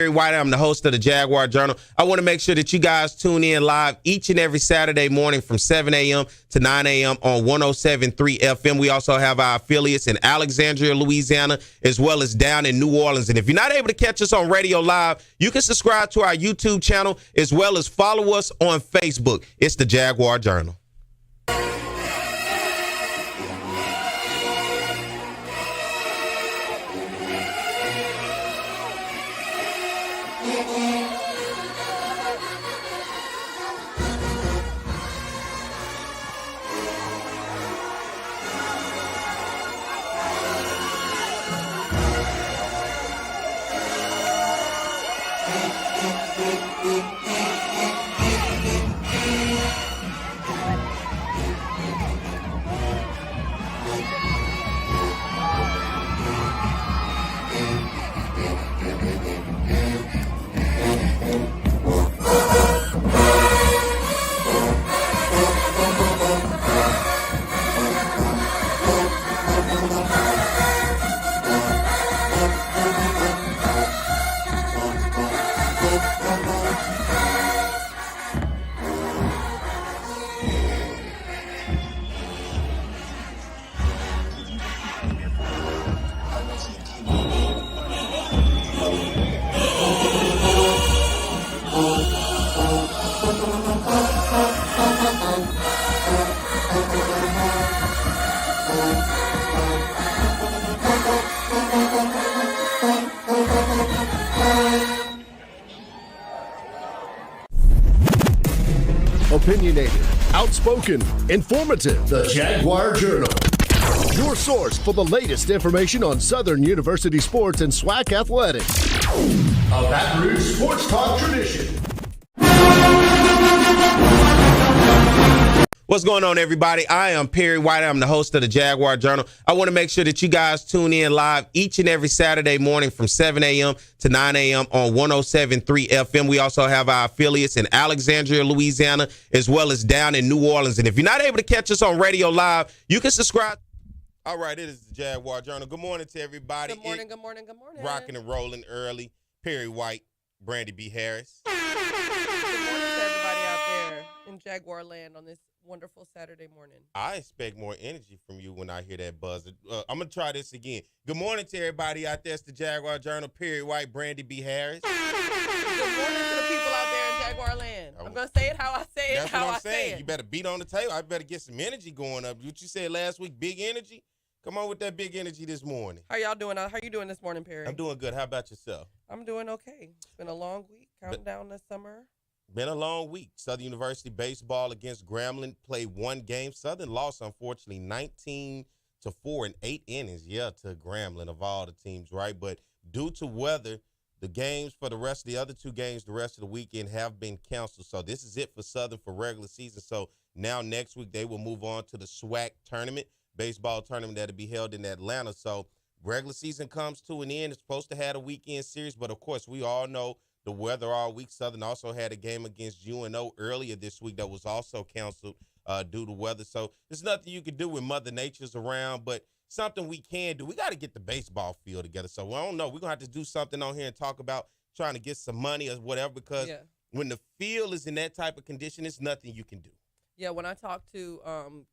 White. I'm the host of the Jaguar Journal. I want to make sure that you guys tune in live each and every Saturday morning from 7 a.m. to 9 a.m. on 107.3 FM. We also have our affiliates in Alexandria, Louisiana, as well as down in New Orleans. And if you're not able to catch us on radio live, you can subscribe to our YouTube channel as well as follow us on Facebook. It's the Jaguar Journal. Opinionated, outspoken, informative. The Jaguar Journal. Your source for the latest information on Southern University sports and SWAC athletics. A Baton Rouge sports talk tradition. What's going on, everybody? I am Perry White. I'm the host of the Jaguar Journal. I want to make sure that you guys tune in live each and every Saturday morning from 7 a.m. to 9 a.m. on 107.3 FM. We also have our affiliates in Alexandria, Louisiana, as well as down in New Orleans. And if you're not able to catch us on radio live, you can subscribe. All right, it is the Jaguar Journal. Good morning to everybody. Good morning, good morning, good morning. Rocking and rolling early. Perry White, Brandi B. Harris. Good morning to everybody out there in Jaguar land on this wonderful Saturday morning. I expect more energy from you when I hear that buzz. I'm going to try this again. Good morning to everybody out there. It's the Jaguar Journal. Perry White, Brandi B. Harris. Good morning to the people out there in Jaguar land. I'm going to say it how I say it. That's what I'm saying. You better beat on the table. I better get some energy going up. What you said last week, big energy? Come on with that big energy this morning. How y'all doing? How you doing this morning, Perry? I'm doing good. How about yourself? I'm doing okay. It's been a long week, counting down the summer. Been a long week. Southern University baseball against Grambling played one game. Southern lost, unfortunately, 19-4 in 8 innings. Yeah, to Grambling of all the teams, right? But due to weather, the games for the rest of the other 2 games the rest of the weekend have been canceled. So this is it for Southern for regular season. So now next week they will move on to the SWAC tournament, baseball tournament that'll be held in Atlanta. So regular season comes to an end. It's supposed to have a weekend series, but of course we all know the weather all week. Southern also had a game against UNO earlier this week that was also canceled due to weather. So there's nothing you can do when Mother Nature's around, but something we can do. We got to get the baseball field together. So I don't know. We're going to have to do something on here and talk about trying to get some money or whatever, because when the field is in that type of condition, it's nothing you can do. Yeah, when I talked to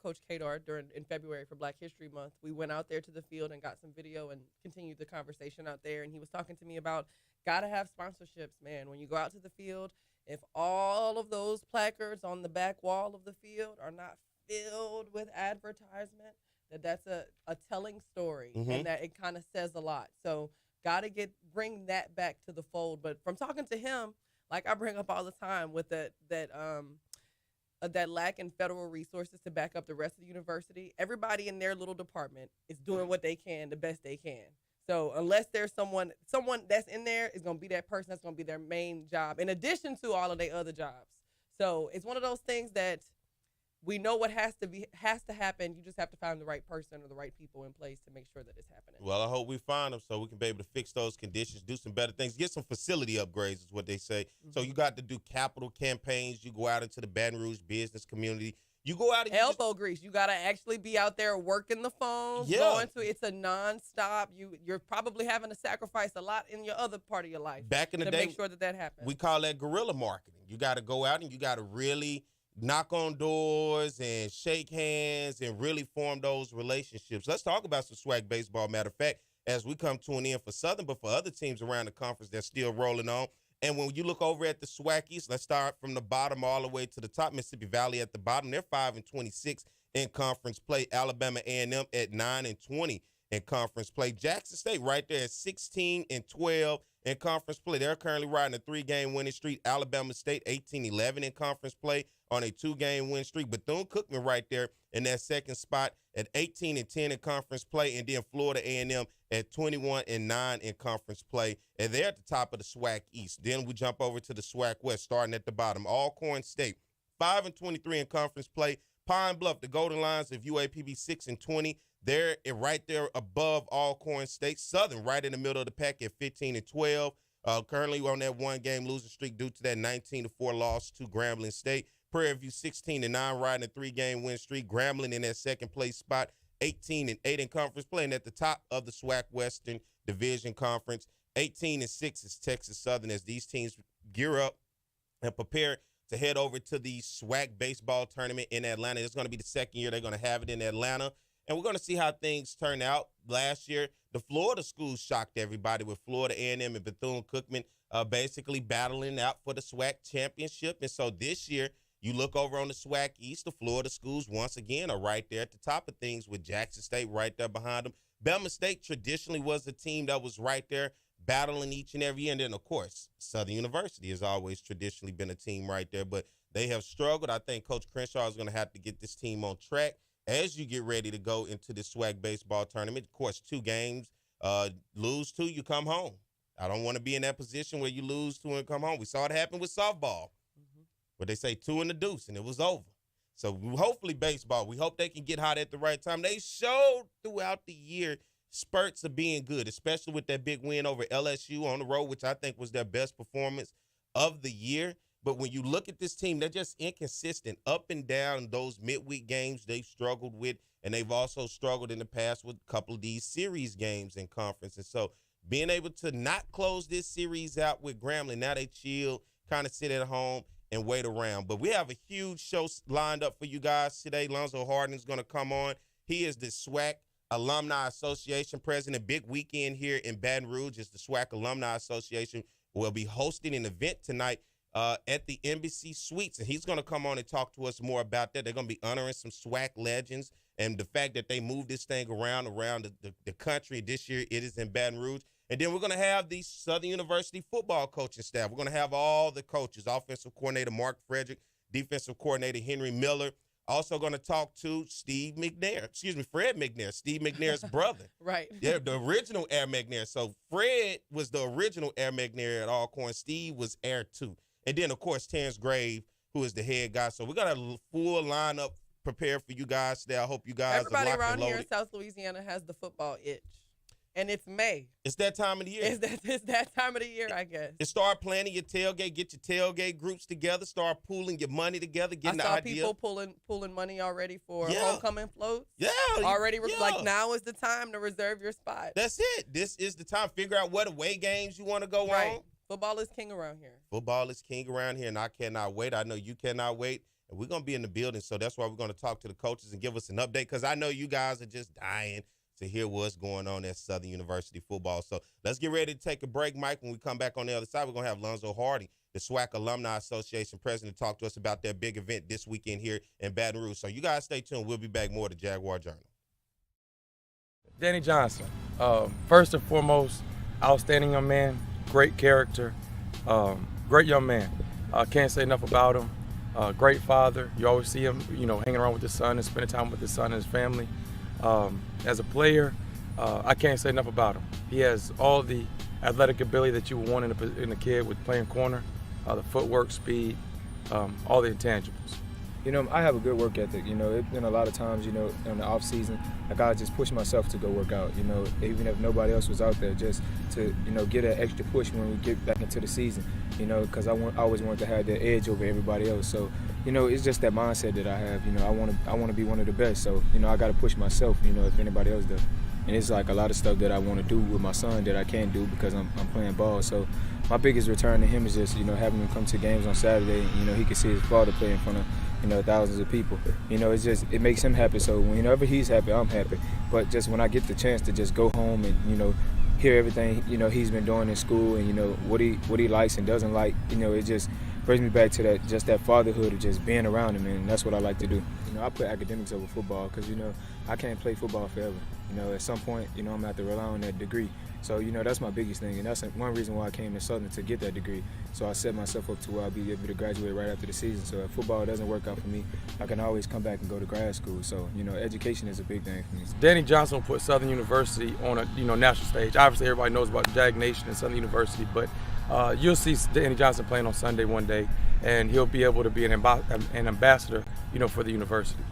Coach Kadar in February for Black History Month, we went out there to the field and got some video and continued the conversation out there. And he was talking to me about got to have sponsorships, man. When you go out to the field, if all of those placards on the back wall of the field are not filled with advertisement, that's a telling story, and that it kind of says a lot. So got to bring that back to the fold. But from talking to him, like I bring up all the time with that lack in federal resources to back up the rest of the university, everybody in their little department is doing what they can, the best they can. So unless there's someone that's in there is going to be that person that's going to be their main job, in addition to all of their other jobs. So it's one of those things that we know what has to happen. You just have to find the right person or the right people in place to make sure that it's happening. Well, I hope we find them so we can be able to fix those conditions, do some better things, get some facility upgrades is what they say. So you got to do capital campaigns. You go out into the Baton Rouge business community. You go out and elbow grease. You got to actually be out there working the phones. Going to it's a nonstop. You're probably having to sacrifice a lot in your other part of your life. Back in the day, to make sure that happens. We call that guerrilla marketing. You got to go out and you got to really knock on doors and shake hands and really form those relationships. Let's talk about some SWAC baseball. Matter of fact, as we come to an end for Southern, but for other teams around the conference that's still rolling on. And when you look over at the SWAC East, let's start from the bottom all the way to the top. Mississippi Valley at the bottom. They're 5-26 in conference play. Alabama A&M at 9-20 in conference play. Jackson State right there at 16-12 in conference play. They're currently riding a 3-game winning streak. Alabama State 18-11 in conference play on a 2-game win streak. Bethune-Cookman right there in that second spot at 18-10 in conference play. And then Florida A&M at 21-9 in conference play. And they're at the top of the SWAC East. Then we jump over to the SWAC West, starting at the bottom. Alcorn State, 5-23 in conference play. Pine Bluff, the Golden Lions of UAPB, 6-20. They're right there above Alcorn State. Southern right in the middle of the pack at 15-12. Currently on that 1-game losing streak due to that 19-4 loss to Grambling State. Prairie View 16-9 riding a 3-game win streak. Grambling in that second place spot, 18-8 in conference play. And at the top of the SWAC Western Division Conference, 18-6 is Texas Southern as these teams gear up and prepare to head over to the SWAC baseball tournament in Atlanta. It's going to be the second year they're going to have it in Atlanta. And we're going to see how things turn out. Last year, the Florida schools shocked everybody with Florida A&M and Bethune-Cookman basically battling out for the SWAC championship. And so this year, you look over on the SWAC East, the Florida schools once again are right there at the top of things with Jackson State right there behind them. Bama State traditionally was a team that was right there battling each and every year. And then, of course, Southern University has always traditionally been a team right there, but they have struggled. I think Coach Crenshaw is going to have to get this team on track as you get ready to go into the SWAC baseball tournament. Of course, 2 games, lose 2, you come home. I don't want to be in that position where you lose 2 and come home. We saw it happen with softball. But they say 2 in the deuce, and it was over. So hopefully baseball, we hope they can get hot at the right time. They showed throughout the year spurts of being good, especially with that big win over LSU on the road, which I think was their best performance of the year. But when you look at this team, they're just inconsistent. Up and down those midweek games they've struggled with, and they've also struggled in the past with a couple of these series games in conference. And so being able to not close this series out with Grambling, now they chill, kind of sit at home and wait around. But we have a huge show lined up for you guys today. Lonzo Harding is going to come on. He is the SWAC Alumni Association president. Big weekend here in Baton Rouge is the SWAC Alumni Association. Will be hosting an event tonight at the Embassy Suites, and he's going to come on and talk to us more about that. They're going to be honoring some SWAC legends and the fact that they moved this thing around the country. This year it is in Baton Rouge. And then we're going to have the Southern University football coaching staff. We're going to have all the coaches, offensive coordinator Mark Frederick, defensive coordinator Henry Miller. Also going to talk to Fred McNair, Steve McNair's brother. Right. Yeah, the original Air McNair. So Fred was the original Air McNair at Alcorn. Steve was Air 2. And then, of course, Terrence Grave, who is the head guy. So we got a full lineup prepared for you guys today. I hope you guys Everybody are locked around and loaded. here in South Louisiana has the football itch. And it's May. It's that time of the year. It's that time of the year, I guess. And start planning your tailgate. Get your tailgate groups together. Start pooling your money together. Getting the idea. I saw people pulling money already for homecoming floats. Yeah. Already, like now is the time to reserve your spot. That's it. This is the time. Figure out what away games you want to go on. Football is king around here. Football is king around here, and I cannot wait. I know you cannot wait. And we're going to be in the building, so that's why we're going to talk to the coaches and give us an update, because I know you guys are just dying to hear what's going on at Southern University football. So let's get ready to take a break, Mike. When we come back on the other side, we're going to have Lonzo Harding, the SWAC Alumni Association president, talk to us about their big event this weekend here in Baton Rouge. So you guys stay tuned. We'll be back more to Jaguar Journal. Danny Johnson, first and foremost, outstanding young man, great character, great young man. Can't say enough about him. Great father. You always see him, hanging around with his son and spending time with his son and his family. As a player, I can't say enough about him. He has all the athletic ability that you would want in a kid with playing corner, the footwork, speed, all the intangibles. I have a good work ethic. It's been a lot of times, in the off season, like I just push myself to go work out. Even if nobody else was out there, just to get an extra push when we get back into the season. Because I always wanted to have that edge over everybody else. So it's just that mindset that I have. I want to be one of the best. So I got to push myself. If anybody else does. And it's like a lot of stuff that I want to do with my son that I can't do because I'm playing ball. So my biggest return to him is just, having him come to games on Saturday. He can see his father play in front of, thousands of people. It makes him happy. So whenever he's happy, I'm happy. But just when I get the chance to just go home and, hear everything, he's been doing in school and, what he likes and doesn't like, it just brings me back to that fatherhood of just being around him, and that's what I like to do. I put academics over football because, I can't play football forever. At some point, I'm going to have to rely on that degree. So, that's my biggest thing, and that's one reason why I came to Southern, to get that degree. So I set myself up to where I'll be able to graduate right after the season. So if football doesn't work out for me, I can always come back and go to grad school. So, education is a big thing for me. Danny Johnson put Southern University on a national stage. Obviously, everybody knows about Jag Nation and Southern University, but you'll see Danny Johnson playing on Sunday one day, and he'll be able to be an ambassador, for the university.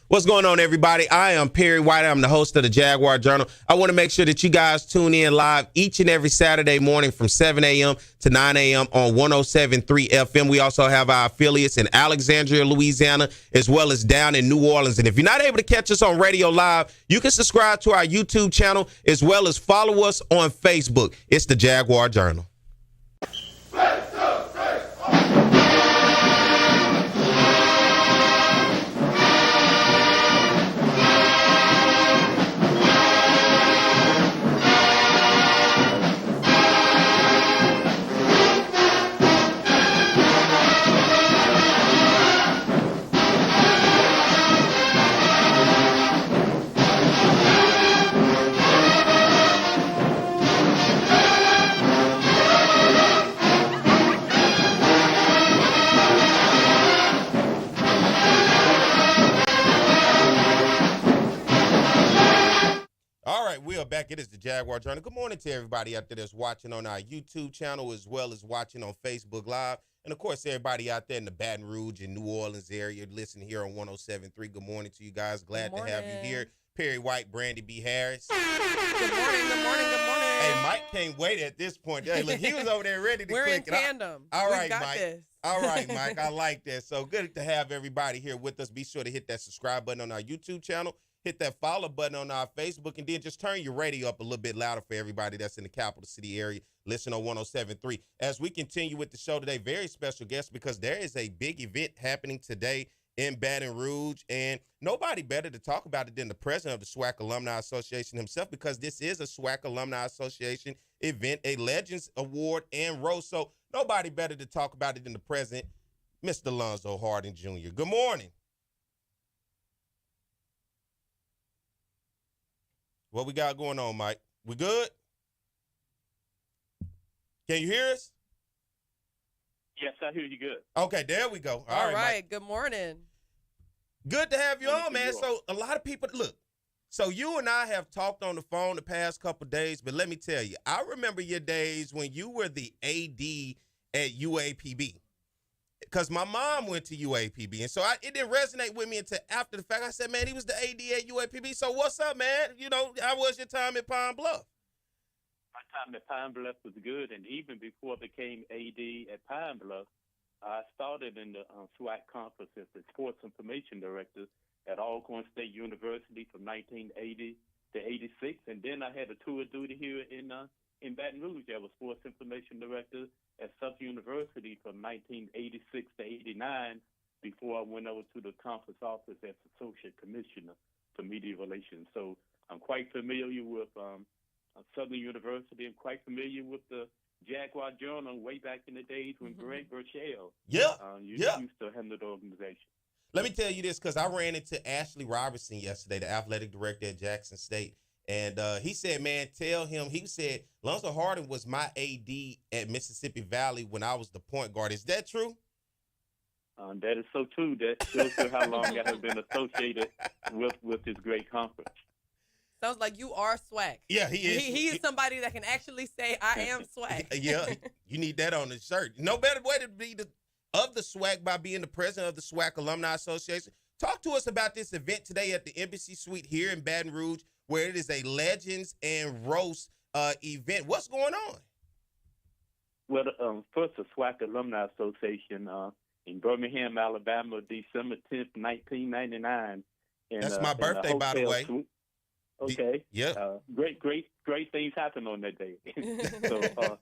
What's going on, everybody? I am Perry White. I'm the host of the Jaguar Journal. I want to make sure that you guys tune in live each and every Saturday morning from 7 a.m. to 9 a.m. on 107.3 FM. We also have our affiliates in Alexandria, Louisiana, as well as down in New Orleans. And if you're not able to catch us on radio live, you can subscribe to our YouTube channel as well as follow us on Facebook. It's the Jaguar Journal. Back. It is the Jaguar Journal. Good morning to everybody out there that's watching on our YouTube channel as well as watching on Facebook Live. And, of course, everybody out there in the Baton Rouge and New Orleans area listening here on 107.3. Good morning to you guys. Glad to have you here. Perry White, Brandi B. Harris. Good morning, good morning, good morning. Hey, Mike can't wait at this point. Hey, look, he was over there ready to We're click in tandem. All right, we got Mike. This. All right, Mike. I like that. So good to have everybody here with us. Be sure to hit that subscribe button on our YouTube channel. Hit that follow button on our Facebook, and then just turn your radio up a little bit louder for everybody that's in the capital city area. Listen on 107.3. As we continue with the show today, very special guest because there is a big event happening today in Baton Rouge, and nobody better to talk about it than the president of the SWAC Alumni Association himself, because this is a SWAC Alumni Association event, a Legends Award and Rose. So nobody better to talk about it than the president, Mr. Lonzo Harding Jr. Good morning. What we got going on, Mike? We good? Can you hear us? Yes, I hear you good. Okay, there we go. All right, Mike. good morning. Good to have you on, man. So a lot of people, look, so you and I have talked on the phone the past couple of days, but let me tell you, I remember your days when you were the AD at UAPB. Because my mom went to UAPB, and so it didn't resonate with me until after the fact. I said, man, he was the AD at UAPB, so what's up, man? How was your time at Pine Bluff? My time at Pine Bluff was good, and even before I became AD at Pine Bluff, I started in the SWAC conference as the sports information director at Alcorn State University from 1980 to 86, and then I had a tour of duty here in Baton Rouge. I was sports information director at Southern University from 1986 to 89 before I went over to the conference office as Associate Commissioner for Media Relations. So I'm quite familiar with Southern University. I'm quite familiar with the Jaguar Journal way back in the days when Greg Burchell used to handle the organization. Let me tell you this, because I ran into Ashley Robertson yesterday, the athletic director at Jackson State. And he said, man, tell him, he said, Lonzo Harding was my AD at Mississippi Valley when I was the point guard. Is that true? That is so true. That shows you how long I have been associated with this great conference. Sounds like you are SWAC. Yeah, he is. He is somebody that can actually say, "I am SWAC." Yeah, you need that on the shirt. No better way to be of the SWAC by being the president of the SWAC Alumni Association. Talk to us about this event today at the Embassy Suite here in Baton Rouge, where it is a Legends and Roast event. What's going on? Well, first, the SWAC Alumni Association in Birmingham, Alabama, December 10th, 1999. That's my birthday, by the way. Suite. Okay. Yeah. Great things happen on that day. So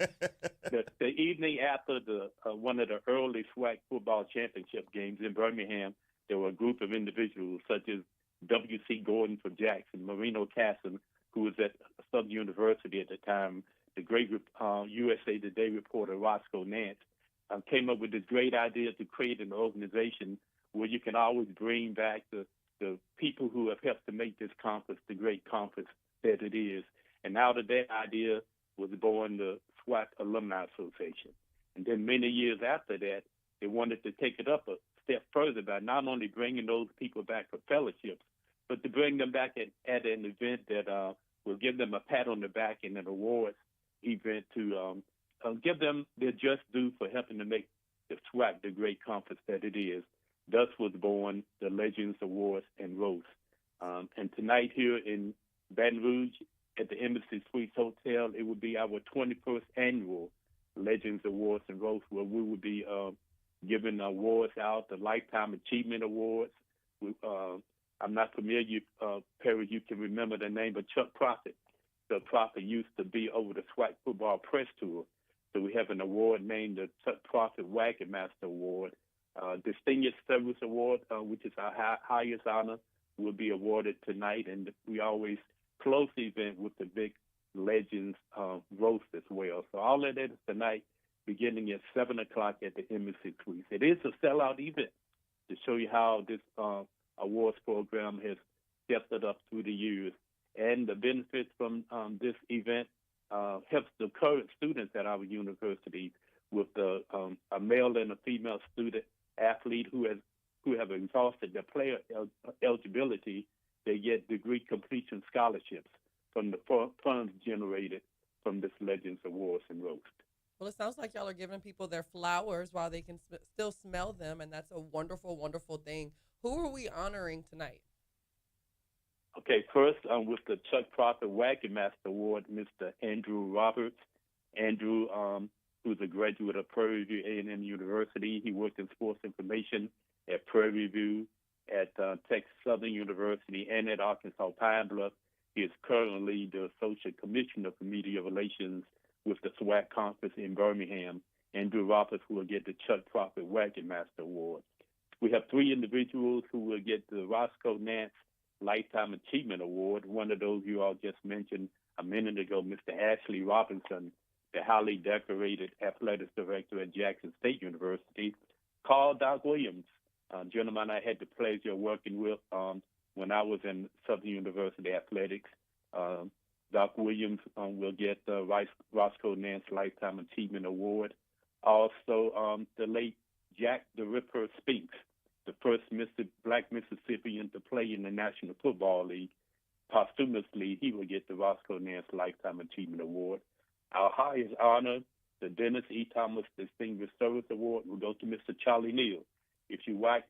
the evening after one of the early SWAC football championship games in Birmingham, there were a group of individuals such as W.C. Gordon from Jackson, Marino Casson, who was at Southern University at the time, the great USA Today reporter Roscoe Nance, came up with this great idea to create an organization where you can always bring back the people who have helped to make this conference the great conference that it is. And out of that idea was born the SWAC Alumni Association. And then many years after that, they wanted to take it up a step further by not only bringing those people back for fellowships, but to bring them back at an event that will give them a pat on the back and an awards event to give them their just due for helping to make the SWAC the great conference that it is. Thus was born the Legends Awards and Roast. And tonight here in Baton Rouge at the Embassy Suites Hotel, it will be our 21st annual Legends Awards and Roast, where we will be giving awards out, the Lifetime Achievement Awards. I'm not familiar, Perry, you can remember the name, but Chuck Prophet. Chuck Prophet used to be over the SWAC Football Press Tour. So we have an award named the Chuck Prophet Wagon Master Award. Distinguished Service Award, which is our highest honor, will be awarded tonight. And we always close the event with the big Legends roast as well. So all of that is tonight, beginning at 7 o'clock at the Embassy Suites. It is a sellout event to show you how this awards program has stepped it up through the years. And the benefits from this event helps the current students at our university with a male and a female student athlete who have exhausted their player eligibility. They get degree completion scholarships from the funds generated from this Legends Awards and Roast. Well, it sounds like y'all are giving people their flowers while they can still smell them, and that's a wonderful, wonderful thing. Who are we honoring tonight? Okay, first with the Chuck Prophet Wagon Master Award, Mr. Andrew Roberts. Andrew, who's a graduate of Prairie View A&M University. He worked in sports information at Prairie View, at Texas Southern University, and at Arkansas Pine Bluff. He is currently the Associate Commissioner for Media Relations with the SWAC Conference in Birmingham. Andrew Roberts will get the Chuck Prophet Wagon Master Award. We have 3 individuals who will get the Roscoe Nance Lifetime Achievement Award. One of those you all just mentioned a minute ago, Mr. Ashley Robinson, the highly decorated athletics director at Jackson State University. Carl Doc Williams, a gentleman I had the pleasure of working with when I was in Southern University athletics. Doc Williams will get the Roscoe Nance Lifetime Achievement Award. Also, the late Jack the Ripper Spinks, the first Black Mississippian to play in the National Football League. Posthumously, he will get the Roscoe Nance Lifetime Achievement Award. Our highest honor, the Dennis E. Thomas Distinguished Service Award, will go to Mr. Charlie Neal. If you watch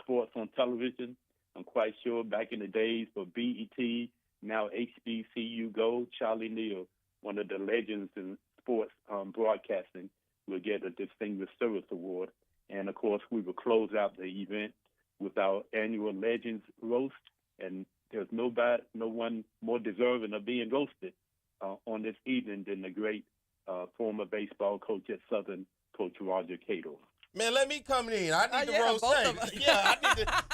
sports on television, I'm quite sure back in the days for BET, now HBCU Gold, Charlie Neal, one of the legends in sports broadcasting, will get a Distinguished Service Award. And, of course, we will close out the event with our annual Legends Roast. And there's no one more deserving of being roasted on this evening than the great former baseball coach at Southern, Coach Roger Cato. Man, let me come in. I need to roast both Say. of us. Yeah,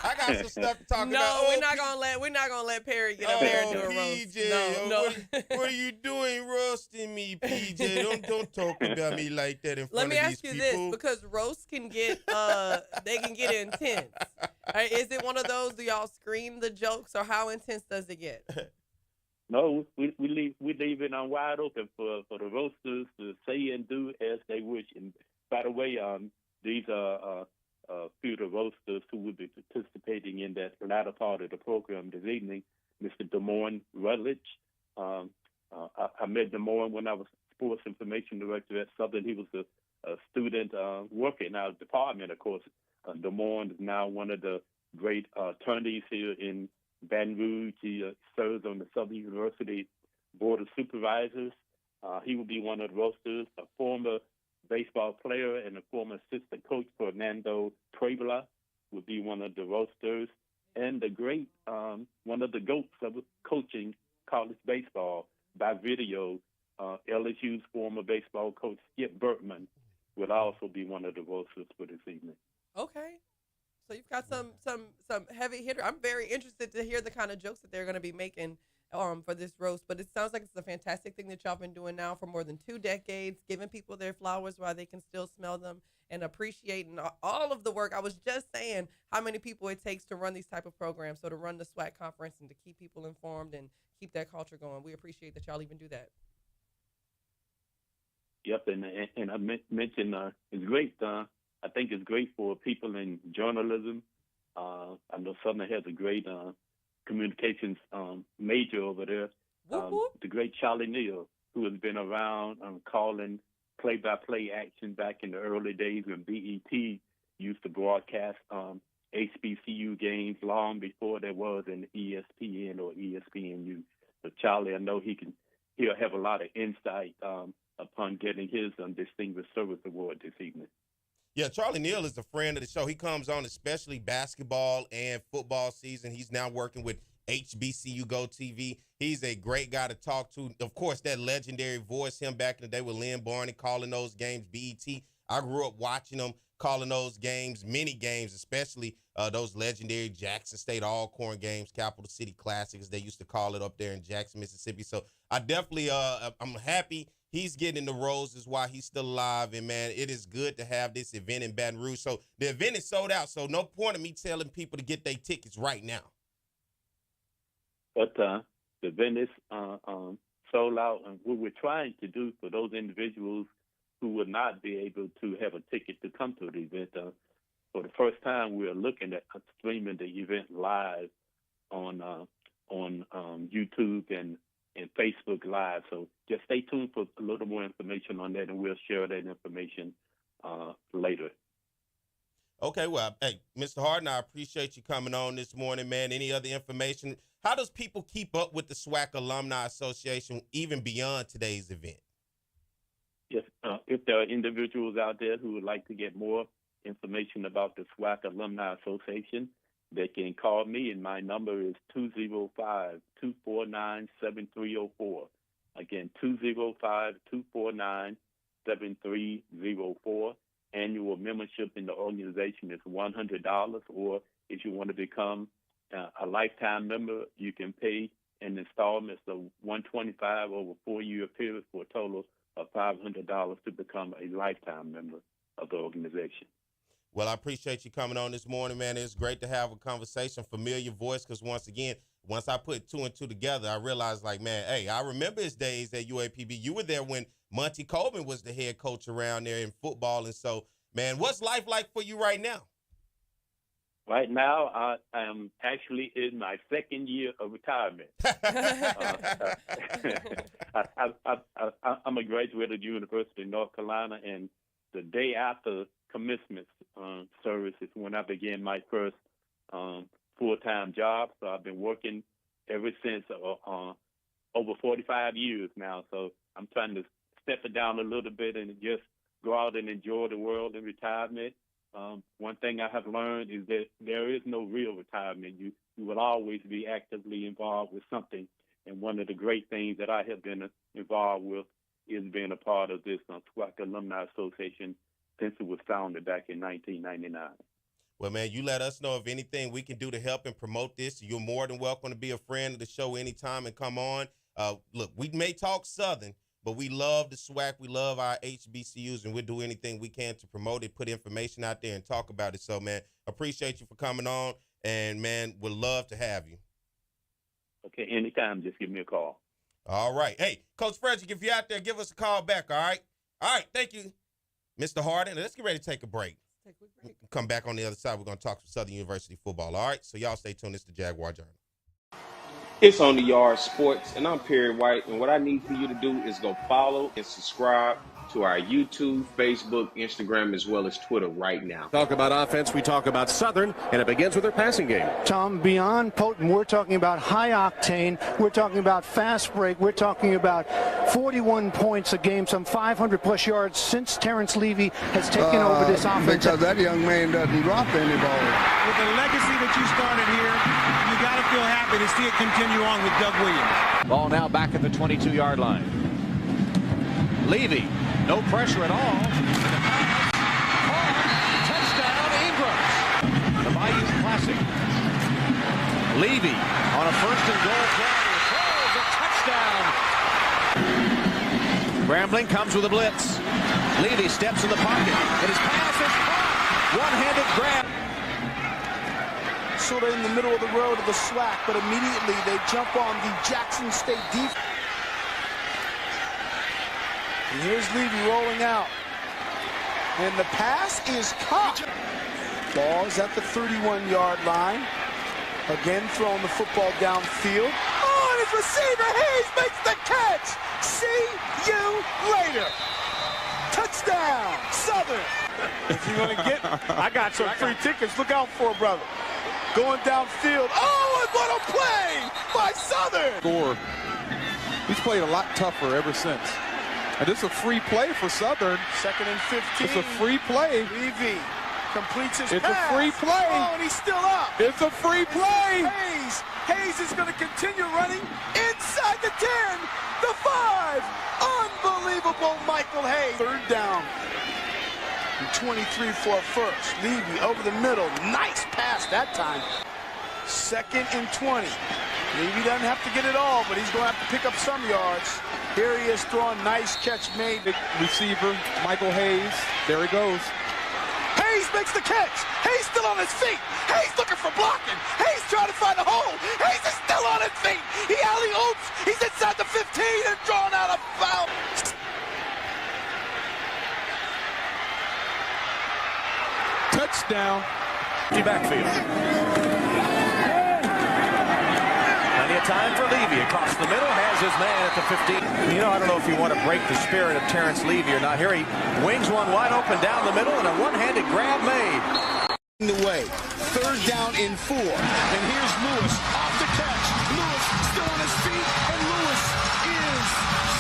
I got some stuff to talk about. No, we're not gonna let Perry get up there and do a roast. PJ, No. What are you doing roasting me, PJ? Don't talk about me like that in front Let me of ask these you people. this, because roasts can get they can get intense. Is it one of those? Do y'all scream the jokes, or how intense does it get? No, we leave it on wide open for the roasters to say and do as they wish. And by the way, these are a few part of the program this evening, Mr. DeMorne Rutledge. I met DeMorne when I was sports information director at Southern. He was a student working in our department, of course. DeMorne is now one of the great attorneys here in Baton Rouge. He serves on the Southern University Board of Supervisors. He will be one of the roasters, a former baseball player and a former assistant coach, Fernando Puebla, will be one of the roasters. And the great, one of the GOATs of coaching college baseball by video, LSU's former baseball coach, Skip Bertman, will also be one of the roasters for this evening. Okay. So you've got some heavy hitter. I'm very interested to hear the kind of jokes that they're going to be making for this roast. But it sounds like it's a fantastic thing that y'all been doing now for more than 2 decades, giving people their flowers while they can still smell them and appreciating all of the work. I was just saying how many people it takes to run these type of programs, so to run the SWAC conference and to keep people informed and keep that culture going. We appreciate that y'all even do that. Yep, and I mentioned it's great. I think it's great for people in journalism. I know Southern has a great communications major over there. The great Charlie Neal, who has been around calling play-by-play action back in the early days when BET used to broadcast HBCU games long before there was an ESPN or ESPNU. So Charlie, I know he'll have a lot of insight upon getting his Distinguished Service Award this evening. Yeah, Charlie Neal is a friend of the show. He comes on especially basketball and football season. He's now working with HBCU Go TV. He's a great guy to talk to. Of course, that legendary voice, him back in the day with Lynn Barney calling those games, BET. I grew up watching him calling those games, many games, especially those legendary Jackson State Alcorn games, Capital City Classics. They used to call it up there in Jackson, Mississippi. So I definitely, I'm happy he's getting the roses while he's still alive. And, man, it is good to have this event in Baton Rouge. So the event is sold out, so no point of me telling people to get their tickets right now. But the event is sold out. And what we're trying to do for those individuals who would not be able to have a ticket to come to the event, for the first time, we are looking at streaming the event live on YouTube and Facebook Live. So just stay tuned for a little more information on that, and we'll share that information later. Okay, well, hey, Mr. Harden, I appreciate you coming on this morning, man. Any other information? How does people keep up with the SWAC Alumni Association even beyond today's event? Yes, if there are individuals out there who would like to get more information about the SWAC Alumni Association, they can call me, and my number is 205-249-7304. Again, 205-249-7304. Annual membership in the organization is $100, or if you want to become a lifetime member, you can pay in installments of $125 over a 4-year period for a total of $500 to become a lifetime member of the organization. Well, I appreciate you coming on this morning, man. It's great to have a conversation, familiar voice, because once I put 2 and 2 together, I realized, like, man, hey, I remember his days at UAPB. You were there when Monty Coleman was the head coach around there in football. And so, man, what's life like for you right now? Right now, I am actually in my 2nd year of retirement. I'm a graduate of the University of North Carolina, and the day after commencement service is when I began my first full-time job. So I've been working ever since over 45 years now. So I'm trying to step it down a little bit and just go out and enjoy the world in retirement. One thing I have learned is that there is no real retirement. You will always be actively involved with something. And one of the great things that I have been involved with is being a part of this SWAC Alumni Association since it was founded back in 1999. Well, man, you let us know if anything we can do to help and promote this. You're more than welcome to be a friend of the show anytime and come on. Look, we may talk Southern, but we love the SWAC. We love our HBCUs, and we'll do anything we can to promote it, put information out there, and talk about it. So, man, appreciate you for coming on, and, man, would love to have you. Okay, anytime, just give me a call. All right. Hey, Coach Frederick, if you're out there, give us a call back, all right? All right, thank you, Mr. Harden. Let's get ready to take a break. take a quick break. Come back on the other side. We're going to talk some Southern University football. All right, so y'all stay tuned. This is the Jaguar Journal. It's On the Yard Sports, and I'm Perry White, and what I need for you to do is go follow and subscribe to our YouTube, Facebook, Instagram, as well as Twitter right now. Talk about offense, we talk about Southern, and it begins with their passing game. Tom, beyond potent, we're talking about high octane, we're talking about fast break, we're talking about 41 points a game, some 500-plus yards since Terrence Levy has taken over this offense. Because that young man doesn't drop any ball. With the legacy that you started here, you got to feel happy to see it continue on with Doug Williams. Ball now back at the 22-yard line. Levy, no pressure at all. Touchdown, Ingram. The Bayou Classic. Levy on a first and goal play. Throws a touchdown. Grambling comes with a blitz. Levy steps in the pocket, and his pass is caught. One-handed grab. Sort of in the middle of the road of the SWAC, but immediately they jump on the Jackson State defense. And here's Levy rolling out. And the pass is caught. Ball is at the 31-yard line. Again throwing the football downfield. Oh, and his receiver Hayes makes the catch. See you later. Touchdown, Southern. If you're going to get, I got some free tickets. Look out for it, brother. Going downfield. Oh, and what a play by Southern. Score. He's played a lot tougher ever since. And this is a free play for Southern. 2nd and 15. It's a free play. Levy completes his It's pass. a free play. Oh, and he's still up. It's a free play. Hayes. Hayes is going to continue running inside the 10, the 5. Unbelievable, Michael Hayes. 3rd down. And 23 for a first. Levy over the middle. Nice pass that time. 2nd and 20. Levy doesn't have to get it all, but he's going to have to pick up some yards. Here he is throwing. Nice catch made. Receiver, Michael Hayes. There he goes. Hayes makes the catch. Hayes still on his feet. Hayes looking for blocking. Hayes trying to find a hole. Hayes is still on his feet. He alley-oops. He's inside the 15 and drawn out a foul. Touchdown. Backfield. Plenty of time for Levy across the middle. Has his man at the 15. You know, I don't know if you want to break the spirit of Terrence Levy or not. Here he wings one wide open down the middle, and a one-handed grab made. The way. 3rd down in 4. And here's Lewis off the catch. Lewis still on his feet, and Lewis is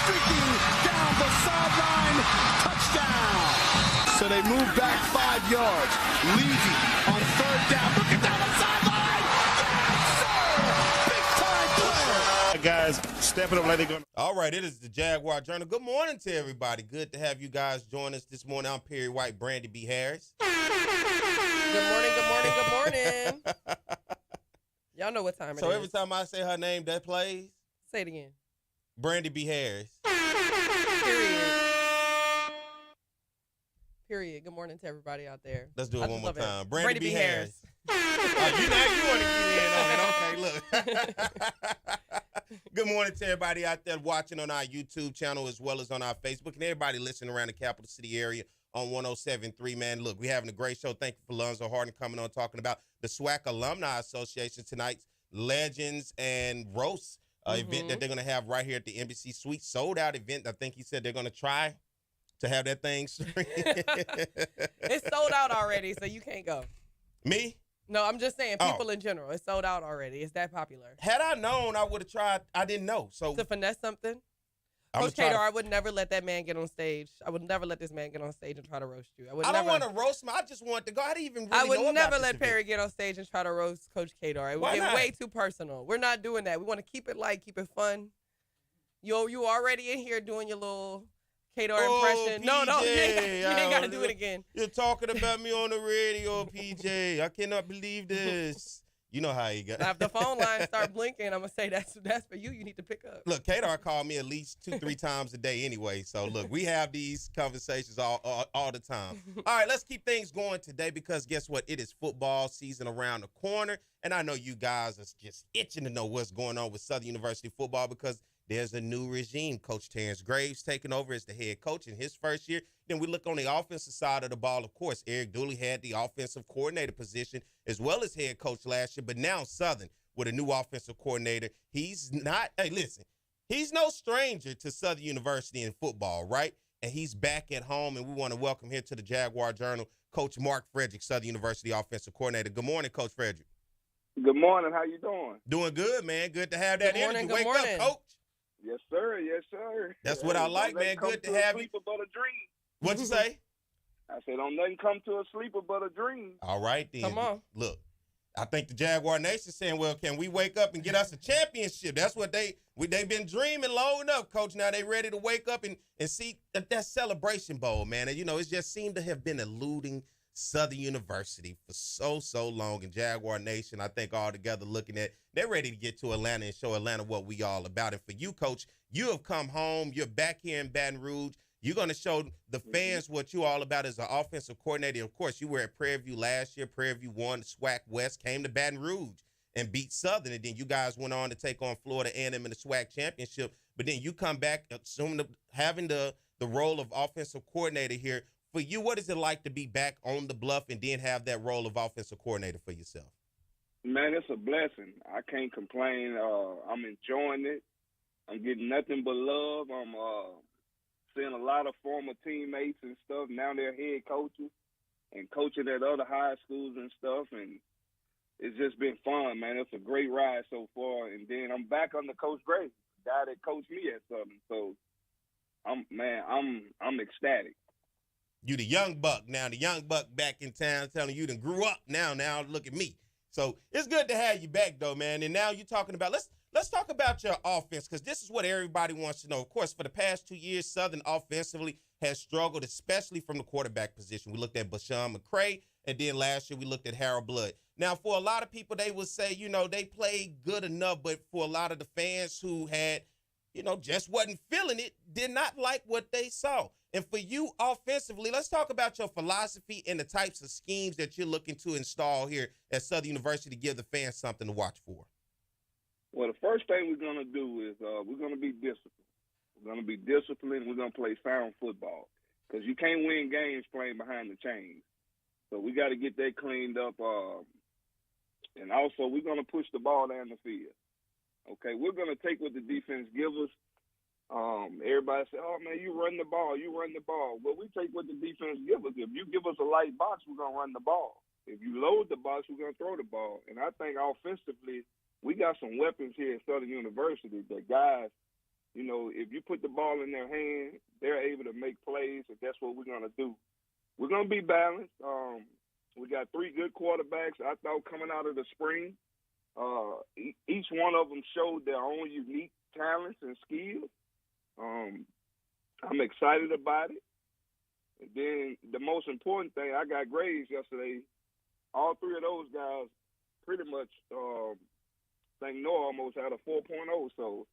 streaking down the sideline. Touchdown. So they move back 5 yards. Levy on 3rd down. Looking down the sideline. Yes, sir. Big time play. Guys, stepping up like they're going to. All right, it is the Jaguar Journal. Good morning to everybody. Good to have you guys join us this morning. I'm Perry White, Brandi B. Harris. Good morning, good morning, good morning. Y'all know what time it is. So every time I say her name, that plays? Say it again. Brandi B. Harris. Period. Period. Good morning to everybody out there. Let's do it one more love it. time. Brandi B. Harris. You want to get in on it. Okay, look. Good morning to everybody out there watching on our YouTube channel as well as on our Facebook and everybody listening around the capital city area on 107.3, man. Look, we're having a great show. Thank you for Lonzo Harden coming on talking about the SWAC Alumni Association tonight's Legends and Roast event that they're going to have right here at the Embassy Suite. Sold out event. I think he said they're going to try to have that thing straight. It's sold out already, so you can't go. Me? No, I'm just saying people in general. It's sold out already. It's that popular. Had I known, I would have tried. I didn't know. So to finesse something? Coach Kadar, I would never let that man get on stage. I would never let this man get on stage and try to roast you. I don't want to roast him. I just want to go. I didn't even really I would know never about let this Perry event. get on stage and try to roast Coach Kadar. It would Why get not? way too personal. We're not doing that. We want to keep it light, keep it fun. You already in here doing your little Kadar impression. No, you ain't got to do it again. You're talking about me on the radio, PJ. I cannot believe this. You know how he got. Now, if the phone line start blinking, I'm going to say that's for you. You need to pick up. Look, Kadar called me at least 2-3 times a day anyway. So, look, we have these conversations all the time. All right, let's keep things going today because guess what? It is football season around the corner. And I know you guys are just itching to know what's going on with Southern University football because there's a new regime. Coach Terrence Graves taking over as the head coach in his first year. Then we look on the offensive side of the ball. Of course, Eric Dooley had the offensive coordinator position as well as head coach last year. But now Southern with a new offensive coordinator, he's not – hey, listen, he's no stranger to Southern University in football, right? And he's back at home, and we want to welcome here to the Jaguar Journal Coach Mark Frederick, Southern University offensive coordinator. Good morning, Coach Frederick. Good morning. How you doing? Doing good, man. Good to have that energy. Wake up, Coach. Yes, sir. Yes, sir. That's what I like, man. Good to have you. But a dream. What'd you say? I said, don't nothing come to a sleeper but a dream. All right, then. Come on. Look, I think the Jaguar Nation saying, well, can we wake up and get us a championship? That's what they've been dreaming long enough, Coach. Now they ready to wake up and see that celebration bowl, man. And, you know, it just seemed to have been eluding Southern University for so long. And Jaguar Nation, I think all together looking at, they're ready to get to Atlanta and show Atlanta what we all about. And for you, Coach, you have come home. You're back here in Baton Rouge. You're going to show the fans what you all about as an offensive coordinator. Of course, you were at Prairie View last year. Prairie View won the SWAC West, came to Baton Rouge and beat Southern. And then you guys went on to take on Florida A&M in the SWAC championship. But then you come back having the role of offensive coordinator here. For you, what is it like to be back on the bluff and then have that role of offensive coordinator for yourself? Man, it's a blessing. I can't complain. I'm enjoying it. I'm getting nothing but love. I'm seeing a lot of former teammates and stuff. Now they're head coaches and coaching at other high schools and stuff. And it's just been fun, man. It's a great ride so far. And then I'm back under Coach Gray, the guy that coached me at Southern. So, I'm ecstatic. You the young buck now, the young buck back in town telling you done grew up now look at me. So it's good to have you back though, man. And now you're talking about, let's talk about your offense because this is what everybody wants to know. Of course, for the past 2 years, Southern offensively has struggled, especially from the quarterback position. We looked at Bashan McCray, and then last year we looked at Harold Blood. Now, for a lot of people, they would say, you know, they played good enough, but for a lot of the fans who had, you know, just wasn't feeling it, did not like what they saw. And for you offensively, let's talk about your philosophy and the types of schemes that you're looking to install here at Southern University to give the fans something to watch for. Well, the first thing we're going to do is we're going to be disciplined. We're going to be disciplined. We're going to play sound football because you can't win games playing behind the chains. So we got to get that cleaned up. And also, we're going to push the ball down the field. Okay, we're going to take what the defense gives us. Everybody say, oh, man, you run the ball. Well, we take what the defense gives us. If you give us a light box, we're going to run the ball. If you load the box, we're going to throw the ball. And I think offensively, we got some weapons here at Southern University that guys, you know, if you put the ball in their hand, they're able to make plays, and that's what we're going to do. We're going to be balanced. We got 3 good quarterbacks. I thought coming out of the spring, each one of them showed their own unique talents and skills. I'm excited about it. And then the most important thing, I got grades yesterday. All 3 of those guys pretty much, I think Noah almost had a 4.0. So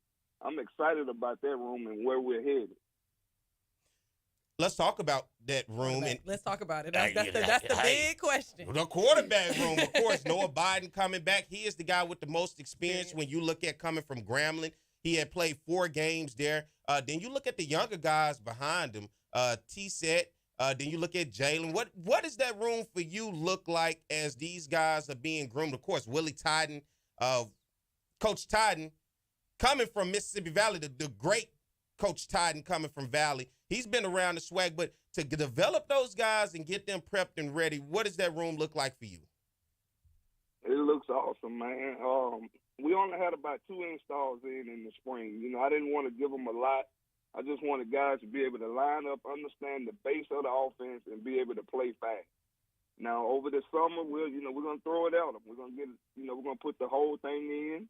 I'm excited about that room and where we're headed. Let's talk about that room. Let's talk about it. That's the big question. The quarterback room, of course. Noah Biden coming back. He is the guy with the most experience when you look at coming from Grambling. He had played 4 games there. Then you look at the younger guys behind him, T-Set. Then you look at Jalen. What does that room for you look like as these guys are being groomed? Of course, Willie Titan, Coach Titan, coming from Mississippi Valley, the great Coach Titan coming from Valley. He's been around the SWAC, but to develop those guys and get them prepped and ready, what does that room look like for you? It looks awesome, man. We only had about 2 installs in the spring. You know, I didn't want to give them a lot. I just wanted guys to be able to line up, understand the base of the offense, and be able to play fast. Now, over the summer, we're going to throw it at them. We're going to we're going to put the whole thing in,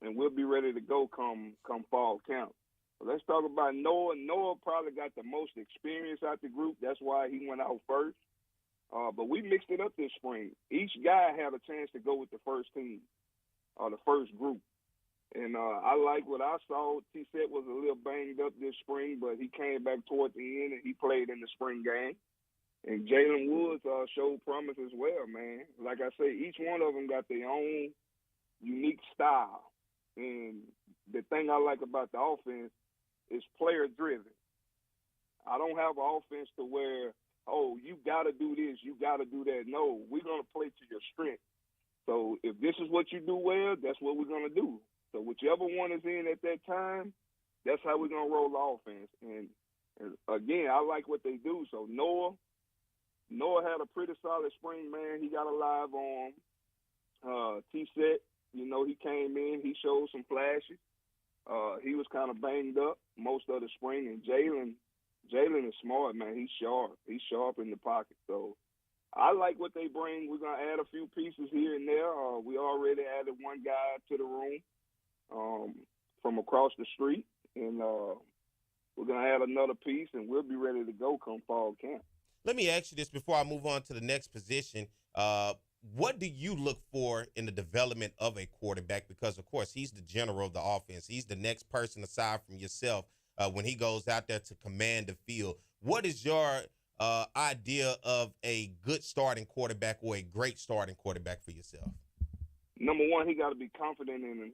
and we'll be ready to go come fall camp. But let's talk about Noah. Noah probably got the most experience out the group. That's why he went out first. But we mixed it up this spring. Each guy had a chance to go with the first team, the first group. And I like what I saw. T-Set was a little banged up this spring, but he came back toward the end, and he played in the spring game. And Jalen Woods showed promise as well, man. Like I say, each one of them got their own unique style. And the thing I like about the offense is player driven. I don't have an offense to where, oh, you got to do this, you got to do that. No, we're going to play to your strength. So if this is what you do well, that's what we're going to do. So whichever one is in at that time, that's how we're going to roll the offense. And again, I like what they do. So Noah had a pretty solid spring, man. He got a live arm. T-Set, he came in. He showed some flashes. He was kind of banged up most of the spring. And Jalen is smart, man. He's sharp. He's sharp in the pocket. So I like what they bring. We're going to add a few pieces here and there. We already added one guy to the room from across the street. And we're going to add another piece, and we'll be ready to go come fall camp. Let me ask you this before I move on to the next position. What do you look for in the development of a quarterback? Because, of course, he's the general of the offense. He's the next person aside from yourself when he goes out there to command the field. What is your idea of a good starting quarterback or a great starting quarterback for yourself? Number one, he got to be confident in him.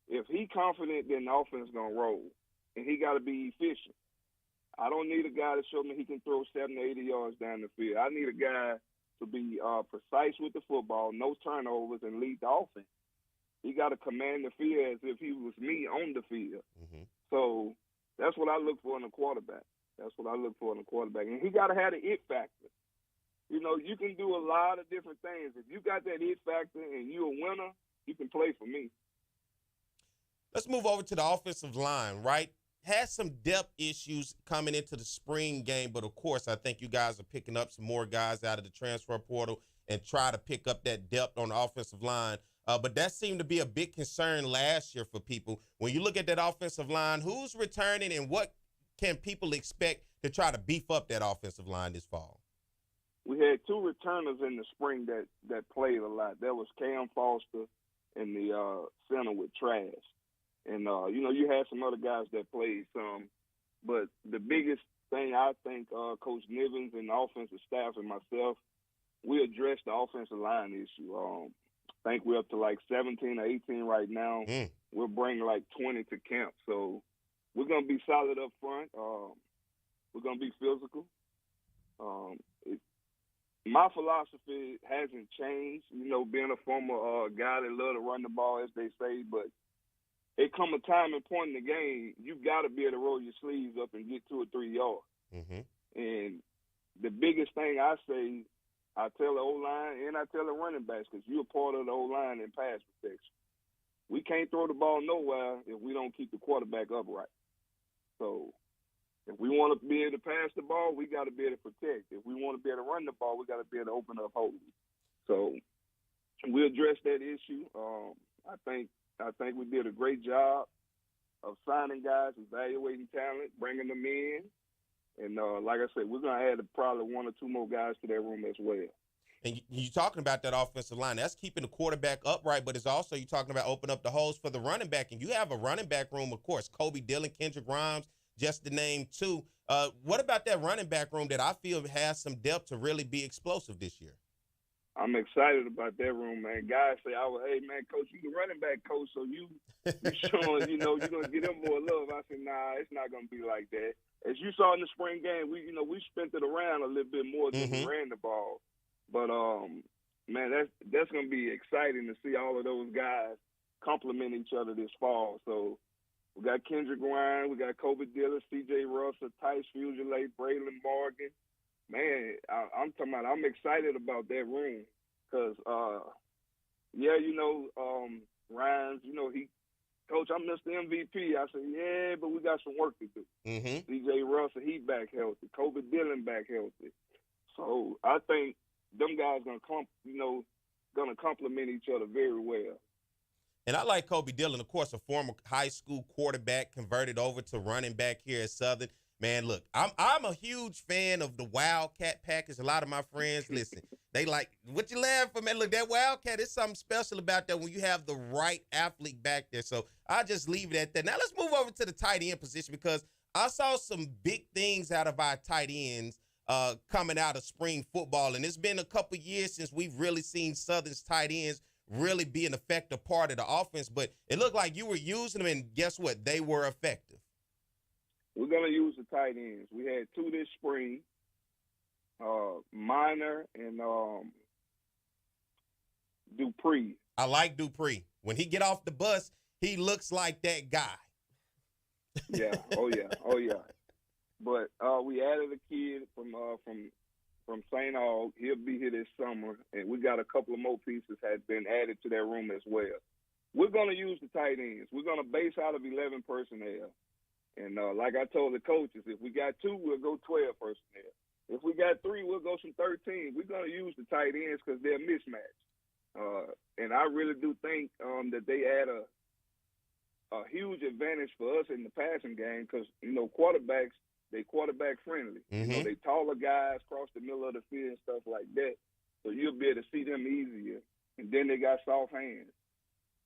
If he confident, then the offense is going to roll. And he got to be efficient. I don't need a guy to show me he can throw 70, 80 yards down the field. I need a guy to be precise with the football, no turnovers, and lead the offense. He got to command the field as if he was me on the field. Mm-hmm. So that's what I look for in a quarterback. And he got to have the it factor. You can do a lot of different things. If you got that it factor and you're a winner, you can play for me. Let's move over to the offensive line, right? Has some depth issues coming into the spring game, but, of course, I think you guys are picking up some more guys out of the transfer portal and try to pick up that depth on the offensive line. But that seemed to be a big concern last year for people. When you look at that offensive line, who's returning and what can people expect to try to beef up that offensive line this fall? We had two returners in the spring that played a lot. That was Cam Foster and the center with Trash. And, you had some other guys that played some. But the biggest thing I think Coach Nivens and the offensive staff and myself, we addressed the offensive line issue. I think we're up to like 17 or 18 right now. We're bringing like 20 to camp. So we're going to be solid up front. We're going to be physical. My philosophy hasn't changed, being a former guy that love to run the ball, as they say, but it come a time and point in the game, you got to be able to roll your sleeves up and get 2 or 3 yards. Mm-hmm. And the biggest thing I say, I tell the O-line and I tell the running backs, because you're a part of the O-line in pass protection. We can't throw the ball nowhere if we don't keep the quarterback upright. So if we want to be able to pass the ball, we got to be able to protect. If we want to be able to run the ball, we got to be able to open up holes. So we addressed that issue. I think we did a great job of signing guys, evaluating talent, bringing them in. And like I said, we're going to add probably 1 or 2 more guys to that room as well. And you're talking about that offensive line. That's keeping the quarterback upright, but it's also you're talking about open up the holes for the running back. And you have a running back room, of course, Kobe Dillon, Kendrick Grimes, just to name 2. What about that running back room that I feel has some depth to really be explosive this year? I'm excited about that room, man. Guys say, hey, man, Coach, you the running back coach, so you showing, you're going to get them more love. I said, nah, it's not going to be like that. As you saw in the spring game, we spent it around a little bit more than we ran the ball. But, man, that's going to be exciting to see all of those guys complement each other this fall. So we got Kendrick Grimes, we got Kobe Dillon, C.J. Russell, Tice Fugilate, Braylon Morgan. Man, I'm excited about that room because, Ryan's, Coach, I'm Mr. MVP. I said, yeah, but we got some work to do. Mm-hmm. DJ Russell, he back healthy. Kobe Dillon back healthy. So I think them guys gonna complement each other very well. And I like Kobe Dillon, of course, a former high school quarterback converted over to running back here at Southern. Man, look, I'm a huge fan of the Wildcat package. A lot of my friends, listen, they like, what you laughing for, man? Look, that Wildcat, is something special about that when you have the right athlete back there. So I'll just leave it at that. Now let's move over to the tight end position because I saw some big things out of our tight ends coming out of spring football. And it's been a couple years since we've really seen Southern's tight ends really be an effective part of the offense. But it looked like you were using them, and guess what? They were effective. We're going to use the tight ends. We had 2 this spring, Minor and Dupree. I like Dupree. When he get off the bus, he looks like that guy. Yeah, oh yeah. But we added a kid from St. Aug. He'll be here this summer, and we got a couple of more pieces had been added to that room as well. We're going to use the tight ends. We're going to base out of 11 personnel. And like I told the coaches, if we got 2, we'll go 12 personnel. If we got 3, we'll go some 13. We're going to use the tight ends because they're mismatched. And I really do think that they add a huge advantage for us in the passing game because, quarterbacks, they quarterback friendly. Mm-hmm. They taller guys cross the middle of the field and stuff like that. So you'll be able to see them easier. And then they got soft hands.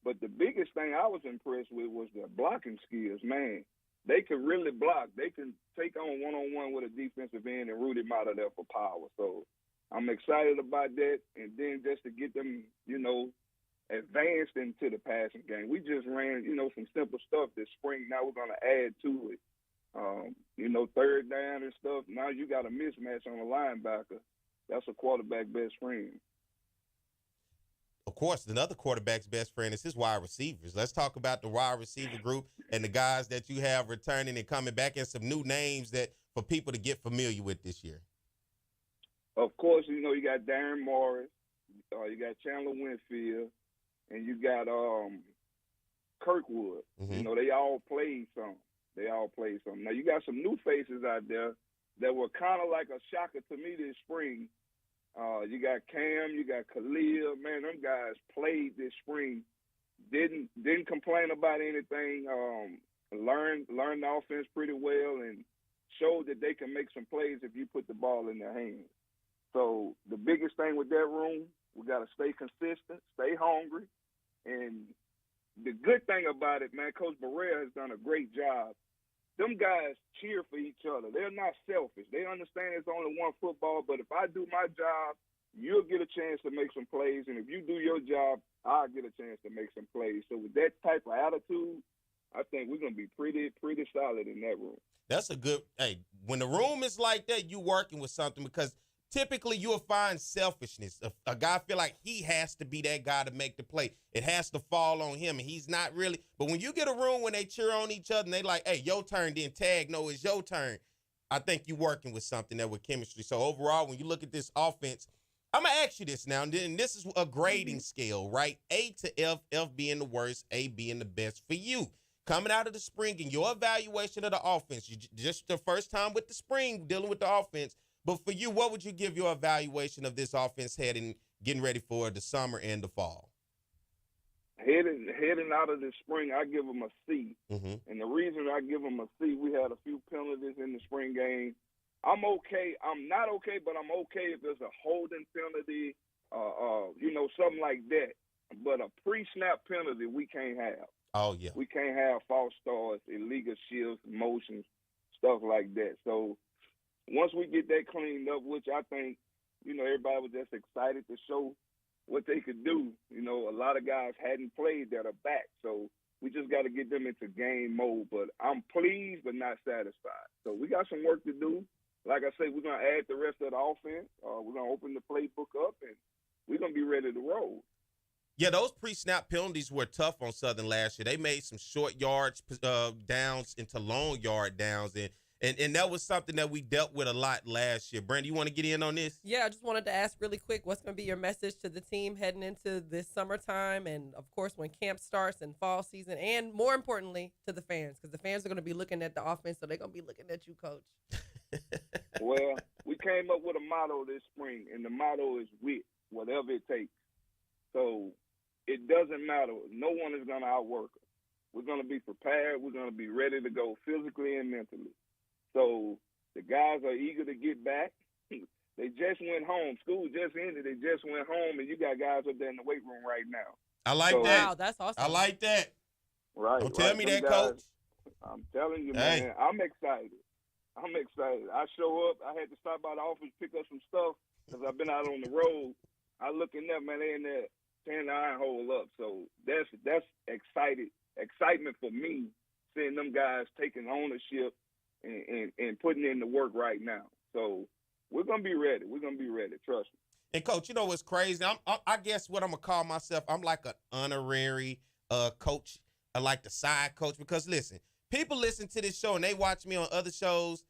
But the biggest thing I was impressed with was their blocking skills, man. They can really block. They can take on one-on-one with a defensive end and root him out of there for power. So I'm excited about that. And then just to get them, advanced into the passing game. We just ran, some simple stuff this spring. Now we're going to add to it. Third down and stuff. Now you got a mismatch on a linebacker. That's a quarterback best friend. Of course, another quarterback's best friend is his wide receivers. Let's talk about the wide receiver group and the guys that you have returning and coming back, and some new names that for people to get familiar with this year. Of course, you got Darren Morris, you got Chandler Winfield, and you got Kirkwood. Mm-hmm. They all played some. Now, you got some new faces out there that were kind of like a shocker to me this spring. You got Cam, you got Khalil. Man, them guys played this spring. Didn't complain about anything. Learned the offense pretty well and showed that they can make some plays if you put the ball in their hands. So the biggest thing with that room, we got to stay consistent, stay hungry. And the good thing about it, man, Coach Barrera has done a great job. Them guys cheer for each other. They're not selfish. They understand it's only one football, but if I do my job, you'll get a chance to make some plays. And if you do your job, I'll get a chance to make some plays. So with that type of attitude, I think we're going to be pretty solid in that room. That's a good – hey, when the room is like that, you working with something, because typically you'll find selfishness. A guy feel like he has to be that guy to make the play. It has to fall on him, and he's not really. But when you get a room when they cheer on each other and they like, hey, your turn, then tag, no, it's your turn, I think you're working with something there with chemistry. So overall, when you look at this offense, I'm going to ask you this now, and this is a grading scale, right? A to F, F being the worst, A being the best for you. Coming out of the spring and your evaluation of the offense, you just the first time with the spring dealing with the offense, but for you, what would you give your evaluation of this offense heading, getting ready for the summer and the fall? Heading out of the spring, I give them a C. Mm-hmm. And the reason I give them a C, we had a few penalties in the spring game. I'm okay. I'm not okay, but I'm okay if there's a holding penalty, something like that. But a pre-snap penalty, we can't have. Oh, yeah. We can't have false starts, illegal shifts, motions, stuff like that. So once we get that cleaned up, which I think, everybody was just excited to show what they could do. A lot of guys hadn't played that are back. So we just got to get them into game mode. But I'm pleased but not satisfied. So we got some work to do. Like I say, we're going to add the rest of the offense. We're going to open the playbook up, and we're going to be ready to roll. Yeah, those pre-snap penalties were tough on Southern last year. They made some short yards downs into long yard downs, and that was something that we dealt with a lot last year. Brandi, you want to get in on this? Yeah, I just wanted to ask really quick, what's going to be your message to the team heading into this summertime and, of course, when camp starts and fall season, and more importantly, to the fans, because the fans are going to be looking at the offense, so they're going to be looking at you, Coach. Well, we came up with a motto this spring, and the motto is wit, whatever it takes. So it doesn't matter. No one is going to outwork us. We're going to be prepared. We're going to be ready to go physically and mentally. So the guys are eager to get back. They just went home. School just ended. They just went home, and you got guys up there in the weight room right now. I like that. Wow, that's awesome. I like that. Right. Don't tell me that, Coach. I'm telling you, man. I'm excited. I show up. I had to stop by the office, pick up some stuff because I've been out on the road. I look in there, man. They in there tearing the iron hole up. So that's excitement for me, seeing them guys taking ownership and putting in the work right now. So we're gonna be ready. We're gonna be ready. Trust me. And Coach, you know what's crazy? I guess what I'm gonna call myself, I'm like an honorary coach, like the side coach, because listen, people listen to this show and they watch me on other shows.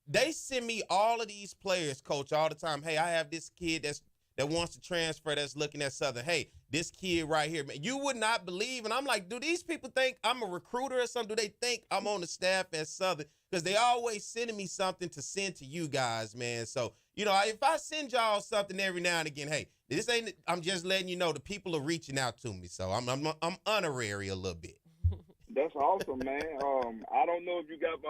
They send me all of these players, Coach, all the time. Hey, I have this kid that wants to transfer that's looking at Southern. Hey, this kid right here, man, you would not believe. And I'm like, do these people think I'm a recruiter or something? Do they think I'm on the staff at Southern? Because they always sending me something to send to you guys, man. So, you know, if I send y'all something every now and again, hey, this ain't, I'm just letting you know the people are reaching out to me. So I'm honorary a little bit. That's awesome, man. I don't know if you got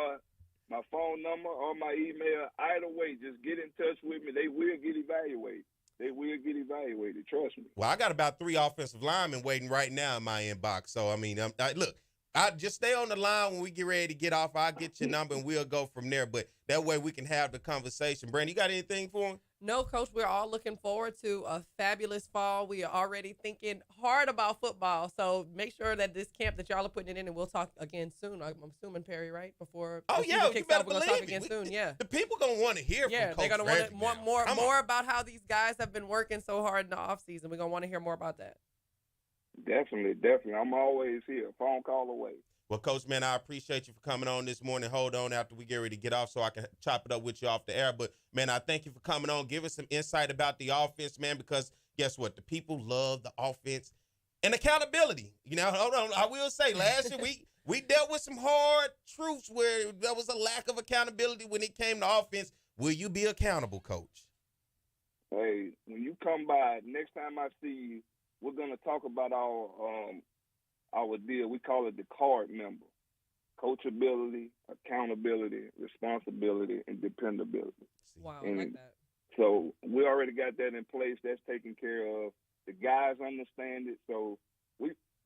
my phone number or my email. Either way, just get in touch with me. They will get evaluated. They will get evaluated. Trust me. Well, I got about 3 offensive linemen waiting right now in my inbox. So, I mean, look, I just stay on the line when we get ready to get off. I'll get your number and we'll go from there. But that way we can have the conversation. Brandi, you got anything for him? No, Coach, we're all looking forward to a fabulous fall. We are already thinking hard about football. So make sure that this camp that y'all are putting it in, and we'll talk again soon. I'm assuming, Perry, right? Before you better we're believe going to talk again soon. Yeah. The people going to want to hear from Coach. They're going to want more on. about how these guys have been working so hard in the offseason. We're going to want to hear more about that. Definitely. I'm always here. Phone call away. Well, Coach, man, I appreciate you for coming on this morning. Hold on after we get ready to get off so I can chop it up with you off the air. But, man, I thank you for coming on. Give us some insight about the offense, man, because guess what? The people love the offense and accountability. You know, hold on. I will say, last year we dealt with some hard truths where there was a lack of accountability when it came to offense. Will you be accountable, Coach? Hey, when you come by, next time I see you, we're going to talk about our deal. We call it the card member: coachability, accountability, responsibility, and dependability. Wow, and I like that. So we already got that in place. That's taken care of. The guys understand it. So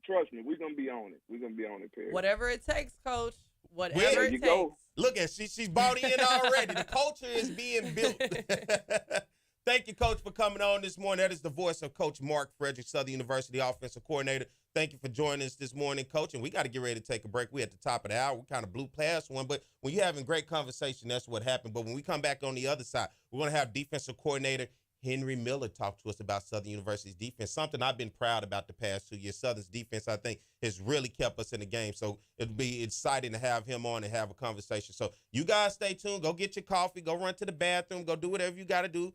trust me, we're gonna be on it. We're gonna be on it, Perry. Whatever it takes, Coach. Whatever it takes. Go. Look at she's bought in already. The culture is being built. Thank you, Coach, for coming on this morning. That is the voice of Coach Mark Frederick, Southern University offensive coordinator. Thank you for joining us this morning, Coach. And we got to get ready to take a break. We're at the top of the hour. We kind of blew past one, but when you're having great conversation, that's what happened. But when we come back on the other side, we're going to have defensive coordinator Henry Miller talk to us about Southern University's defense, something I've been proud about the past 2 years. Southern's defense, I think, has really kept us in the game. So it'll be exciting to have him on and have a conversation. So you guys stay tuned. Go get your coffee. Go run to the bathroom. Go do whatever you got to do.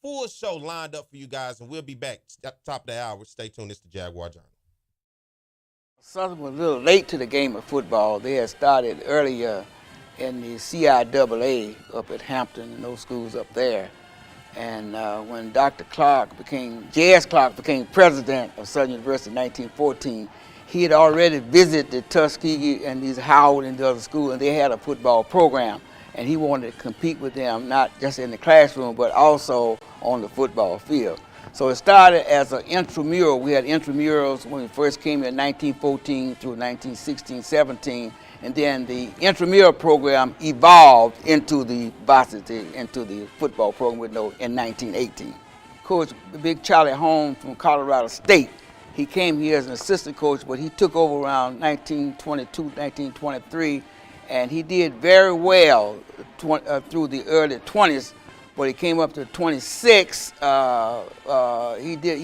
Full show lined up for you guys, and we'll be back at the top of the hour. Stay tuned. It's the Jaguar Journal. Southern was a little late to the game of football. They had started earlier in the CIAA up at Hampton and those schools up there. And when J.S. Clark became president of Southern University in 1914, he had already visited Tuskegee and these Howard and the other schools, and they had a football program. And he wanted to compete with them, not just in the classroom, but also on the football field. So it started as an intramural. We had intramurals when we first came in 1914 through 1916-17, and then the intramural program evolved into the varsity, into the football program in 1918. Coach Big Charlie Holmes from Colorado State, he came here as an assistant coach, but he took over around 1922, 1923, and he did very well through the early 20s. But he came up to 26. He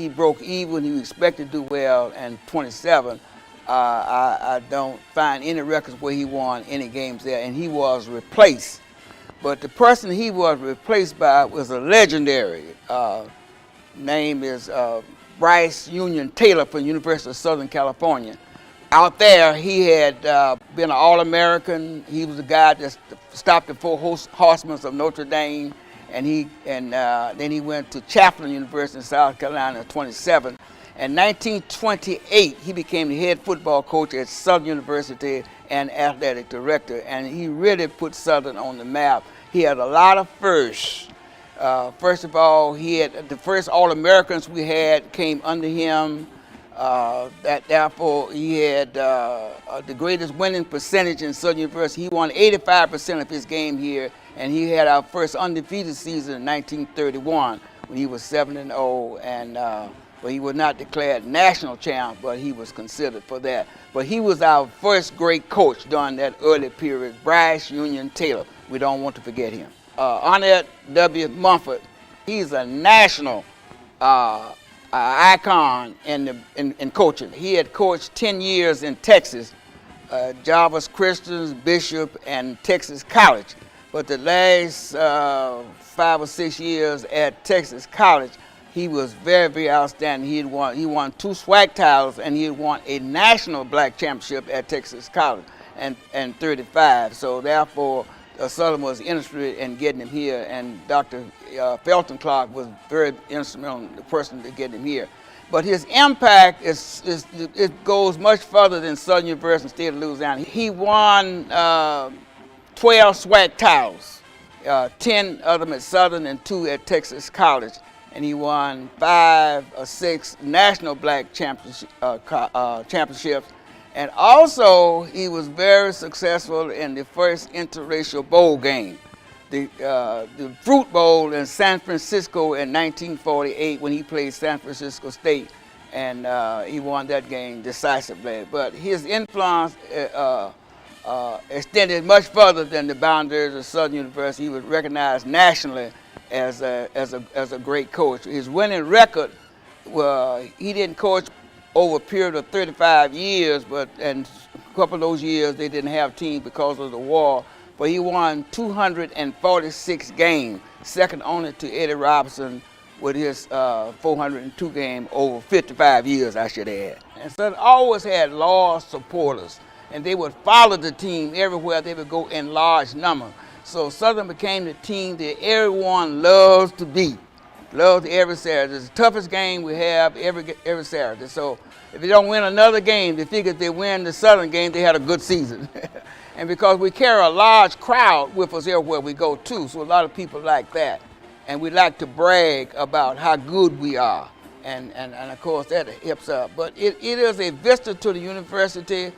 broke even. He was expected to do well. And 27, I don't find any records where he won any games there. And he was replaced. But the person he was replaced by was a legendary. Name is Bryce Union Taylor from the University of Southern California. Out there, he had been an All-American. He was the guy that stopped the four horsemen of Notre Dame, and then he went to Chaffin University in South Carolina at 27. In 1928, he became the head football coach at Southern University and athletic director, and he really put Southern on the map. He had a lot of firsts. First of all, he had the first All-Americans we had came under him. Therefore, he had the greatest winning percentage in Southern University. He won 85% of his game here, and he had our first undefeated season in 1931 when he was 7-0, and but he was not declared national champ, but he was considered for that. But he was our first great coach during that early period, Bryce Union Taylor. We don't want to forget him. Arnett W. Mumford, he's a national icon in coaching. He had coached 10 years in Texas, Jarvis Christians, Bishop, and Texas College. But the last 5 or 6 years at Texas College, he was very, very outstanding. He won 2 SWAC titles, and he had won a national black championship at Texas College and 35. So therefore, Southern was interested in getting him here, and Dr. Felton Clark was very instrumental in the person to get him here. But his impact it goes much further than Southern University in the state of Louisiana. He won 12 SWAC titles, 10 of them at Southern and 2 at Texas College. And he won 5 or 6 national black championships. And also, he was very successful in the first interracial bowl game, the Fruit Bowl in San Francisco in 1948 when he played San Francisco State, and he won that game decisively. But his influence extended much further than the boundaries of Southern University. He was recognized nationally as a great coach. His winning record, he didn't coach over a period of 35 years, and a couple of those years they didn't have teams because of the war. But he won 246 games, second only to Eddie Robinson with his 402 game over 55 years, I should add. And so they always had loyal supporters, and they would follow the team everywhere they would go in large numbers. So Southern became the team that everyone loves to beat. Loves every Saturday. It's the toughest game we have every Saturday. So if they don't win another game, they figure if they win the Southern game, they had a good season. And because we carry a large crowd with us everywhere we go too, so a lot of people like that. And we like to brag about how good we are. And of course that helps out. But it is a vista to the university,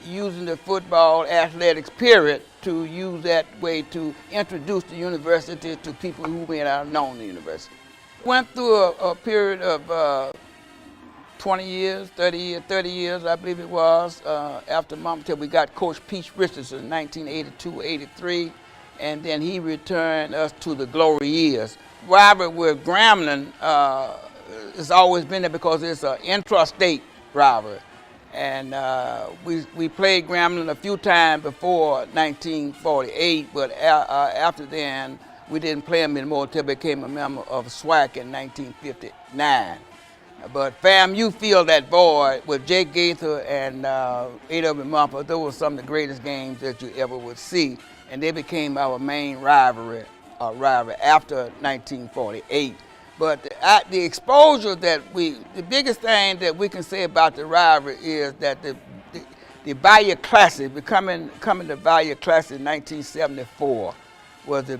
using the football athletics period to use that way to introduce the university to people who may not have known the university. Went through a period of 20 years, 30 years, I believe it was, after Mom, till we got Coach Peach Richardson in 1982, 83, and then he returned us to the glory years. Rivalry with Grambling has always been there because it's an intrastate rivalry. And we played Grambling a few times before 1948, but after then, we didn't play them anymore until we became a member of SWAC in 1959. But FAMU filled that void with Jake Gaither and A.W. Mumford. Those were some of the greatest games that you ever would see, and they became our main rivalry after 1948. But the exposure that the biggest thing that we can say about the rivalry is that the Bayou Classic, coming to Bayou Classic in 1974, was the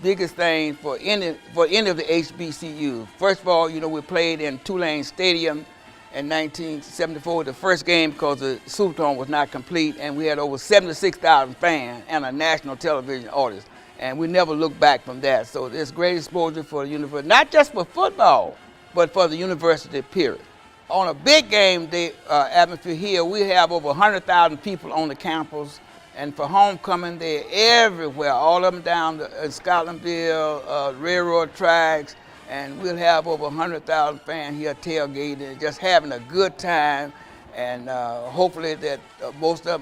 biggest thing for any of the HBCUs. First of all, we played in Tulane Stadium in 1974, the first game because the Superdome was not complete, and we had over 76,000 fans and a national television audience. And we never looked back from that. So there's great exposure for the university, not just for football, but for the university period. On a big game day atmosphere here, we have over 100,000 people on the campus. And for homecoming, they're everywhere, all of them down in Scotlandville, railroad tracks, and we'll have over 100,000 fans here tailgating, just having a good time. And hopefully that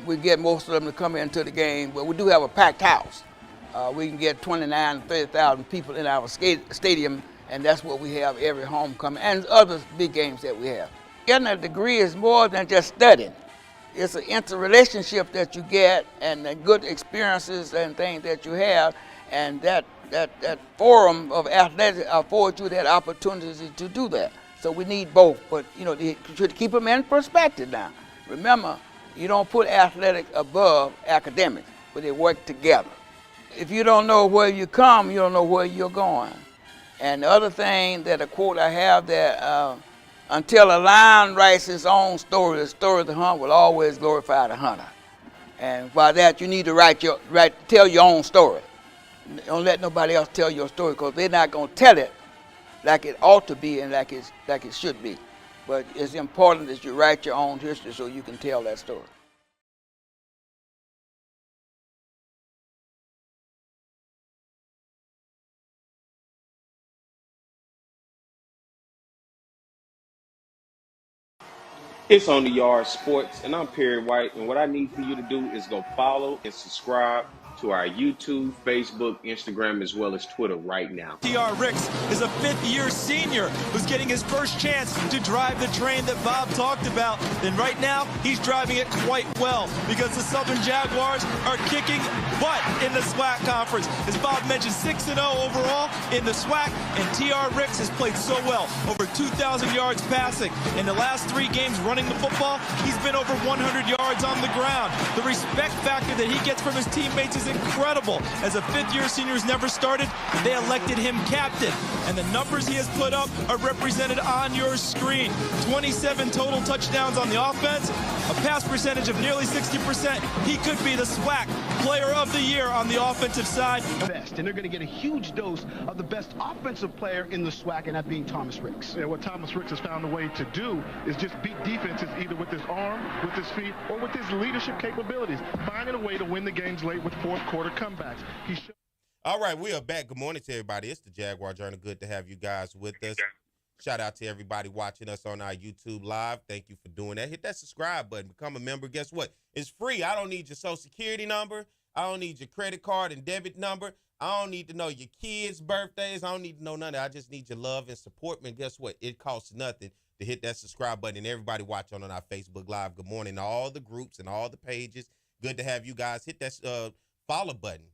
we get most of them to come into the game. But we do have a packed house. We can get 29,000 to 30,000 people in our stadium, and that's what we have every homecoming and other big games that we have. Getting a degree is more than just studying. It's an interrelationship that you get and the good experiences and things that you have, and that forum of athletics affords you that opportunity to do that. So we need both, but you should keep them in perspective now. Remember, you don't put athletics above academics, but they work together. If you don't know where you come, you don't know where you're going. And the other thing that a quote I have that until a lion writes his own story, the story of the hunt will always glorify the hunter. And by that, you need to tell your own story. Don't let nobody else tell your story because they're not going to tell it like it ought to be and like it should be. But it's important that you write your own history so you can tell that story. It's On the Yard Sports, and I'm Perry White, and what I need for you to do is go follow and subscribe to our YouTube, Facebook, Instagram, as well as Twitter right now. T.R. Ricks is a fifth-year senior who's getting his first chance to drive the train that Bob talked about. And right now, he's driving it quite well because the Southern Jaguars are kicking butt in the SWAC conference. As Bob mentioned, 6-0 overall in the SWAC, and T.R. Ricks has played so well. Over 2,000 yards passing. In the last 3 games running the football, he's been over 100 yards on the ground. The respect factor that he gets from his teammates is incredible. As a fifth-year senior who's never started, they elected him captain. And the numbers he has put up are represented on your screen. 27 total touchdowns on the offense, a pass percentage of nearly 60%. He could be the SWAC Player of the Year on the offensive side. Best, and they're going to get a huge dose of the best offensive player in the SWAC, and that being Thomas Ricks. Yeah, what Thomas Ricks has found a way to do is just beat defenses either with his arm, with his feet, or with his leadership capabilities, finding a way to win the games late with fourth quarter comebacks. All right, we are back. Good morning to everybody. It's the Jaguar Journal. Good to have you guys with us. Shout out to everybody watching us on our YouTube Live. Thank you for doing that. Hit that subscribe button. Become a member. Guess what? It's free. I don't need your social security number. I don't need your credit card and debit number. I don't need to know your kids' birthdays. I don't need to know none of that. I just need your love and support. And guess what? It costs nothing to hit that subscribe button. And everybody watching on our Facebook Live, good morning to all the groups and all the pages. Good to have you guys. Hit that follow button.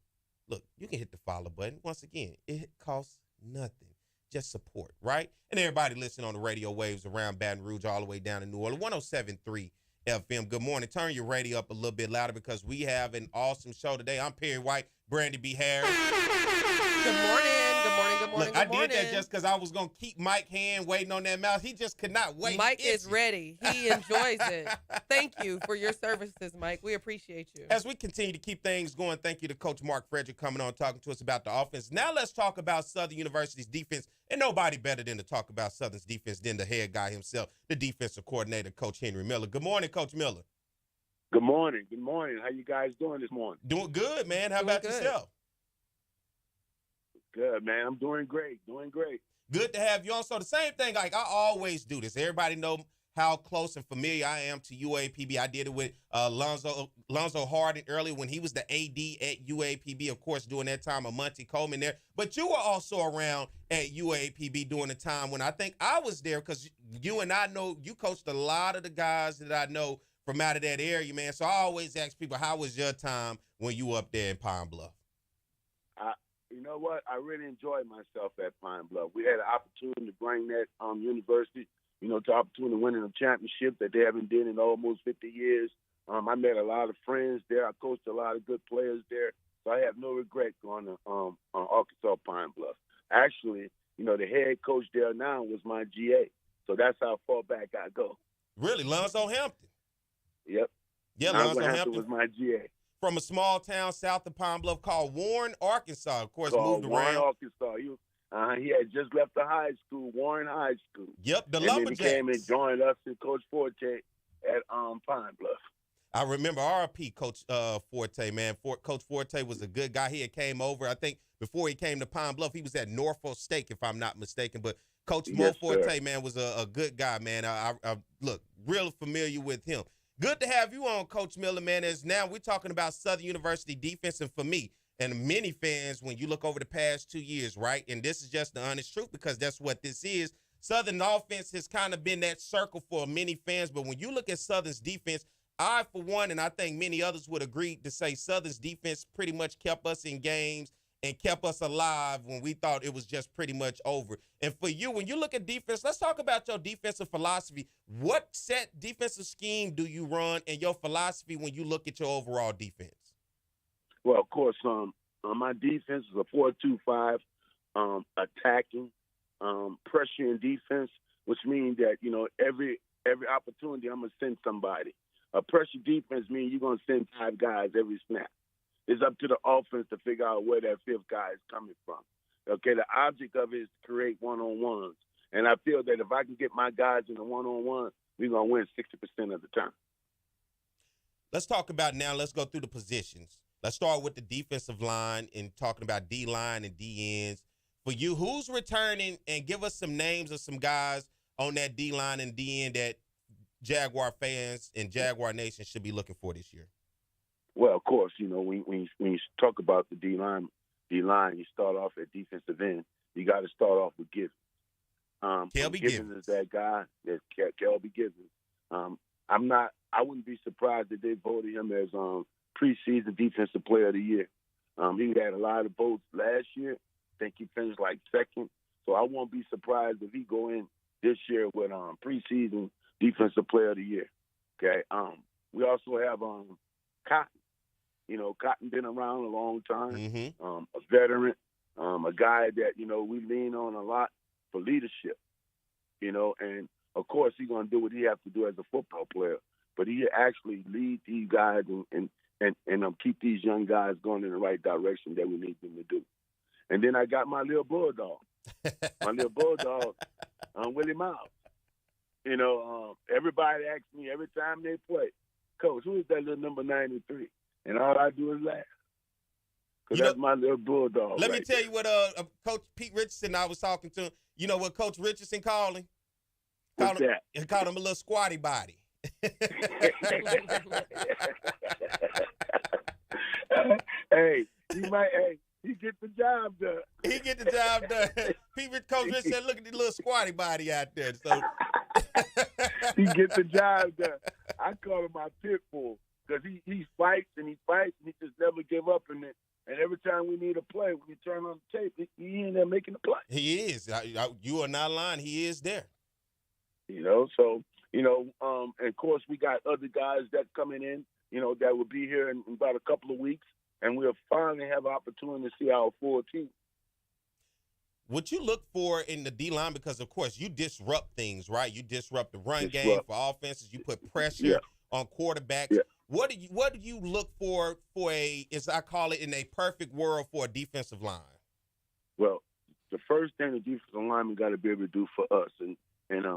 Look, you can hit the follow button. Once again, it costs nothing. Just support, right? And everybody listening on the radio waves around Baton Rouge all the way down to New Orleans, 107.3 FM. Good morning. Turn your radio up a little bit louder because we have an awesome show today. I'm Perry White, Brandi B. Harris. Good morning. Good morning. Good morning. Look, I did that just because I was going to keep Mike hand waiting on that mouse. He just could not wait. Mike is ready. He enjoys it. Thank you for your services, Mike. We appreciate you. As we continue to keep things going, thank you to Coach Mark Frederick coming on talking to us about the offense. Now let's talk about Southern University's defense. And nobody better than to talk about Southern's defense than the head guy himself, the defensive coordinator, Coach Henry Miller. Good morning, Coach Miller. Good morning. Good morning. How you guys doing this morning? Doing good, man. How about yourself? Good, man. I'm doing great. Doing great. Good to have you on. So the same thing, like I always do this. Everybody know how close and familiar I am to UAPB. I did it with Lonzo Harden earlier when he was the AD at UAPB, of course, during that time of Monty Coleman there. But you were also around at UAPB during the time when I think I was there because you and I know you coached a lot of the guys that I know from out of that area, man. So I always ask people, how was your time when you were up there in Pine Bluff? You know what? I really enjoyed myself at Pine Bluff. We had an opportunity to bring that university, to opportunity to winning a championship that they haven't done in almost 50 years. I met a lot of friends there. I coached a lot of good players there. So I have no regret going to Arkansas Pine Bluff. Actually, the head coach there now was my GA. So that's how far back I go. Really? Lonzo Hampton? Yep. Yeah, Lonzo Hampton was my GA. From a small town south of Pine Bluff called Warren, Arkansas. Of course, moved around. Warren, Arkansas. He had just left the high school, Warren High School. Yep, the Lumberjacks. He came and joined us and Coach Forte at Pine Bluff. I remember RP Coach Forte, man. Coach Forte was a good guy. He had came over, I think, before he came to Pine Bluff. He was at Norfolk State, if I'm not mistaken. But Coach Mo Forte, man, was a good guy, man. I look, real familiar with him. Good to have you on, Coach Miller, man. As now we're talking about Southern University defense, and for me and many fans, when you look over the past 2 years, right, and this is just the honest truth because that's what this is, Southern offense has kind of been that circle for many fans, but when you look at Southern's defense, I, for one, and I think many others would agree to say Southern's defense pretty much kept us in games and kept us alive when we thought it was just pretty much over. And for you, when you look at defense, let's talk about your defensive philosophy. What set defensive scheme do you run and your philosophy when you look at your overall defense? Well, of course, my defense is a 4-2-5, attacking, pressuring defense, which means that, every opportunity I'm going to send somebody. A pressure defense means you're going to send 5 guys every snap. It's up to the offense to figure out where that 5th guy is coming from. Okay, the object of it is to create one-on-ones. And I feel that if I can get my guys in a one-on-one, we're going to win 60% of the time. Let's talk about now. Let's go through the positions. Let's start with the defensive line and talking about D-line and D-ends. For you, who's returning, and give us some names of some guys on that D-line and D-end that Jaguar fans and Jaguar Nation should be looking for this year? Well, of course, you know, when you talk about the D-line, you start off at defensive end. You got to start off with Givens. Givens is that guy. That's Kelby Givens. I wouldn't be surprised if they voted him as preseason defensive player of the year. He had a lot of votes last year. I think he finished like second. So I won't be surprised if he go in this year with preseason defensive player of the year. Okay. We also have Cotton. You know, Cotton been around a long time. A veteran, a guy that, you know, we lean on a lot for leadership. You know, and of course he's gonna do what he has to do as a football player. But he actually lead these guys and keep these young guys going in the right direction that we need them to do. And then I got my little bulldog, Willie Miles. You know, everybody asks me every time they play, Coach, who is that little number 93? And all I do is laugh. Because that's my little bulldog. Let me tell you what Coach Pete Richardson, I was talking to him. You know what Coach Richardson called him? He called him a little squatty body. He get the job done. He get the job done. Coach Rich said, look at the little squatty body out there. So he get the job done. I call him my pit bull because he fights and he just never give up in it. And every time we need a play, when you turn on the tape, he in there making the play. He is. You are not lying. He is there. You know, so, you know, and of course we got other guys that coming in, you know, that will be here in about a couple of weeks. And we'll finally have an opportunity to see our full team. What you look for in the D-line, because, of course, you disrupt things, right? You disrupt the run game for offenses. You put pressure on quarterbacks. Yeah. What do you look for as I call it, in a perfect world for a defensive line? Well, the first thing the defensive lineman got to be able to do for us, and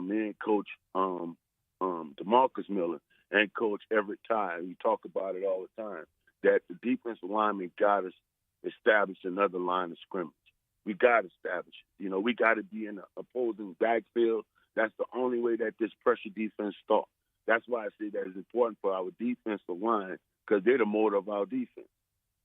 me and Coach DeMarcus Miller and Coach Everett Ty, we talk about it all the time, that the defensive lineman got to establish another line of scrimmage. We got to establish it. You know, we got to be in the opposing backfield. That's the only way that this pressure defense starts. That's why I say that it's important for our defensive line, because they're the motor of our defense.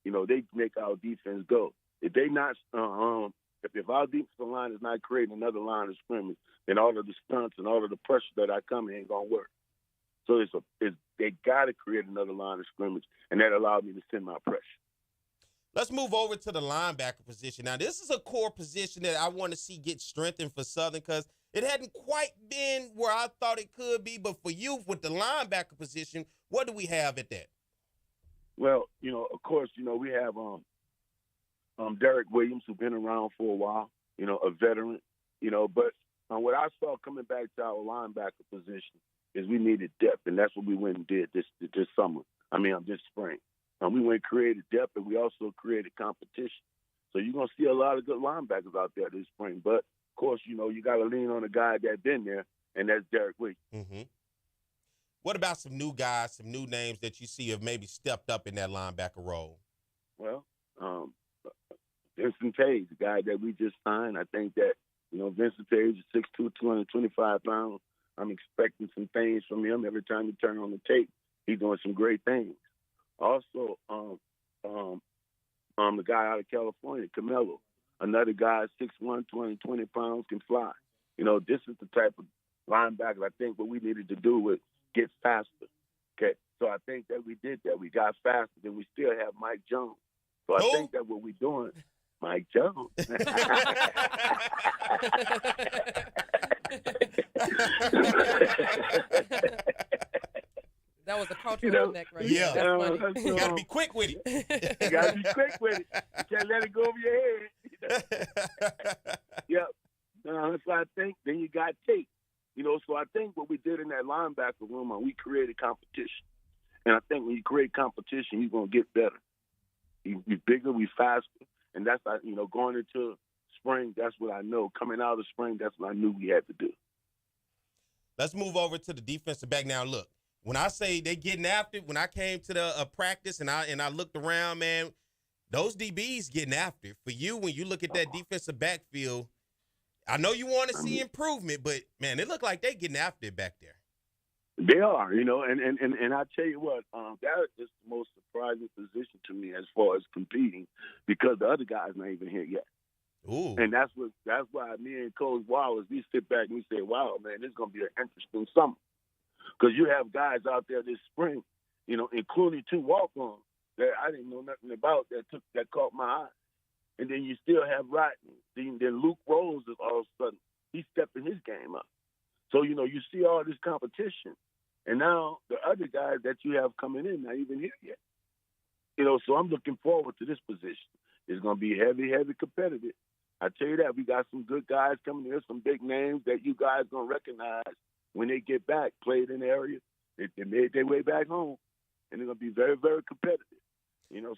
You know, they make our defense go. If they not, if our defensive line is not creating another line of scrimmage, then all of the stunts and all of the pressure that I come in ain't gonna work. So they got to create another line of scrimmage, and that allowed me to send my pressure. Let's move over to the linebacker position. Now, this is a core position that I want to see get strengthened for Southern, because it hadn't quite been where I thought it could be. But for you, with the linebacker position, what do we have at that? Well, you know, of course, you know, we have Derek Williams, who's been around for a while, you know, a veteran, you know. But what I saw coming back to our linebacker position is we needed depth, and that's what we went and did this summer. This spring. We went and created depth, and we also created competition. So you're going to see a lot of good linebackers out there this spring. But, of course, you know, you got to lean on a guy that's been there, and that's Derek Williams. Mm-hmm. What about some new guys, some new names that you see have maybe stepped up in that linebacker role? Well, Vincent Page, the guy that we just signed. I think that, you know, Vincent Page is 6'2", 225 pounds. I'm expecting some things from him. Every time you turn on the tape, he's doing some great things. Also, the guy out of California, Camelo, another guy, 6'1", 220 pounds, can fly. You know, this is the type of linebacker I think what we needed to do was get faster. Okay, so I think that we did that. We got faster, then we still have Mike Jones. So I think that what we're doing, Mike Jones. That was a cultural neck right there. That's funny. You got to be quick with it. You got to be quick with it. You can't let it go over your head. Yep. So I think then you got tape. You know, so I think what we did in that linebacker room, we created competition. And I think when you create competition, you're going to get better. We bigger, we faster. And that's, you know, going into spring, that's what I know. Coming out of spring, that's what I knew we had to do. Let's move over to the defensive back now. Look, when I say they getting after it, when I came to the practice and I looked around, man, those DBs getting after it. For you, when you look at that defensive backfield, I know you want to see improvement, but, man, it looked like they getting after it back there. They are, and I tell you what, that is the most surprising position to me as far as competing, because the other guys not even here yet. Ooh. And that's why me and Coach Wallace, we sit back and we say, wow, man, this is going to be an interesting summer. Because you have guys out there this spring, including 2 walk-ons that I didn't know nothing about that caught my eye. And then you still have Rodney. Then Luke Rose is all of a sudden, he's stepping his game up. So, you see all this competition. And now the other guys that you have coming in not even here yet. So I'm looking forward to this position. It's going to be heavy, heavy competitive. I tell you that, we got some good guys coming here, some big names that you guys going to recognize when they get back, played in the area. They made their way back home, and they're going to be very, very competitive.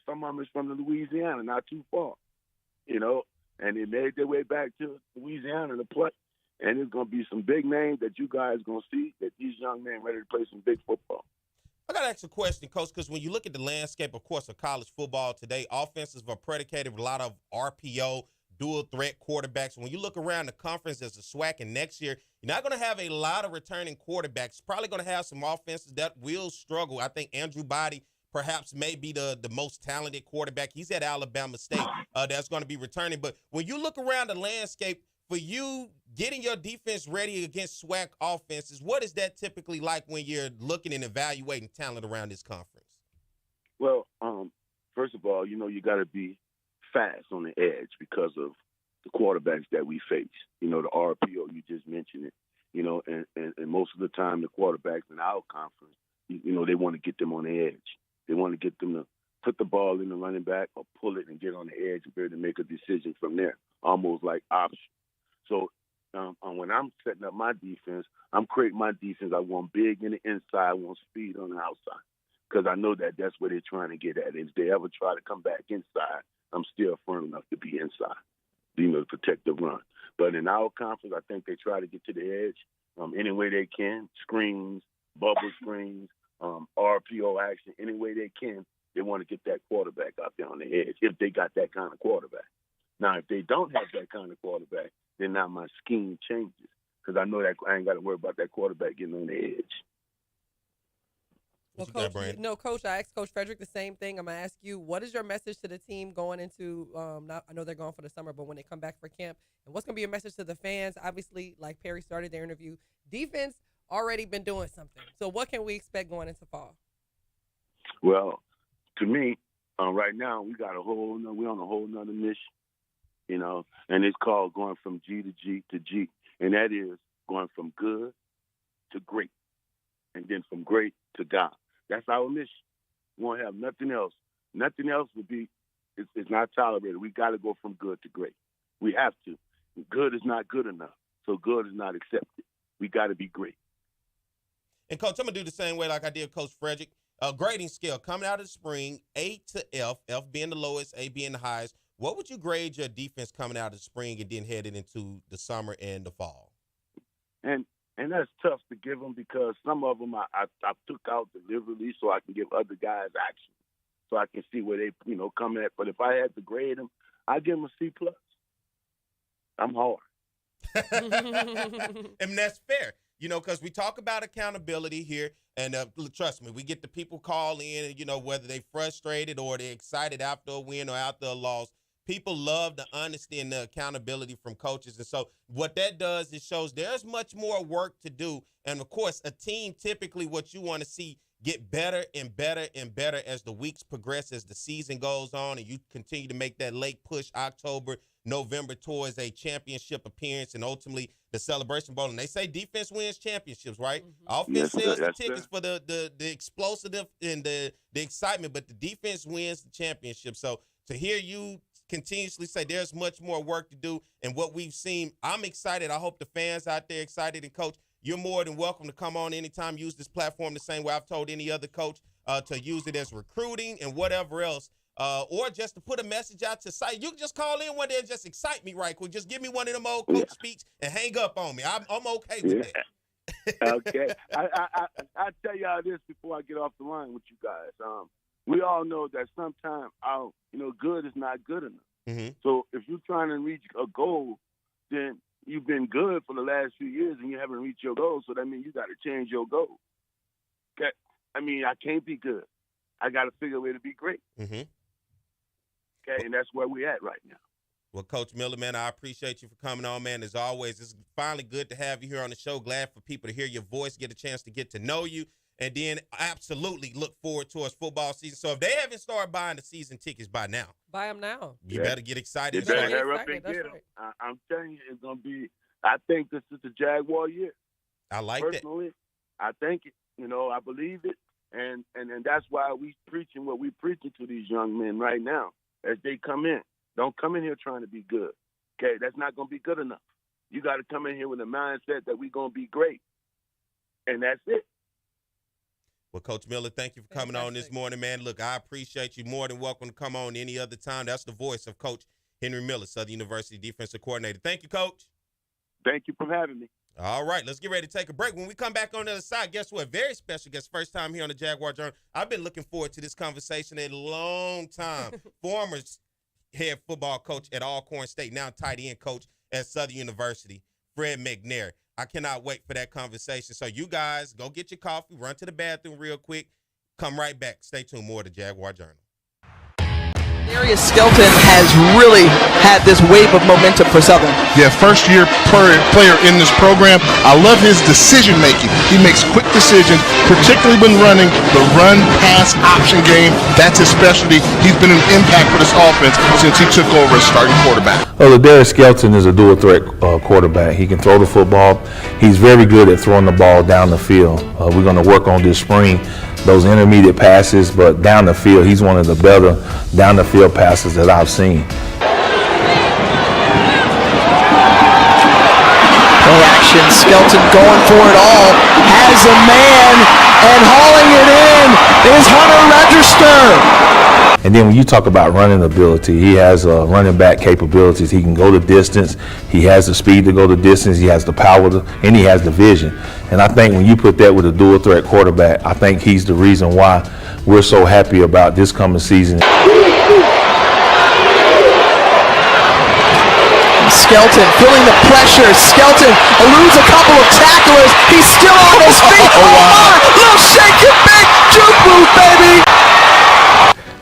Some of them is from Louisiana, not too far, and they made their way back to Louisiana to play. And there's going to be some big names that you guys going to see, that these young men ready to play some big football. I got to ask a question, Coach, because when you look at the landscape, of course, of college football today, offenses are predicated with a lot of RPO, dual threat quarterbacks. When you look around the conference as a SWAC, and next year, you're not going to have a lot of returning quarterbacks. Probably going to have some offenses that will struggle. I think Andrew Body perhaps may be the most talented quarterback. He's at Alabama State that's going to be returning. But when you look around the landscape, for you getting your defense ready against SWAC offenses, what is that typically like when you're looking and evaluating talent around this conference? Well, first of all, you got to be fast on the edge because of the quarterbacks that we face. The RPO, you just mentioned it. And most of the time the quarterbacks in our conference, they want to get them on the edge. They want to get them to put the ball in the running back or pull it and get on the edge and be able to make a decision from there, almost like option. So when I'm setting up my defense, I'm creating my defense. I want big in the inside. I want speed on the outside, because I know that that's where they're trying to get at. If they ever try to come back inside, I'm still firm enough to be inside, to protect the run. But in our conference, I think they try to get to the edge any way they can, screens, bubble screens, RPO action, any way they can. They want to get that quarterback out there on the edge if they got that kind of quarterback. Now, if they don't have that kind of quarterback, then now my scheme changes, because I know that I ain't got to worry about that quarterback getting on the edge. Well, Coach, I asked Coach Frederick the same thing. I'm going to ask you, what is your message to the team going into, I know they're going for the summer, but when they come back for camp, and what's going to be your message to the fans? Obviously, like Perry started their interview, defense already been doing something. So what can we expect going into fall? Well, to me, right now, we're on a whole nother mission, and it's called going from G to G to G. And that is going from good to great, and then from great to God. That's our mission. We won't have nothing else. Nothing else would be, it's not tolerated. We got to go from good to great. We have to. Good is not good enough, so good is not accepted. We got to be great. And, Coach, I'm going to do the same way like I did Coach Frederick. Grading scale coming out of the spring, A to F, F being the lowest, A being the highest. What would you grade your defense coming out of the spring and then heading into the summer and the fall? And that's tough to give them, because some of them I took out deliberately so I can give other guys action, so I can see where they come at. But if I had to grade them, I'd give them a C+. I'm hard. And that's fair, because we talk about accountability here. And trust me, we get the people call in, whether they frustrated or they're excited after a win or after a loss. People love the honesty and the accountability from coaches. And so what that does is shows there's much more work to do. And, of course, a team, typically what you want to see get better and better and better as the weeks progress, as the season goes on, and you continue to make that late push October, November towards a championship appearance and ultimately the Celebration Bowl. And they say defense wins championships, right? Mm-hmm. Offense sells the tickets for the explosive and the excitement, but the defense wins the championship. So to hear you continuously say there's much more work to do, and what we've seen, I'm excited. I hope the fans out there excited. And, Coach, you're more than welcome to come on anytime. Use this platform the same way I've told any other coach to use it as recruiting and whatever else. or just to put a message out to site. You can just call in one day and just excite me right quick. Just give me one of them old coach speaks and hang up on me. I'm okay with that. Okay. I tell y'all this before I get off the line with you guys. We all know that sometimes good is not good enough. Mm-hmm. So if you're trying to reach a goal, then you've been good for the last few years and you haven't reached your goal. So that means you got to change your goal. Okay. I mean, I can't be good. I got to figure a way to be great. Mm-hmm. Okay, and that's where we're at right now. Well, Coach Miller, man, I appreciate you for coming on, man. As always, it's finally good to have you here on the show. Glad for people to hear your voice, get a chance to get to know you, and then absolutely look forward towards football season. So if they haven't started buying the season tickets by now, buy them now. You better get excited. You better hurry up and get them. Right. I'm telling you, it's going to be – I think this is the Jaguar year. I like Personally, I think it. I believe it. And that's why we preaching what we preaching to these young men right now as they come in. Don't come in here trying to be good. Okay, that's not going to be good enough. You got to come in here with a mindset that we're going to be great. And that's it. Well, Coach Miller, thank you for coming on this morning, man. Look, I appreciate you. More than welcome to come on any other time. That's the voice of Coach Henry Miller, Southern University Defensive Coordinator. Thank you, Coach. Thank you for having me. All right, let's get ready to take a break. When we come back on the other side, guess what? Very special guest, first time here on the Jaguar Journal. I've been looking forward to this conversation a long time. Former head football coach at Alcorn State, now tight end coach at Southern University, Fred McNair. I cannot wait for that conversation. So you guys, go get your coffee, run to the bathroom real quick, come right back. Stay tuned, more to Jaguar Journal. Darius Skelton has really had this wave of momentum for Southern. Yeah, first-year player in this program. I love his decision-making. He makes quick decisions, particularly when running the run-pass option game. That's his specialty. He's been an impact for this offense since he took over as starting quarterback. Well, Darius Skelton is a dual-threat quarterback. He can throw the football. He's very good at throwing the ball down the field. We're going to work on this spring those intermediate passes, but down the field, he's one of the better down the field passes that I've seen. Play action, Skelton going for it all, has a man, and hauling it in is Hunter Register. And then when you talk about running ability, he has running back capabilities. He can go the distance. He has the speed to go the distance. He has the power, and he has the vision. And I think when you put that with a dual threat quarterback, I think he's the reason why we're so happy about this coming season. Skelton feeling the pressure. Skelton eludes a couple of tacklers. He's still on his feet. Oh my! Little shake and bake juke move, baby.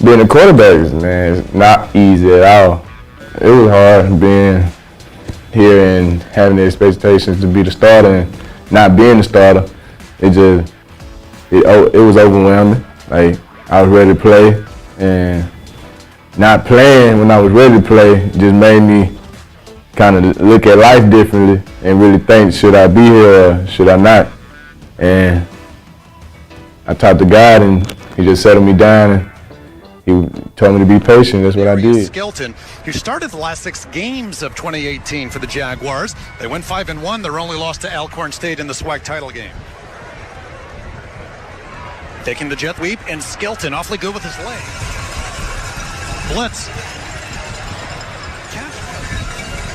Being a quarterback, man, it's not easy at all. It was hard being here and having the expectations to be the starter and not being the starter. It was overwhelming. Like, I was ready to play, and not playing when I was ready to play just made me kind of look at life differently and really think, should I be here or should I not? And I talked to God, and he just settled me down, and he told me to be patient. That's what I did. Skelton, who started the last 6 games of 2018 for the Jaguars. They went 5-1. Their only loss to Alcorn State in the SWAC title game. Taking the jet sweep, and Skelton awfully good with his leg. Blitz.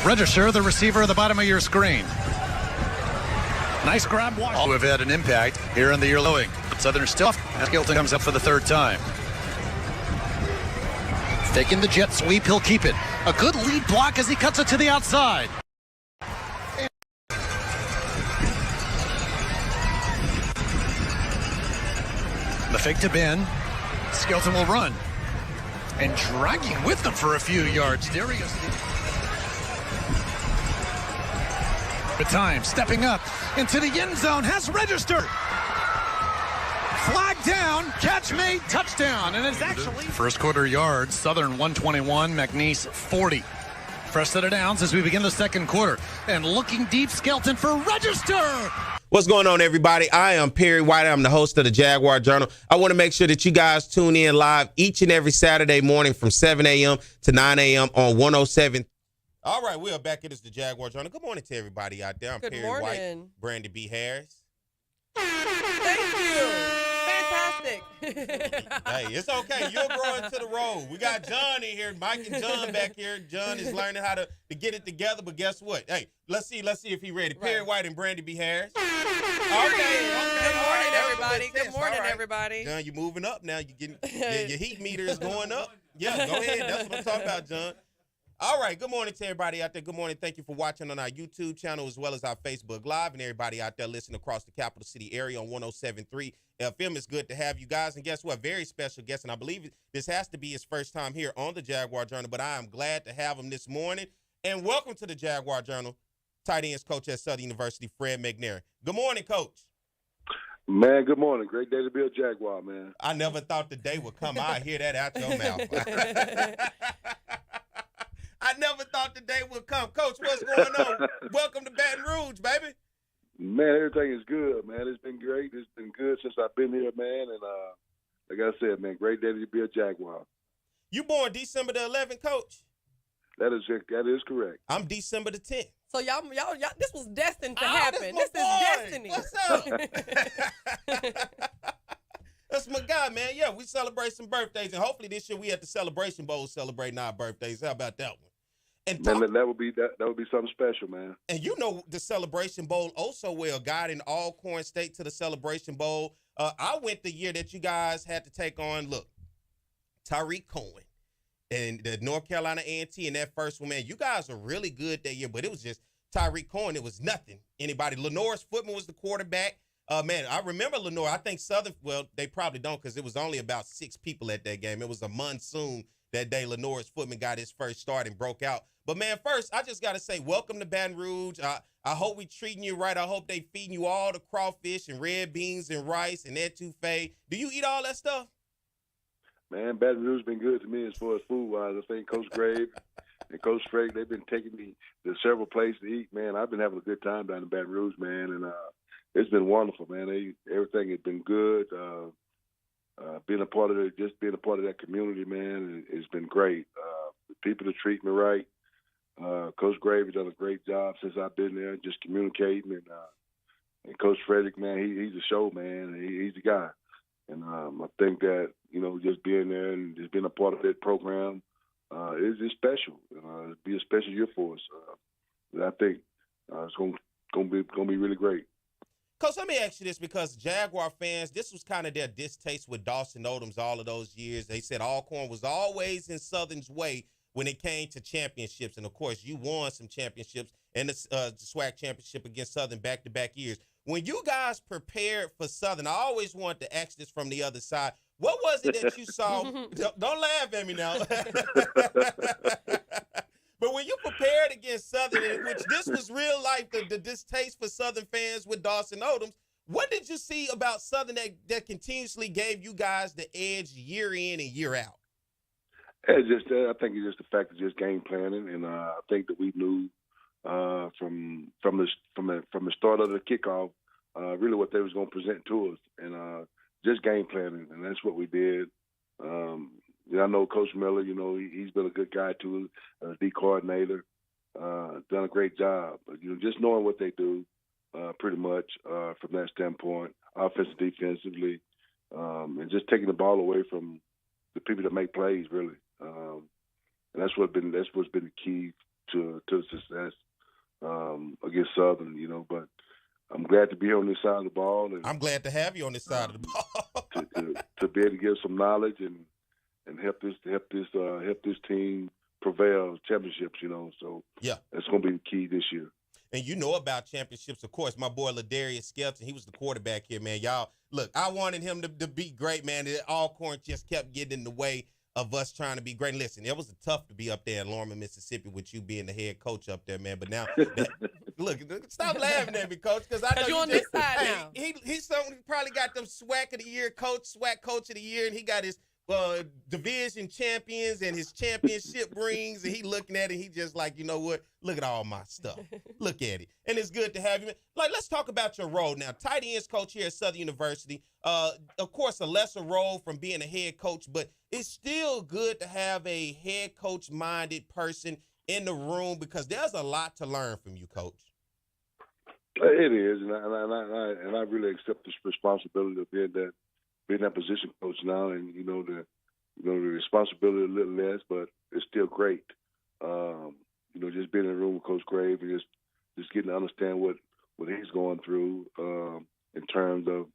Register, the receiver at the bottom of your screen. Nice grab. All who have had an impact here in the year lowing. Southern still off. Skelton comes up for the 3rd time. Taking the jet sweep, he'll keep it. A good lead block as he cuts it to the outside. The fake to Ben. Skelton will run. And dragging with them for a few yards. Darius. The time, stepping up into the end zone, has registered. Flag down, catch made, touchdown, and it's actually first quarter yards. Southern 121, McNeese 40. Fresh set of downs as we begin the second quarter, and looking deep, Skelton for Register. What's going on, everybody? I am Perry White. I'm the host of the Jaguar Journal. I want to make sure that you guys tune in live each and every Saturday morning from 7 a.m. to 9 a.m. on 107. All right, we are back. It is the Jaguar Journal. Good morning to everybody out there. I'm Good Perry morning. White, Brandi B. Harris. Thank you. fantastic. Hey, it's okay. You'll grow into the role. We got John in here, Mike and John back here. John is learning how to get it together, but guess what? Hey, let's see if he's ready. Perry White and Brandi B. Harris. Okay. Good morning, everybody. Good morning, everybody. John, you're moving up now. You're getting your heat meter is going up. Yeah, go ahead. That's what I'm talking about, John. All right, good morning to everybody out there. Good morning. Thank you for watching on our YouTube channel as well as our Facebook Live, and everybody out there listening across the capital city area on 107.3 FM. It's good to have you guys. And guess what? Very special guest, and I believe this has to be his first time here on the Jaguar Journal, but I am glad to have him this morning. And welcome to the Jaguar Journal, tight ends coach at Southern University, Fred McNair. Good morning, Coach. Man, good morning. Great day to be a Jaguar, man. I never thought the day would come. I hear that out your mouth. I never thought the day would come. Coach, what's going on? Welcome to Baton Rouge, baby. Man, everything is good, man. It's been great. It's been good since I've been here, man. And like I said, man, great day to be a Jaguar. You born December the 11th, Coach? That is correct. I'm December the 10th. So y'all, this was destined to happen. This is destiny. What's up? That's my guy, man. Yeah, we celebrate some birthdays, and hopefully this year we at the Celebration Bowl celebrating our birthdays. How about that one? And man, that would be something special, man. And you know the Celebration Bowl oh so well. Guiding Alcorn State to the Celebration Bowl. I went the year that you guys had to take on, Tyreek Cohen and the North Carolina A&T in that first one, man. You guys were really good that year, but it was just Tyreek Cohen. It was nothing. Anybody. Lenore's Footman was the quarterback. Man, I remember Lenore. I think Southern, well, they probably don't because it was only about 6 people at that game. It was a monsoon that day. Lenore's Footman got his first start and broke out. But, man, first, I just got to say, welcome to Baton Rouge. I hope we treating you right. I hope they feeding you all the crawfish and red beans and rice and etouffee. Do you eat all that stuff? Man, Baton Rouge has been good to me as far as food-wise. I think Coach Grave and Coach Frank, they've been taking me to several places to eat. Man, I've been having a good time down in Baton Rouge, man, and it's been wonderful, man. Everything has been good. Being a part of that community, man, it's been great. The people that treat me right. Coach Grave has done a great job since I've been there, just communicating. And Coach Frederick, man, he's a show, man. He's the guy. And I think that, just being there and just being a part of that program is just special. It'll be a special year for us. I think it's going to be really great. Coach, let me ask you this, because Jaguar fans, this was kind of their distaste with Dawson Odoms all of those years. They said Alcorn was always in Southern's way when it came to championships. And, of course, you won some championships and the SWAC championship against Southern back-to-back years. When you guys prepared for Southern, I always wanted to ask this from the other side. What was it that you saw? Don't laugh at me now. But when you prepared against Southern, which this was real life, the distaste for Southern fans with Dawson Odoms, what did you see about Southern that continuously gave you guys the edge year in and year out? I think it's just the fact of just game planning, and I think that we knew from the start of the kickoff really what they was going to present to us, and just game planning, and that's what we did. I know Coach Miller, he's been a good guy too, D coordinator, done a great job. But, just knowing what they do, pretty much from that standpoint, offensively, defensively, and just taking the ball away from the people that make plays, really. And that's what's been the key to success against Southern, But I'm glad to be here on this side of the ball. And I'm glad to have you on this side of the ball. to be able to give some knowledge and help this team prevail championships, So yeah, that's going to be the key this year. And you know about championships, of course. My boy Ladarius Skelton, he was the quarterback here, man. Y'all, look, I wanted him to be great, man. Alcorn just kept getting in the way of us trying to be great. And listen, it was tough to be up there in Lorman, Mississippi, with you being the head coach up there, man. But now, look, stop laughing at me, Coach, because I know you on this side now. He's probably got them SWAC of the year SWAC coach of the year, and he got his division champions and his championship rings, and he looking at it, he just like, you know what? Look at all my stuff. Look at it. And it's good to have you. Like, let's talk about your role now. Tight ends coach here at Southern University. Of course, a lesser role from being a head coach, but it's still good to have a head coach-minded person in the room because there's a lot to learn from you, Coach. It is, and I really accept this responsibility of being being that position coach now, and the responsibility a little less, but it's still great. Just being in the room with Coach Grave and just getting to understand what he's going through in terms of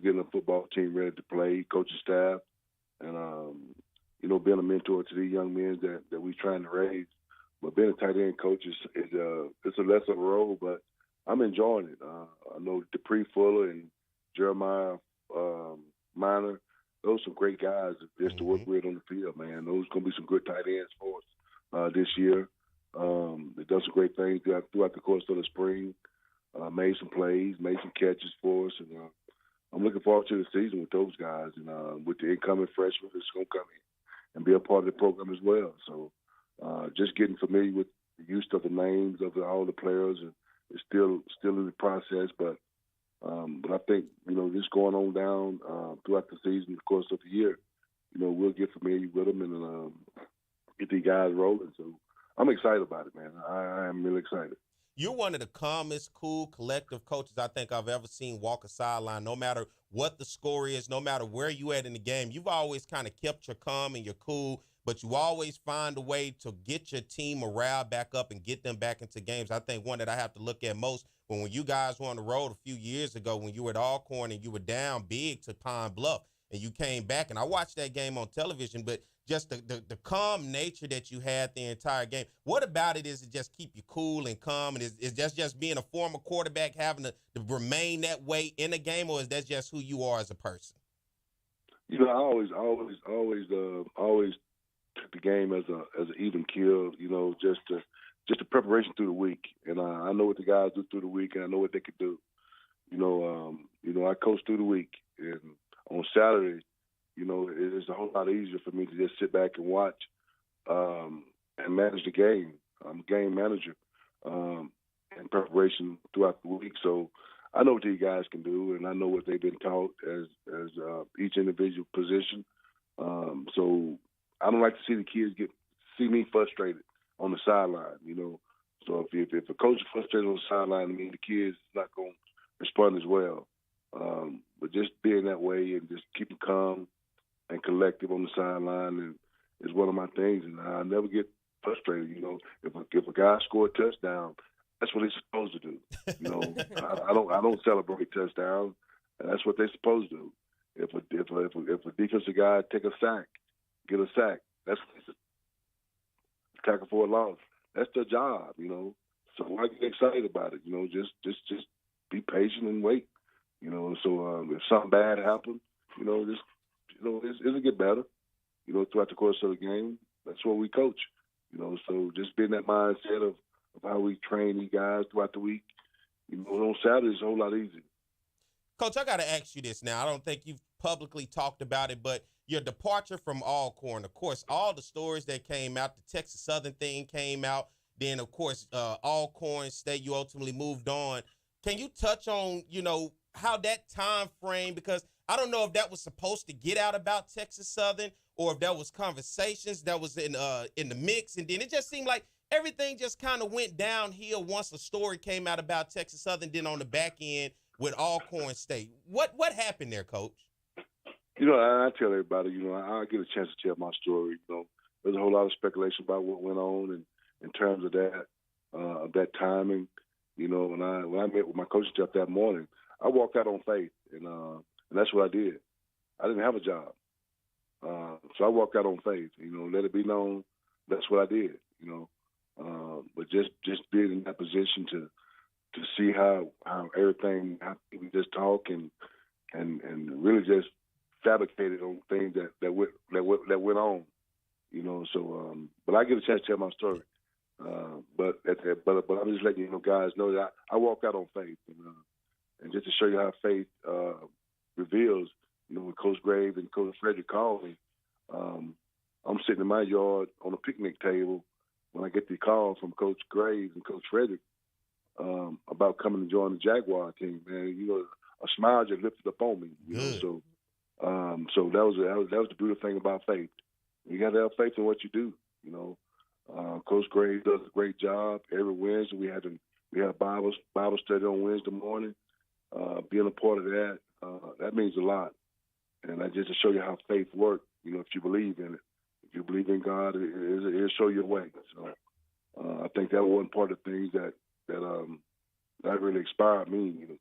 getting a football team ready to play, coaching staff, and being a mentor to these young men that we're trying to raise. But being a tight end coach it's a less of a role, but I'm enjoying it. I know Dupree Fuller and Jeremiah Minor, those are some great guys just to work with on the field, man. Those are going to be some good tight ends for us this year. They've done some great things throughout the course of the spring, made some plays, made some catches for us, and I'm looking forward to the season with those guys and with the incoming freshmen that's going to come in and be a part of the program as well. So just getting familiar with the use of the names of all the players and it's still in the process, but I think just going on down throughout the season, the course of the year, we'll get familiar with them and get these guys rolling. So I'm excited about it, man. I am really excited. You're one of the calmest, cool, collective coaches I think I've ever seen walk a sideline. No matter what the score is, no matter where you at in the game, you've always kind of kept your calm and your cool, but you always find a way to get your team morale back up and get them back into games. I think one that I have to look at most when you guys were on the road a few years ago when you were at Alcorn and you were down big to Pine Bluff and you came back, and I watched that game on television, but just the calm nature that you had the entire game. What about it is it just keep you cool and calm, and is that just being a former quarterback having to remain that way in a game, or is that just who you are as a person? I always took the game as an even kill, just the preparation through the week, and I know what the guys do through the week, and I know what they could do. I coach through the week, and on Saturday, it's a whole lot easier for me to just sit back and watch and manage the game. I'm a game manager in preparation throughout the week. So I know what these guys can do, and I know what they've been taught as each individual position. So I don't like to see the kids see me frustrated on the sideline, So if a coach is frustrated on the sideline, I mean, the kids not going to respond as well. But just being that way and just keeping calm and collective on the sideline is one of my things, and I never get frustrated. If a guy scored a touchdown, that's what he's supposed to do. I don't celebrate touchdowns, and that's what they're supposed to do. If a defensive guy get a sack, that's tackle for a loss. That's their job, So I get excited about it. Just be patient and wait. So if something bad happens, it'll get better, throughout the course of the game. That's what we coach, So just being that mindset of how we train these guys throughout the week, on Saturday it's a whole lot easier. Coach, I got to ask you this now. I don't think you've publicly talked about it, but your departure from Alcorn, of course, all the stories that came out, the Texas Southern thing came out, then, of course, Alcorn State, you ultimately moved on. Can you touch on, how that time frame, because I don't know if that was supposed to get out about Texas Southern or if that was conversations that was in the mix, and then it just seemed like everything just kind of went downhill once a story came out about Texas Southern, then on the back end with Alcorn State. What happened there, Coach? I tell everybody, I get a chance to tell my story. There's a whole lot of speculation about what went on and in terms of that timing. When I met with my coaching staff that morning, I walked out on faith, and that's what I did. I didn't have a job, so I walked out on faith. Let it be known that's what I did. But just being in that position to see how everything, how we just talk and really just fabricated on things that went on. So but I get a chance to tell my story. But I'm just letting guys know that I walk out on faith, and just to show you how faith reveals. When Coach Graves and Coach Frederick called me, I'm sitting in my yard on a picnic table when I get the call from Coach Graves and Coach Frederick about coming to join the Jaguar team. Man, a smile just lifted up on me. So that was the beautiful thing about faith. You got to have faith in what you do. Coach Graves does a great job every Wednesday. We have Bible study on Wednesday morning. Being a part of that means a lot. And that just to show you how faith works, you know, if you believe in it. If you believe in God, it'll show you a way. So I think that was one part of things that really inspired me, you know,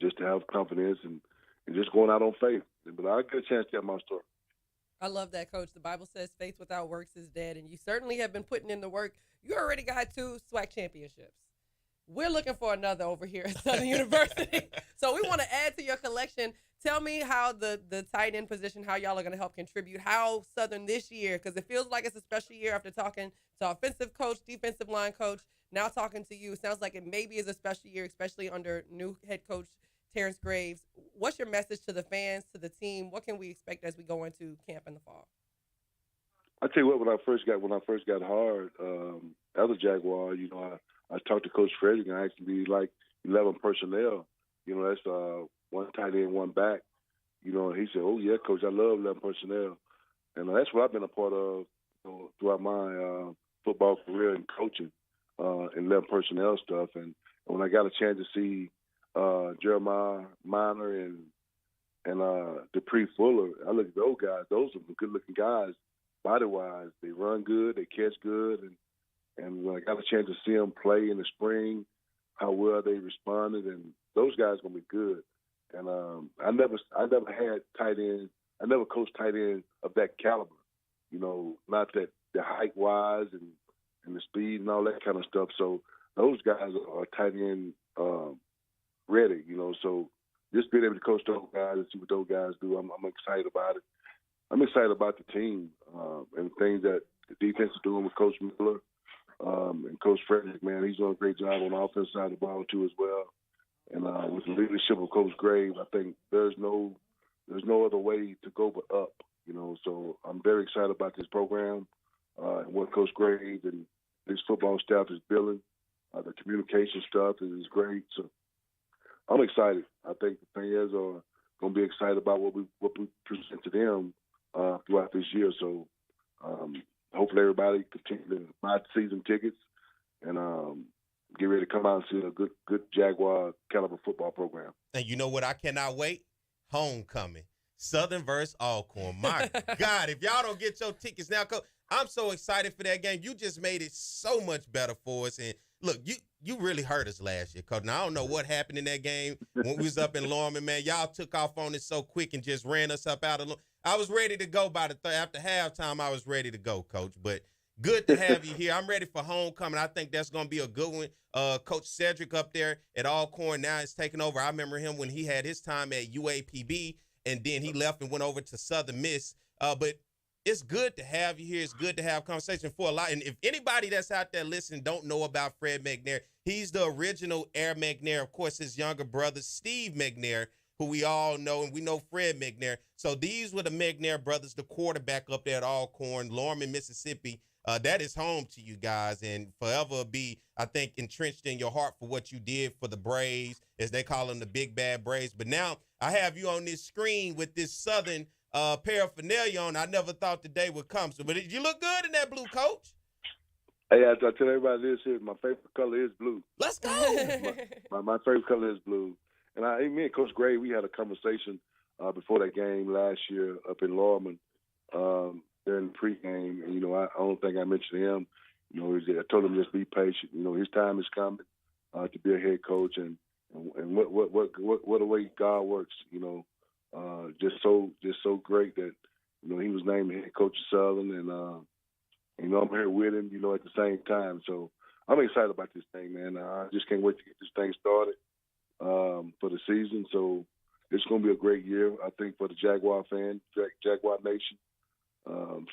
just to have confidence and just going out on faith. But I get a chance to tell my story. I love that, Coach. The Bible says faith without works is dead, and you certainly have been putting in the work. You already got 2 SWAC championships. We're looking for another over here at Southern University. So we want to add to your collection. Tell me how the tight end position, how y'all are going to help contribute, how Southern this year, because it feels like it's a special year after talking to offensive coach, defensive line coach, now talking to you. Sounds like it maybe is a special year, especially under new head coach Terrence Graves. What's your message to the fans, to the team? What can we expect as we go into camp in the fall? I tell you what, when I first got hired as a Jaguar, you know, I talked to Coach Frederick and I asked him to be like 11 personnel. You know, that's 1 tight end, 1 back. You know, and he said, "Oh yeah, Coach, I love 11 personnel," and that's what I've been a part of, you know, throughout my football career and coaching, 11 personnel stuff. And when I got a chance to see Jeremiah Minor and Dupree Fuller, I look at those guys. Those are some good-looking guys, body-wise. They run good, they catch good, and when I got a chance to see them play in the spring, how well they responded, and those guys are gonna be good. And I never had tight end. I never coached tight end of that caliber. You know, not that the height-wise and the speed and all that kind of stuff. So those guys are tight end ready. You know, so just being able to coach those guys and see what those guys do, I'm excited about it. I'm excited about the team and the things that the defense is doing with Coach Miller and Coach Frederick. Man, he's doing a great job on the offense side of the ball too as well. And with the leadership of Coach Graves, I think there's no other way to go but up. You know, so I'm very excited about this program and what Coach Graves and his football staff is building. The communication stuff is great. So I'm excited. I think the players are going to be excited about what we present to them throughout this year. So hopefully everybody continue to buy season tickets and get ready to come out and see a good Jaguar caliber football program. And you know what? I cannot wait. Homecoming. Southern versus Alcorn. My God, if y'all don't get your tickets now, Coach, I'm so excited for that game. You just made it so much better for us. And look, you really hurt us last year, Coach. Now, I don't know what happened in that game when we was up in Lorman, man. Y'all took off on it so quick and just ran us up out of I was ready to go by after halftime. I was ready to go, Coach. But good to have you here. I'm ready for homecoming. I think that's going to be a good one. Coach Cedric up there at Alcorn now is taking over. I remember him when he had his time at UAPB, and then he left and went over to Southern Miss. But it's good to have you here. It's good to have conversation for a lot. And if anybody that's out there listening don't know about Fred McNair, he's the original Air McNair. Of course, his younger brother, Steve McNair, who we all know, and we know Fred McNair. So these were the McNair brothers, the quarterback up there at Alcorn, Lorman, Mississippi. That is home to you guys and forever be, I think, entrenched in your heart for what you did for the Braves, as they call them, the Big Bad Braves. But now I have you on this screen with this Southern paraphernalia on. I never thought the day would come. So, but you look good in that blue, Coach. Hey, I tell everybody this here, my favorite color is blue. Let's go. my favorite color is blue. And me and Coach Gray, we had a conversation before that game last year up in Lorman during the pregame. And, you know, I don't think I mentioned him. You know, I told him just be patient. You know, his time is coming to be a head coach. And what a way God works, you know. Just so great that, you know, he was named head coach of Southern, and you know, I'm here with him, you know, at the same time. So I'm excited about this thing, man. I just can't wait to get this thing started for the season. So it's going to be a great year, I think, for the Jaguar fan, Jaguar Nation.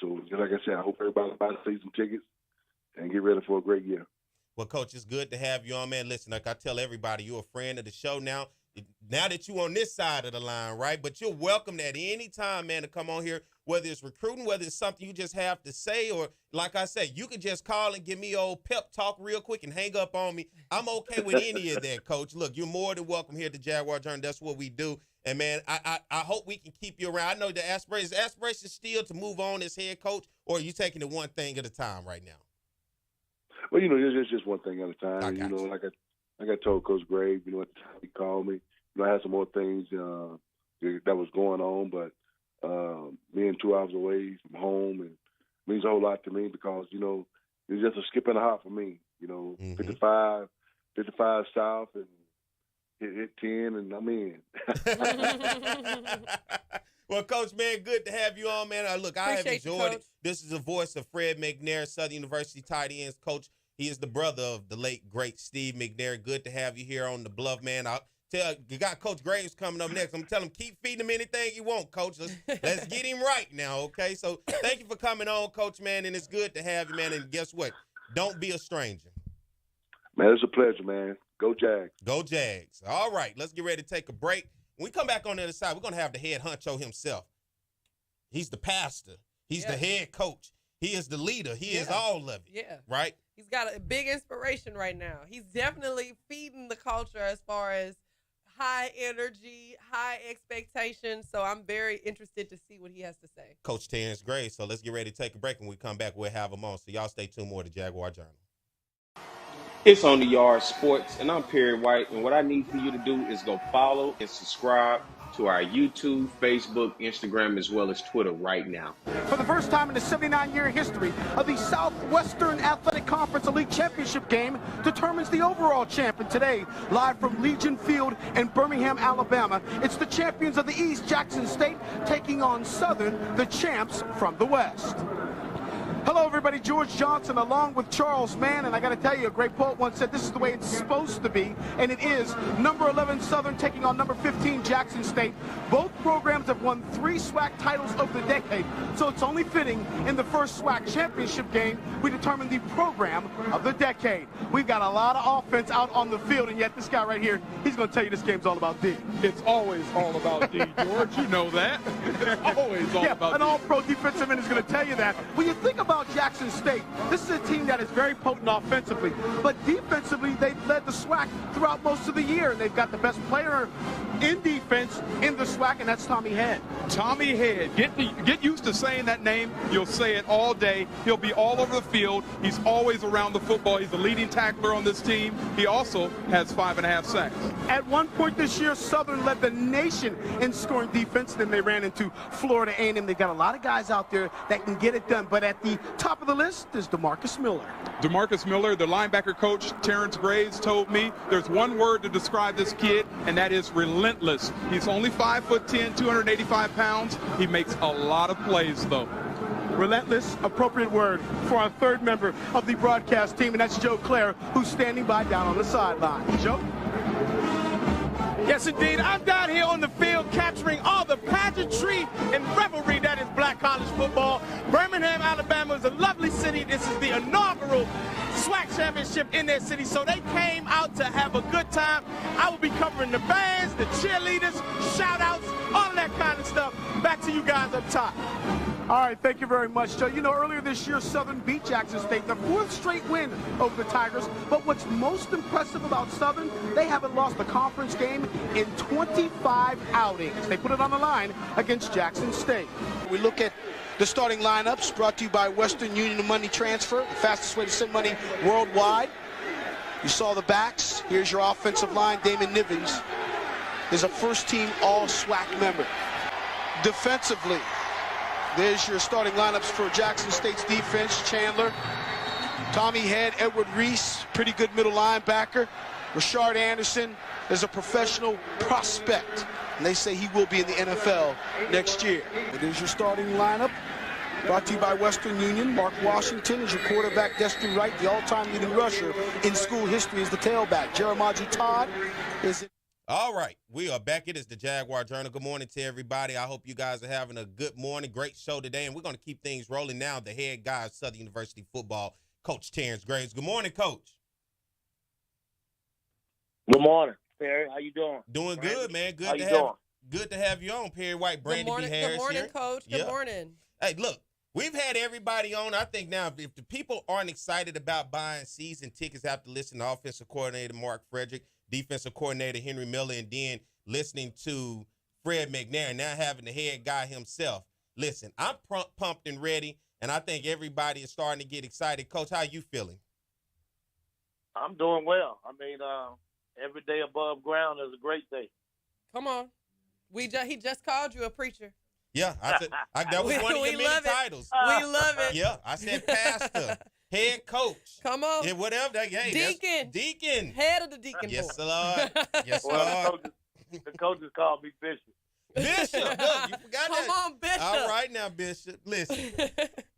So like I said, I hope everybody buys season tickets and get ready for a great year. Well, Coach, it's good to have you on, man. Listen, like I tell everybody, you're a friend of the show now. Now that you're on this side of the line, right? But you're welcome at any time, man, to come on here, whether it's recruiting, whether it's something you just have to say, or like I said, you can just call and give me old pep talk real quick and hang up on me. I'm okay with any of that, Coach. Look, you're more than welcome here at the Jaguar Journal. That's what we do. And, man, I hope we can keep you around. I know the aspiration still to move on as head coach, or are you taking it one thing at a time right now? Well, you know, it's just one thing at a time. You know, like I told Coach Graves, you know, at the time he called me, you know, I had some more things that was going on, but being 2 hours away from home, and means a whole lot to me because, it's just a skip and a hop for me. 55 south and hit 10, and I'm in. Well, Coach, man, good to have you on, man. Look, I have enjoyed it. This is the voice of Fred McNair, Southern University tight ends coach. He is the brother of the late, great Steve McNair. Good to have you here on the Bluff, man. You got Coach Graves coming up next. I'm telling him, keep feeding him anything you want, Coach. Let's get him right now, okay? So thank you for coming on, Coach, man, and it's good to have you, man. And guess what? Don't be a stranger. Man, it's a pleasure, man. Go Jags. Go Jags. All right, let's get ready to take a break. When we come back on the other side, we're going to have the head honcho himself. He's the pastor. He's the head coach. He is the leader. He is all of it. Yeah. Right? He's got a big inspiration right now. He's definitely feeding the culture as far as high energy, high expectations. So I'm very interested to see what he has to say. Coach Terrence Gray. So let's get ready to take a break. When we come back, we'll have him on. So y'all stay tuned more to Jaguar Journal. It's On the Yard Sports, and I'm Perry White, and what I need for you to do is go follow and subscribe to our YouTube, Facebook, Instagram, as well as Twitter right now. For the first time in the 79-year history of the Southwestern Athletic Conference Elite Championship game determines the overall champion today. Live from Legion Field in Birmingham, Alabama, it's the champions of the East, Jackson State, taking on Southern, the champs from the West. Hello, everybody. George Johnson along with Charles Mann. And I got to tell you, a great poet once said this is the way it's supposed to be. And it is. Number 11 Southern taking on number 15 Jackson State. Both programs have won 3 SWAC titles over the decade. So it's only fitting in the first SWAC championship game we determine the program of the decade. We've got a lot of offense out on the field. And yet this guy right here, he's going to tell you this game's all about D. It's always all about D, George. You know that. It's always all about D. An all-pro defensive end is going to tell you that. When you think about Jackson State, this is a team that is very potent offensively, but defensively they've led the SWAC throughout most of the year, and they've got the best player in defense in the SWAC, and that's Tommy Head. Tommy Head. Get used to saying that name. You'll say it all day. He'll be all over the field. He's always around the football. He's the leading tackler on this team. He also has 5.5 sacks. At one point this year, Southern led the nation in scoring defense. Then they ran into Florida A&M. They got a lot of guys out there that can get it done, but at the top of the list is DeMarcus Miller. DeMarcus Miller, the linebacker coach, Terrence Graves, told me there's one word to describe this kid, and that is relentless. He's only 5'10", 285 pounds. He makes a lot of plays, though. Relentless, appropriate word for our third member of the broadcast team, and that's Joe Clare, who's standing by down on the sideline. Joe? Yes, indeed. I'm down here on the field capturing all the pageantry and revelry that is black college football. Birmingham, Alabama is a lovely city. This is the inaugural SWAC championship in their city, so they came out to have a good time. I will be covering the bands, the cheerleaders, shout-outs, all of that kind of stuff. Back to you guys up top. All right, thank you very much, Joe. You know, earlier this year, Southern beat Jackson State, the 4th straight win over the Tigers. But what's most impressive about Southern, they haven't lost a conference game in 25 outings. They put it on the line against Jackson State. We look at the starting lineups brought to you by Western Union Money Transfer, the fastest way to send money worldwide. You saw the backs. Here's your offensive line. Damon Nivens is a first-team All-SWAC member. Defensively, there's your starting lineups for Jackson State's defense. Chandler, Tommy Head, Edward Reese, pretty good middle linebacker. Rashard Anderson is a professional prospect, and they say he will be in the NFL next year. It is your starting lineup, brought to you by Western Union. Mark Washington is your quarterback. Destry Wright, the all-time leading rusher in school history, is the tailback. Jeremiah Todd is... All right, we are back. It is the Jaguar Journal. Good morning to everybody. I hope you guys are having a good morning. Great show today, and we're going to keep things rolling now. The head guy of Southern University football, Coach Terrence Graves. Good morning, Coach. Good morning, Perry. How you doing? Doing Brandi? good, man. Good to have you on, Perry White. Brandi B. Harris. Good morning, here. Coach. Good morning. Hey, look, we've had everybody on. I think now if the people aren't excited about buying season tickets after listening to offensive coordinator Mark Frederick, defensive coordinator Henry Miller, and then listening to Fred McNair, now having the head guy himself. Listen, I'm pumped and ready, and I think everybody is starting to get excited. Coach, how you feeling? I'm doing well. I mean, every day above ground is a great day. Come on. He just called you a preacher. Yeah, I said that was one of your many titles. We love it. Yeah, I said pastor, head coach. Come on. Yeah, whatever. Deacon. Deacon. Head of the deacon Yes, board. Lord. Yes, Well, Lord. the coaches called me Bishop. Bishop, look, you forgot Come that. on, Bishop. All right now, Bishop. Listen,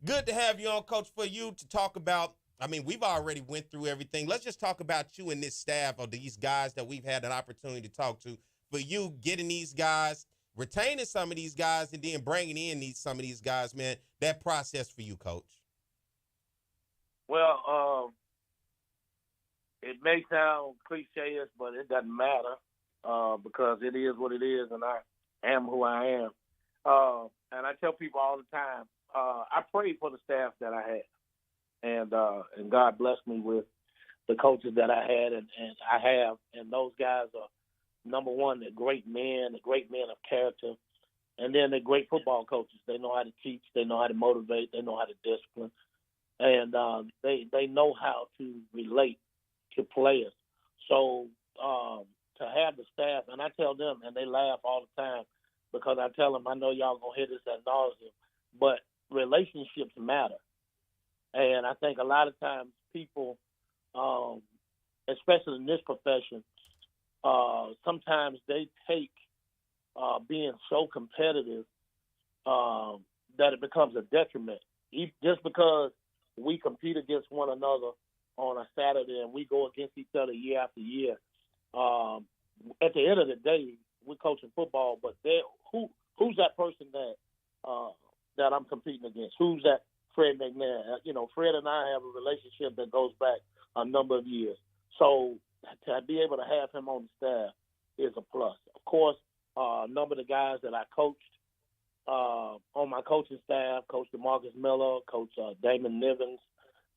good to have you on, Coach, for you to talk about. I mean, we've already went through everything. Let's just talk about you and this staff of these guys that we've had an opportunity to talk to. For you, getting these guys, retaining some of these guys, and then bringing in some of these guys, man, that process for you, Coach. Well, it may sound cliche, but it doesn't matter because it is what it is, and I am who I am. And I tell people all the time, I prayed for the staff that I had, and God blessed me with the coaches that I had and I have, and those guys are, number one, they're great men of character, and then they're great football coaches. They know how to teach, they know how to motivate, they know how to discipline, and they know how to relate to players. So to have the staff, and I tell them, and they laugh all the time because I tell them, I know y'all gonna hear this ad nauseum, but relationships matter. And I think a lot of times people, especially in this profession, sometimes they take being so competitive that it becomes a detriment. Just because we compete against one another on a Saturday and we go against each other year after year, at the end of the day, we're coaching football, but who's that person that I'm competing against? Who's that Fred McNair? Fred and I have a relationship that goes back a number of years. So to be able to have him on the staff is a plus. Of course, a number of the guys that I coached on my coaching staff, Coach DeMarcus Miller, Coach Damon Nivens,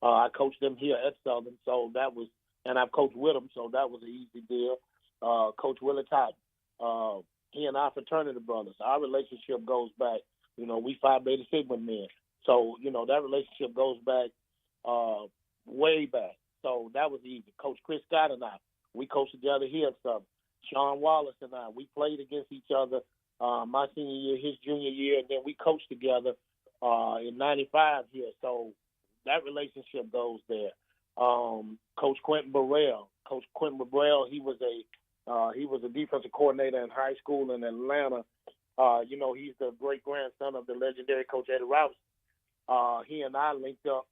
I coached them here at Southern, so that was, and I've coached with them, so that was an easy deal. Coach Willie Totten, he and I fraternity brothers. Our relationship goes back, we Phi Beta Sigma men. So, that relationship goes back way back. So that was easy. Coach Chris Scott and I, we coached together here at Southern. Sean Wallace and I, we played against each other my senior year, his junior year, and then we coached together in '95 here. So that relationship goes there. Coach Quentin Burrell, he was a defensive coordinator in high school in Atlanta. He's the great grandson of the legendary Coach Eddie Robinson. He and I linked up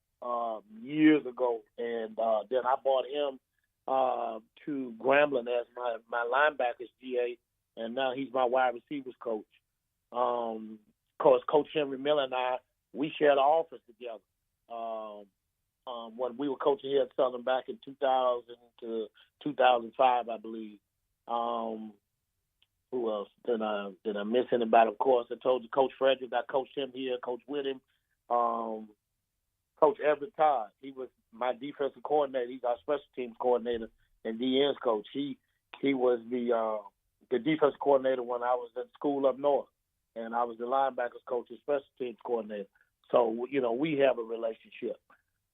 years ago, and then I brought him to Grambling as my linebackers GA, and now he's my wide receivers coach. Of course, Coach Henry Miller and I, we shared the office together when we were coaching here at Southern back in 2000 to 2005, I believe. Who else? Did I miss anybody? Of course, I told you Coach Frederick, I coached him here, coached with him. Coach Everett Todd, he was my defensive coordinator. He's our special teams coordinator and DN's coach. He was the defensive coordinator when I was at school up north, and I was the linebackers coach and special teams coordinator. So, we have a relationship.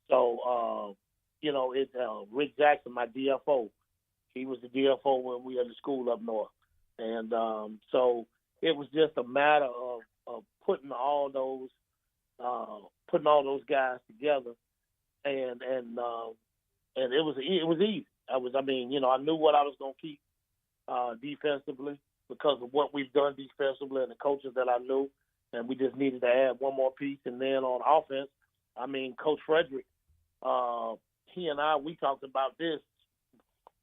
So, it's Rick Jackson, my DFO. He was the DFO when we were at the school up north. And so it was just a matter of putting all those guys together, and it was easy. I knew what I was going to keep defensively because of what we've done defensively and the coaches that I knew, and we just needed to add one more piece. And then on offense, Coach Frederick, he and I, we talked about this.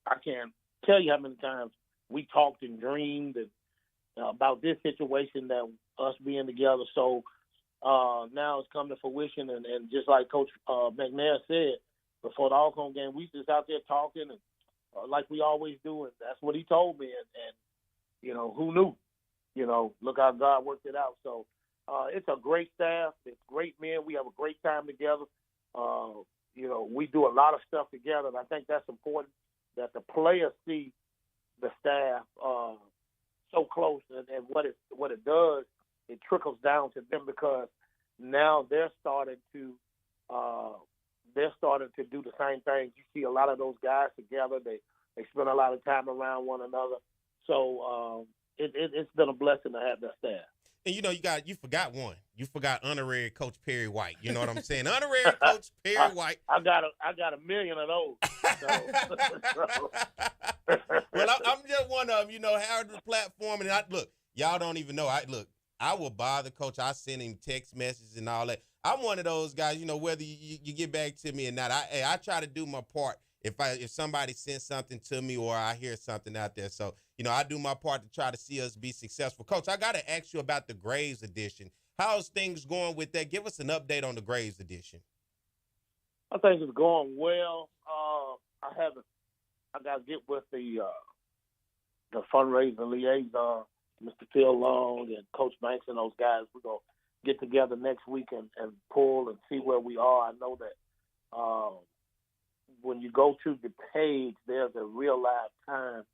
I can't tell you how many times we talked and dreamed and about this situation, that us being together. So now it's come to fruition, and just like Coach McNair said before the Alcorn game, we just out there talking and like we always do, and that's what he told me. And who knew? Look how God worked it out. So it's a great staff. It's great men. We have a great time together. We do a lot of stuff together, and I think that's important that the players see the staff so close, and what it does, it trickles down to them because now they're starting to do the same things. You see a lot of those guys together. They spend a lot of time around one another. So it's been a blessing to have that staff. And you forgot one. You forgot honorary Coach Perry White. You know what I'm saying? Honorary Coach Perry White. I got a million of those. Well, I'm just one of them. Howard the platform, and look, y'all don't even know. I will bother Coach. I send him text messages and all that. I'm one of those guys. Whether you get back to me or not, I try to do my part. If somebody sends something to me or I hear something out there, so I do my part to try to see us be successful. Coach, I got to ask you about the Graves edition. How's things going with that? Give us an update on the Graves edition. I think it's going well. I got to get with the fundraising liaison, Mr. Phil Long and Coach Banks and those guys. We're going to get together next week and pull and see where we are. I know that when you go to the page, there's a real live time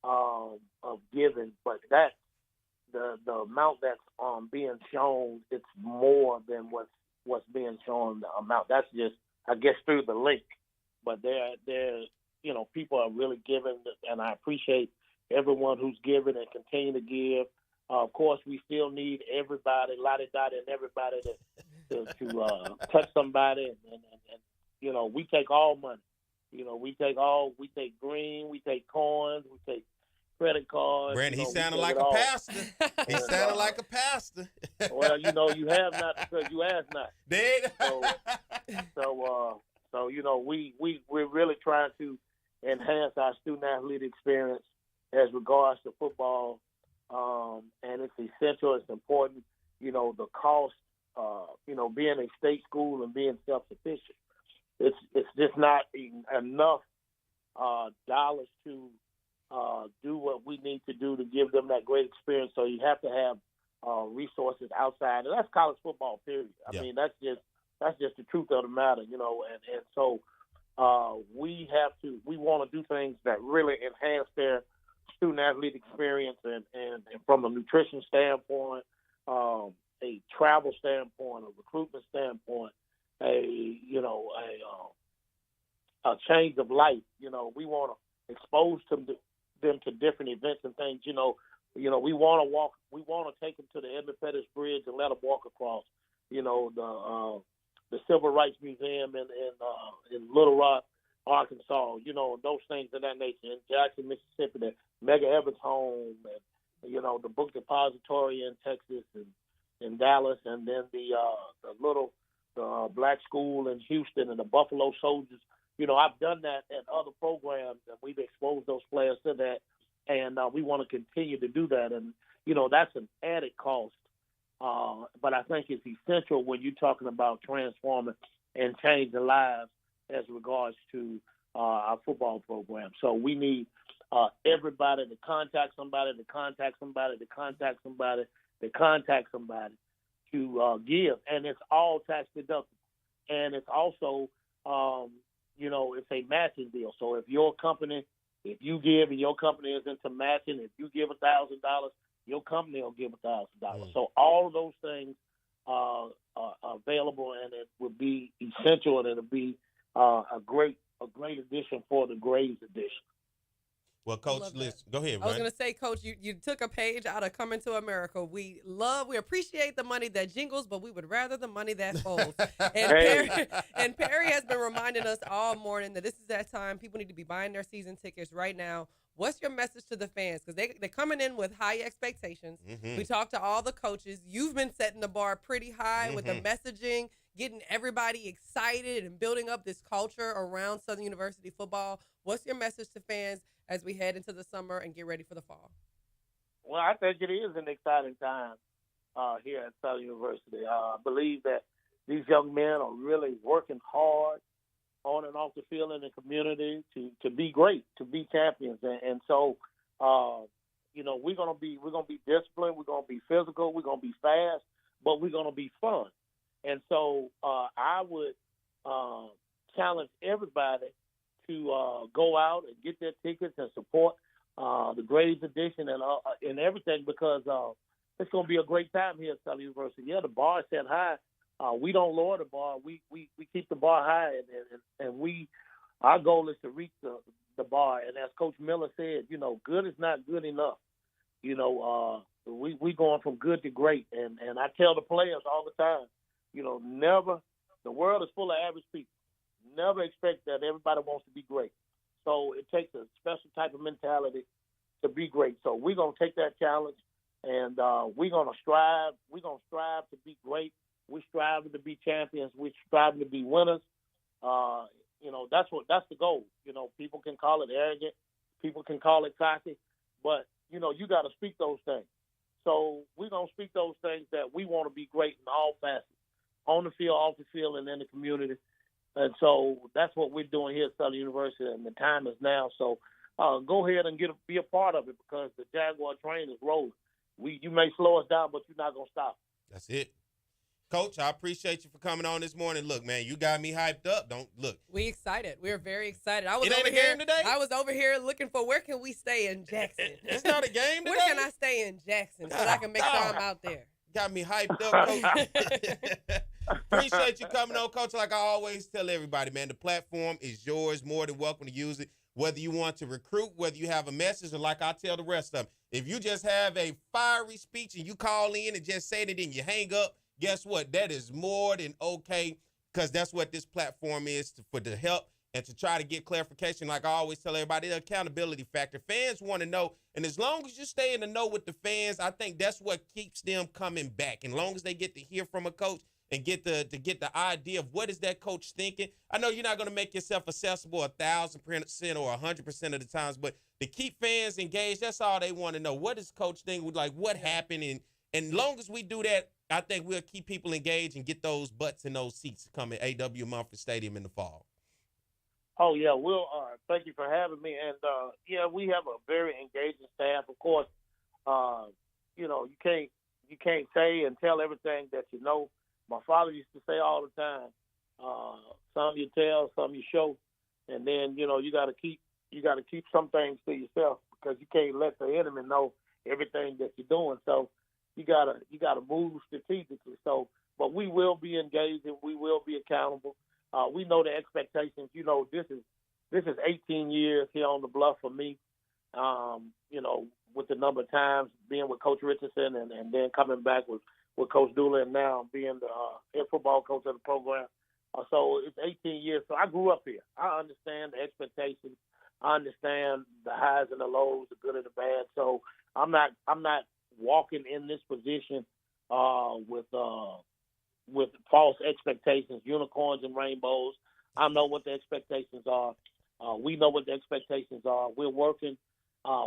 of giving, but that's the amount that's being shown. It's more than what's being shown. The amount that's just, I guess, through the link. But there, people are really giving, and I appreciate everyone who's giving and continue to give. Of course, we still need everybody, lottie-dottie, and everybody to touch somebody, and we take all money. We take green, we take coins, we take credit cards. Brandon, he sounded like a pastor. He sounded like a pastor. Well, you have not because you asked not. So we're really trying to enhance our student athlete experience as regards to football, and it's essential. It's important. The cost. Being a state school and being self-sufficient. It's just not enough dollars to do what we need to do to give them that great experience. So you have to have resources outside, and that's college football. Period. I mean, that's just the truth of the matter, and so we want to do things that really enhance their student athlete experience, and from a nutrition standpoint, a travel standpoint, a recruitment standpoint, a change of life. We want to expose them to different events and things. We want to take them to the Edmund Pettus Bridge and let them walk across. The Civil Rights Museum in Little Rock, Arkansas. Those things of that nature. In Jackson, Mississippi, the Mega Evans home, and the Book Depository in Texas and in Dallas, and then the black school in Houston and the Buffalo Soldiers. I've done that at other programs, and we've exposed those players to that, and we want to continue to do that. And, that's an added cost, but I think it's essential when you're talking about transforming and changing lives as regards to our football program. So we need everybody to contact somebody, to give, and it's all tax deductible. And it's also, it's a matching deal. So if you give and your company is into matching, if you give $1,000, your company will give $1,000. So all of those things are available, and it would be essential, and it'll be a great addition for the Graves edition. Well, Coach, listen, go ahead, I was going to say, Coach, you took a page out of Coming to America. We appreciate the money that jingles, but we would rather the money that folds. And Perry has been reminding us all morning that this is that time. People need to be buying their season tickets right now. What's your message to the fans? Because they're coming in with high expectations. Mm-hmm. We talked to all the coaches. You've been setting the bar pretty high with the messaging, getting everybody excited and building up this culture around Southern University football. What's your message to fans as we head into the summer and get ready for the fall? Well, I think it is an exciting time here at Southern University. I believe that these young men are really working hard on and off the field in the community to be great, to be champions. And so, we're gonna be disciplined, we're gonna be physical, we're gonna be fast, but we're gonna be fun. And so I would challenge everybody to go out and get their tickets and support the Graves edition and everything, because it's going to be a great time here at Southern University. Yeah, the bar is set high. We don't lower the bar. We keep the bar high, and our goal is to reach the bar. And as Coach Miller said, good is not good enough. we going from good to great. And I tell the players all the time, never, the world is full of average people. Never expect that everybody wants to be great. So it takes a special type of mentality to be great. So we're going to take that challenge, and we're going to strive. We're going to strive to be great. We're striving to be champions. We're striving to be winners. That's the goal. People can call it arrogant. People can call it cocky. But, you got to speak those things. So we're going to speak those things that we want to be great in all facets, on the field, off the field, and in the community. And so that's what we're doing here at Southern University, and the time is now. So go ahead and be a part of it, because the Jaguar train is rolling. You may slow us down, but you're not going to stop. That's it. Coach, I appreciate you for coming on this morning. Look, man, you got me hyped up. We excited. We're very excited. It ain't a game today? I was over here looking for where can we stay in Jackson. It's not a game today? Where can I stay in Jackson so that I can make sure I'm out there? Got me hyped up, Coach. Appreciate you coming on, Coach. Like I always tell everybody, man, the platform is yours. More than welcome to use it. Whether you want to recruit, whether you have a message, or like I tell the rest of them, if you just have a fiery speech and you call in and just say it and you hang up, guess what? That is more than okay, because that's what this platform is for the help and to try to get clarification. Like I always tell everybody, the accountability factor. Fans want to know, and as long as you stay in the know with the fans, I think that's what keeps them coming back. And as long as they get to hear from a coach and get the idea of what is that coach thinking. I know you're not going to make yourself accessible 1,000% or 100% of the times, but to keep fans engaged, that's all they want to know. What is coach thinking? Like what happened? And long as we do that, I think we'll keep people engaged and get those butts in those seats coming A.W. Mumford Stadium in the fall. Oh, yeah. Thank you for having me. And, we have a very engaging staff. Of course, you can't say and tell everything that you know. My father used to say all the time, some you tell, some you show. And then, you got to keep some things to yourself, because you can't let the enemy know everything that you're doing. So, you gotta move strategically. So, but we will be engaged and we will be accountable. We know the expectations. This is 18 years here on the Bluff for me. With the number of times being with Coach Richardson and then coming back with Coach Dooley, and now being the head football coach of the program. So it's 18 years. So I grew up here. I understand the expectations. I understand the highs and the lows, the good and the bad. So I'm not walking in this position with false expectations, unicorns and rainbows. I know what the expectations are. We know what the expectations are. We're working.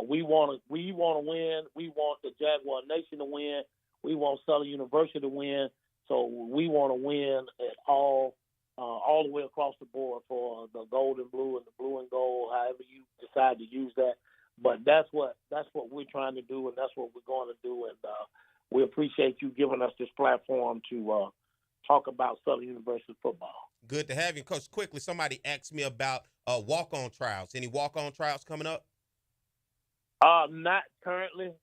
We want to win. We want the Jaguar Nation to win. We want Southern University to win. So we want to win at all the way across the board for the gold and blue and the blue and gold, however you decide to use that. But that's what we're trying to do, and that's what we're going to do. And we appreciate you giving us this platform to talk about Southern University football. Good to have you. Coach, quickly, somebody asked me about walk-on trials. Any walk-on trials coming up? Not currently.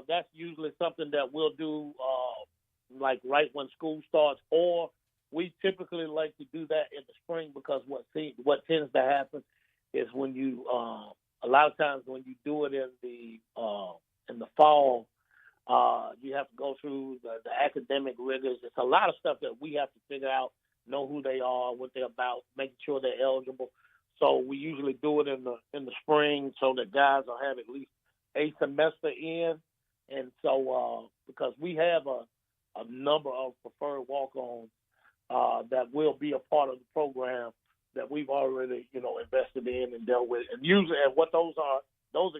That's usually something that we'll do like right when school starts, or we typically like to do that in the spring, because what tends to happen is when you a lot of times when you do it in the fall, you have to go through the academic rigors. It's a lot of stuff that we have to figure out, know who they are, what they're about, making sure they're eligible. So we usually do it in the spring, so that guys will have at least a semester in. And so because we have a number of preferred walk-ons that will be a part of the program that we've already, invested in and dealt with. And usually, and what those are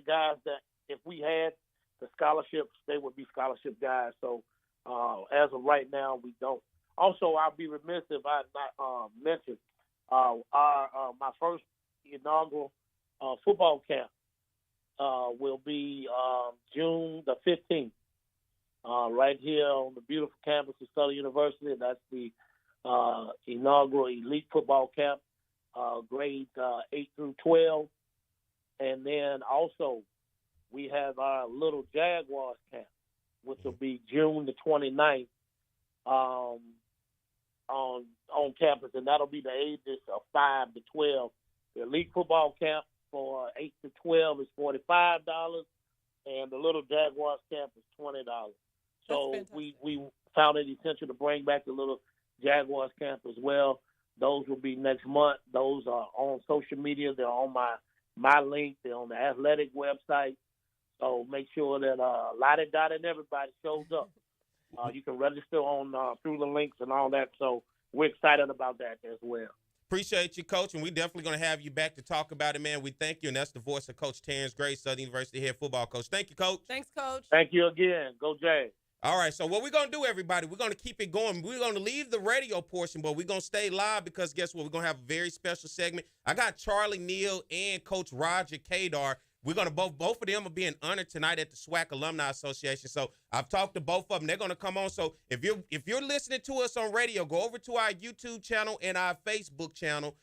guys that if we had the scholarships, they would be scholarship guys. So as of right now, we don't. Also, I'll be remiss if I not mention my first inaugural football camp will be June the 15th, right here on the beautiful campus of Southern University. That's the inaugural elite football camp, grades 8 through 12. And then also we have our little Jaguars camp, which will be June the 29th on campus, and that'll be the ages of 5 to 12. The elite football camp for 8 to 12 is $45. and the little Jaguars camp is $20. So we found it essential to bring back the little Jaguars camp as well. Those will be next month. Those are on social media. They're on my link. They're on the athletic website. So make sure that Lottie Dot and everybody shows up. You can register on through the links and all that. So we're excited about that as well. Appreciate you, Coach, and we're definitely going to have you back to talk about it, man. We thank you, and that's the voice of Coach Terrence Gray, Southern University head football coach. Thank you, Coach. Thanks, Coach. Thank you again. Go Jags. All right, so what we're going to do, everybody, we're going to keep it going. We're going to leave the radio portion, but we're going to stay live because guess what? We're going to have a very special segment. I got Charlie Neal and Coach Roger Kadar. We're going to both of them are being honored tonight at the SWAC Alumni Association. So I've talked to both of them. They're going to come on. So if you're listening to us on radio, go over to our YouTube channel and our Facebook channel,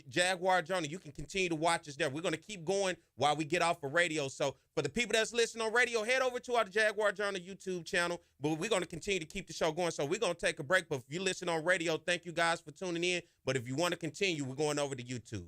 Jaguar Journal. You can continue to watch us there. We're going to keep going while we get off of radio. So for the people that's listening on radio, head over to our Jaguar Journal YouTube channel. But we're going to continue to keep the show going. So we're going to take a break. But if you listen on radio, thank you guys for tuning in. But if you want to continue, we're going over to YouTube.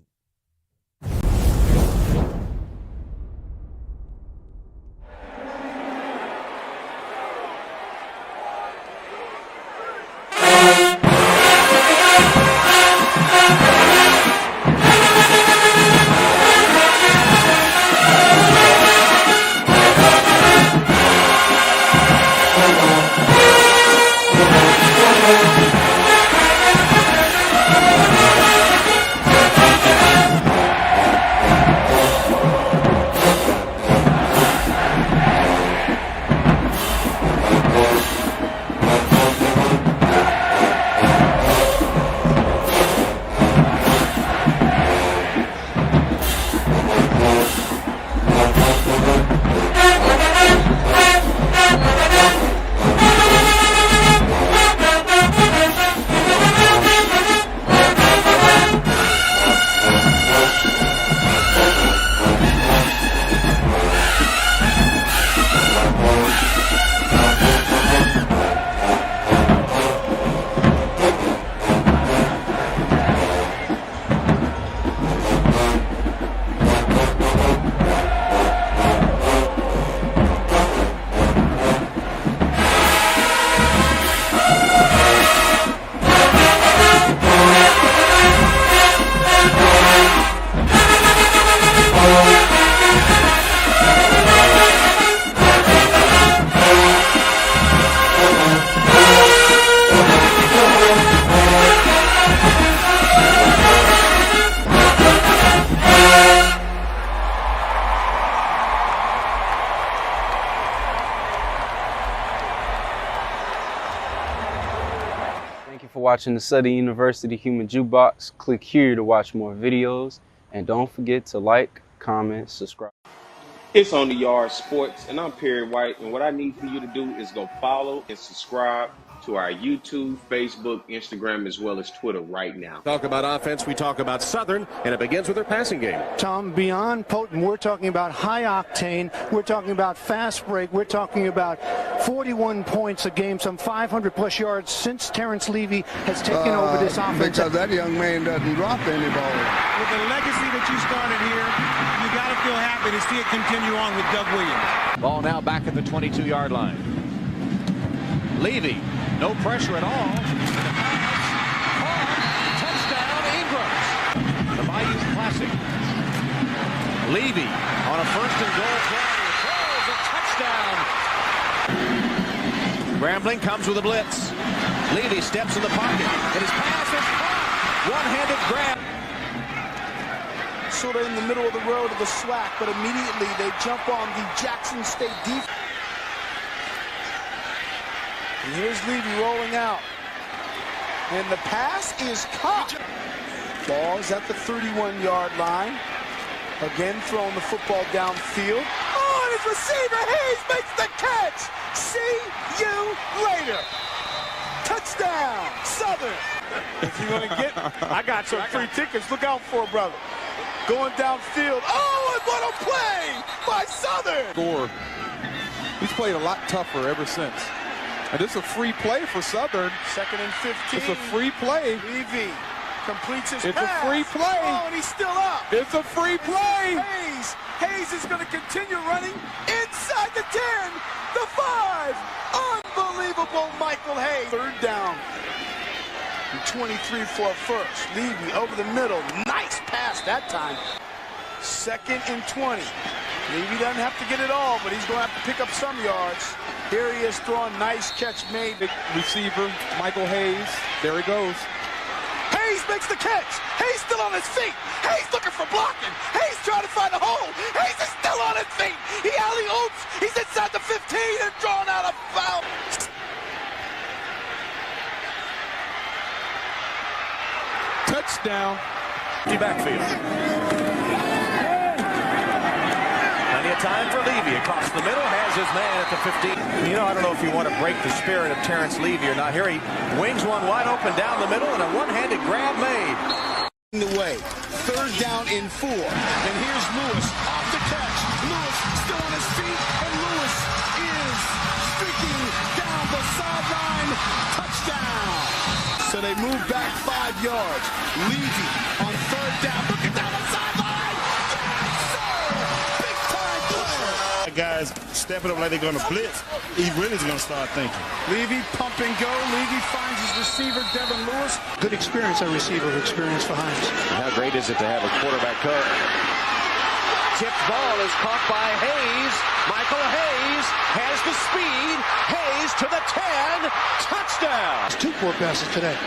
Watching the Southern University Human Jukebox. Click here to watch more videos, and don't forget to like, comment, subscribe. It's On the Yard Sports, and I'm Perry White, and what I need for you to do is go follow and subscribe to our YouTube, Facebook, Instagram, as well as Twitter right now. Talk about offense, we talk about Southern, and it begins with their passing game. Tom, beyond potent, we're talking about high octane, we're talking about fast break, we're talking about 41 points a game, some 500 plus yards since Terrence Levy has taken over this offense. Because that young man doesn't drop any ball. With the legacy that you started here, you got to feel happy to see it continue on with Doug Williams. Ball now back at the 22-yard line. Levy, no pressure at all. Touchdown, Ingram. The Bayou Classic. Levy on a first and goal play. Throws a touchdown. Grambling comes with a blitz. Levy steps in the pocket, and his pass is caught. One-handed grab. Sort of in the middle of the road of the SWAC, but immediately they jump on the Jackson State defense. And here's Levy rolling out. And the pass is caught. Ball is at the 31-yard line. Again throwing the football downfield. Oh, and his receiver Hayes makes the catch. See you later. Touchdown, Southern. If you're going to get, I got some free tickets. Look out for it, brother. Going downfield. Oh, and what a play by Southern. Score. He's played a lot tougher ever since. And it's a free play for Southern. 2nd and 15. It's a free play. Levy completes his It's pass. a free play. Oh, and he's still up. It's a free play. Hayes is going to continue running inside. drive. Unbelievable, Michael Hayes. Third down. And 23 for a first. Levy over the middle. Nice pass that time. 2nd and 20. Levy doesn't have to get it all, but he's going to have to pick up some yards. Here he is throwing. Nice catch made. The receiver, Michael Hayes. There he goes. Hayes makes the catch. Hayes still on his feet. Hayes looking for blocking. Hayes trying to find a hole. Hayes is still on his feet. He alley-oops. He's inside the 15 and drawn out a foul. Touchdown. The backfield. Plenty of time for Levy across the middle. Has his man at the 15. You know, I don't know if you want to break the spirit of Terrence Levy or not. Here he wings one wide open down the middle and a one-handed grab made. The way. 3rd down and 4. And here's Lewis off the catch. Lewis still on his feet, and Lewis is streaking down the sideline. Touchdown. So they move back 5 yards. Levy on 3rd down. Looking down the sideline. Yes, sir. Big time play. Guys stepping up like they're going to blitz. He really is going to start thinking. Levy pump and go. Levy finds his receiver, Devin Lewis. Good experience, a receiver experience for Hines. How great is it to have a quarterback coach? Tipped ball is caught by Hayes. Michael Hayes has the speed. Hayes to the 10. Touchdown. It's 2 poor passes today.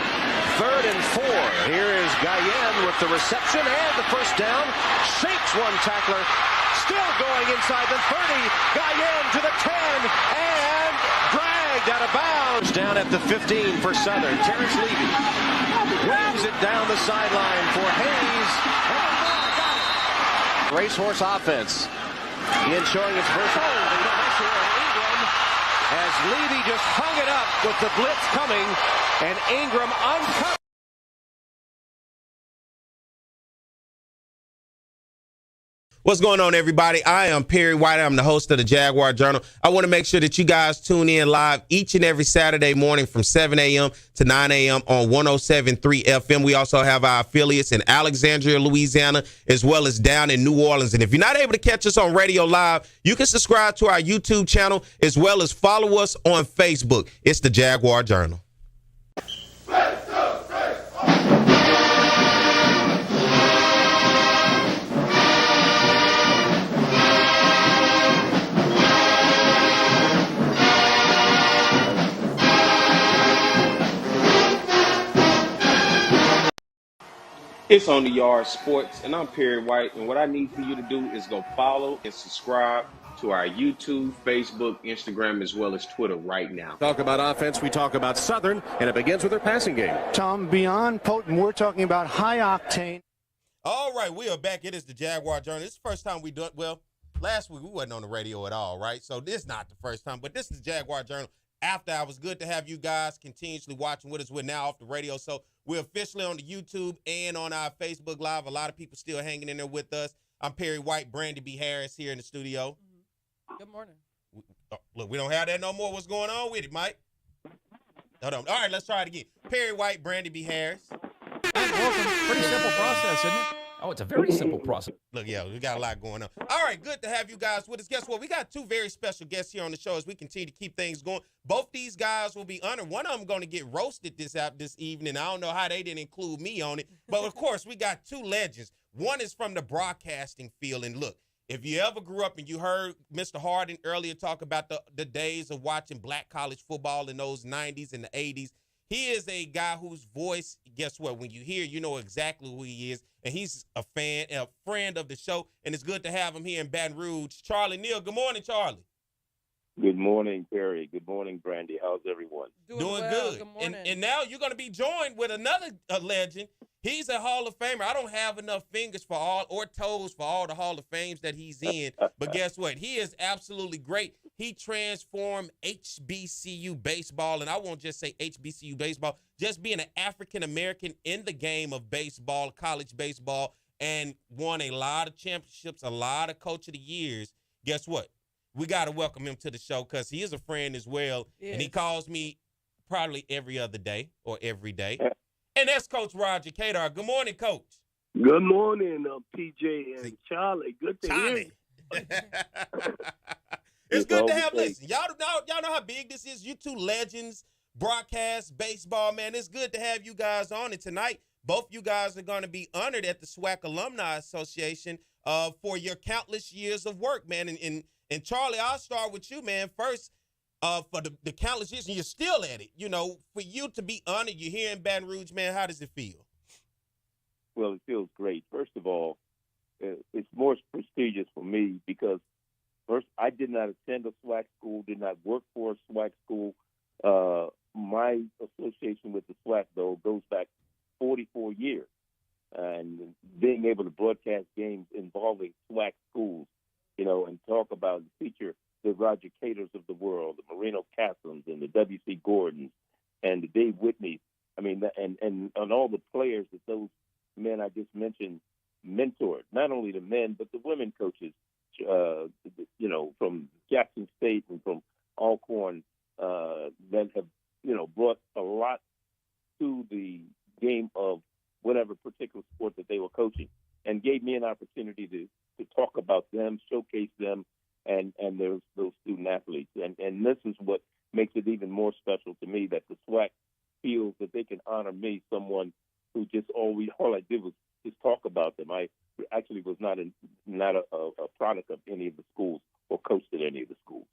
3rd and 4. Here is Guyen with the reception and the first down. Shakes one tackler. Still going inside the 30. Guyen to the 10 and dragged out of bounds. Down at the 15 for Southern. Terrence Levy wings it down the sideline for Hayes. Racehorse offense. Ian showing its first hold. Ingram as Levy just hung it up with the blitz coming, and Ingram uncovered. What's going on, everybody? I am Perry White. I'm the host of the Jaguar Journal. I want to make sure that you guys tune in live each and every Saturday morning from 7 a.m. to 9 a.m. on 107.3 FM. We also have our affiliates in Alexandria, Louisiana, as well as down in New Orleans. And if you're not able to catch us on radio live, you can subscribe to our YouTube channel as well as follow us on Facebook. It's the Jaguar Journal. It's On the Yard Sports, and I'm Perry White, and what I need for you to do is go follow and subscribe to our YouTube, Facebook, Instagram, as well as Twitter right now. Talk about offense, we talk about Southern, and it begins with their passing game. Tom, beyond potent, we're talking about high octane. All right, we are back. It is the Jaguar Journal. This is the first time we do it. Well, last week we wasn't on the radio at all, right? So this is not the first time, but this is the Jaguar Journal. After hours, good to have you guys continuously watching with us. We're now off the radio, so we're officially on the YouTube and on our Facebook Live. A lot of people still hanging in there with us. I'm Perry White, Brandi B Harris here in the studio. Good morning. Look, we don't have that no more. What's going on with it, Mike? Hold on. All right, let's try it again. Perry White, Brandi B Harris. Welcome. Pretty simple process, isn't it? Oh, it's a very simple process. Look, yeah, we got a lot going on. All right, good to have you guys with us. Guess what? We got 2 very special guests here on the show as we continue to keep things going. Both these guys will be honored. One of them going to get roasted this evening. I don't know how they didn't include me on it. But, of course, we got 2 legends. One is from the broadcasting field. And, look, if you ever grew up and you heard Mr. Harden earlier talk about the days of watching black college football in those 90s and the 80s, he is a guy whose voice, guess what, when you hear, you know exactly who he is. And he's a fan, a friend of the show. And it's good to have him here in Baton Rouge. Charlie Neal. Good morning, Charlie. Good morning, Perry. Good morning, Brandi. How's everyone? Doing well. Good morning. And now you're going to be joined with another legend. He's a Hall of Famer. I don't have enough fingers for all or toes for all the Hall of Fames that he's in. But guess what? He is absolutely great. He transformed HBCU baseball, and I won't just say HBCU baseball, just being an African-American in the game of baseball, college baseball, and won a lot of championships, a lot of Coach of the Years. Guess what? We got to welcome him to the show because he is a friend as well, and he calls me probably every other day or every day. And that's Coach Roger Kadar. Good morning, Coach. Good morning, PJ and Charlie. Good to hear you. It's good to all have. the day. Listen, y'all know how big this is. You two legends, broadcast, baseball, man. It's good to have you guys on. And tonight, both you guys are going to be honored at the SWAC Alumni Association for your countless years of work, man. And Charlie, I'll start with you, man. First, for the countless years, and you're still at it. You know, for you to be honored, you're here in Baton Rouge, man. How does it feel? Well, it feels great. First of all, it's more prestigious for me because first, I did not attend a SWAC school, did not work for a SWAC school. My association with the SWAC, though, goes back 44 years. And being able to broadcast games involving SWAC schools, you know, and talk about and feature the Roger Caters of the world, the Marino Cassams and the W.C. Gordons and the Dave Whitneys. I mean, and all the players that those men I just mentioned mentored, not only the men, but the women coaches, you know, from Jackson State and from Alcorn that have, you know, brought a lot to the game of whatever particular sport that they were coaching and gave me an opportunity to talk about them, showcase them, and those student athletes. And this is what makes it even more special to me, that the SWAC feels that they can honor me, someone who just all I did was just talk about them. I actually was not a product of any of the schools or coached at any of the schools.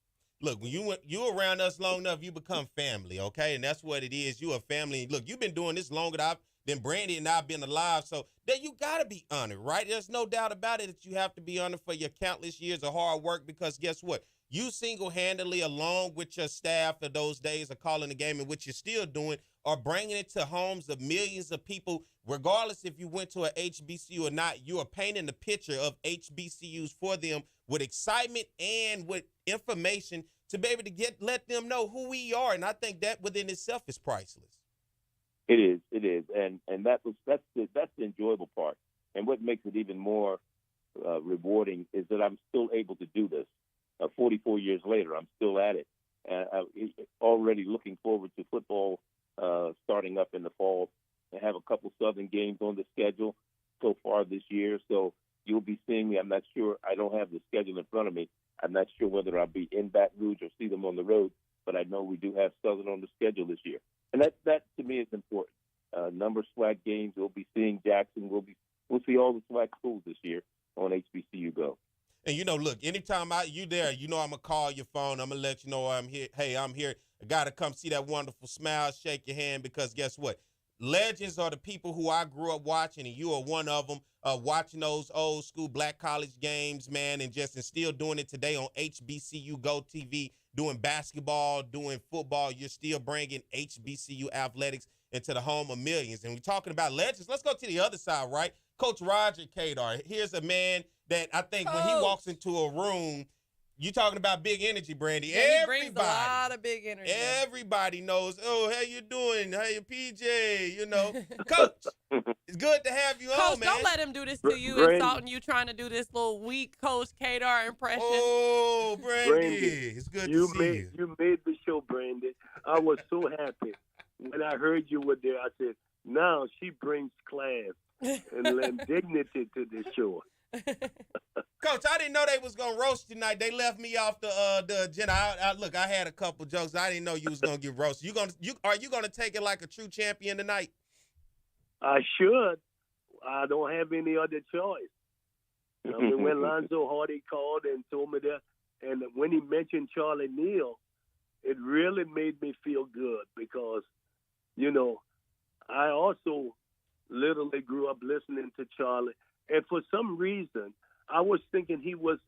Look, when you around us long enough, you become family, okay? And that's what it is. You a family. Look, you've been doing this longer than Brandi and I've been alive, so then you got to be honored, right? There's no doubt about it that you have to be honored for your countless years of hard work, because guess what? You single-handedly, along with your staff of those days of calling the game, and what you're still doing, are bringing it to homes of millions of people, regardless if you went to a HBCU or not. You are painting the picture of HBCUs for them with excitement and with information to be able to let them know who we are. And I think that within itself is priceless. It is, and that's the enjoyable part. And what makes it even more rewarding is that I'm still able to do this. 44 years later, I'm still at it. Already looking forward to football starting up in the fall. I have a couple Southern games on the schedule so far this year, so you'll be seeing me. I'm not sure. I don't have the schedule in front of me. I'm not sure whether I'll be in Baton Rouge or see them on the road, but I know we do have Southern on the schedule this year. And that to me is important. Number of SWAC games. We'll be seeing Jackson. We'll see all the SWAC schools this year on HBCU Go. And, you know, look, anytime you there, you know I'm going to call your phone. I'm going to let you know I'm here. Hey, I'm here. I got to come see that wonderful smile, shake your hand, because guess what? Legends are the people who I grew up watching, and you are one of them, watching those old school black college games, man, and still doing it today on HBCU Go TV, doing basketball, doing football. You're still bringing HBCU athletics into the home of millions. And we're talking about legends. Let's go to the other side, right? Coach Roger Cadar. Here's a man that I think when he walks into a room, you talking about big energy, Brandi. Yeah, he brings a lot of big energy. Everybody knows, oh, how you doing? How you, PJ? You know, Coach, it's good to have you Coach, on, man. don't let him do this to you, insulting you, trying to do this little weak Coach Kadar impression. Oh, Brandi, it's good to see you. You made the show, Brandi. I was so happy. When I heard you were there, I said, now she brings class and dignity to this show. Coach, I didn't know they was gonna roast you tonight. They left me off the agenda. Look, I had a couple jokes. I didn't know you was gonna get roasted. Are you gonna take it like a true champion tonight? I should. I don't have any other choice. I mean, when Lonzo Hardy called and told me that, and when he mentioned Charlie Neal, it really made me feel good because, you know, I also literally grew up listening to Charlie. And for some reason, I was thinking he was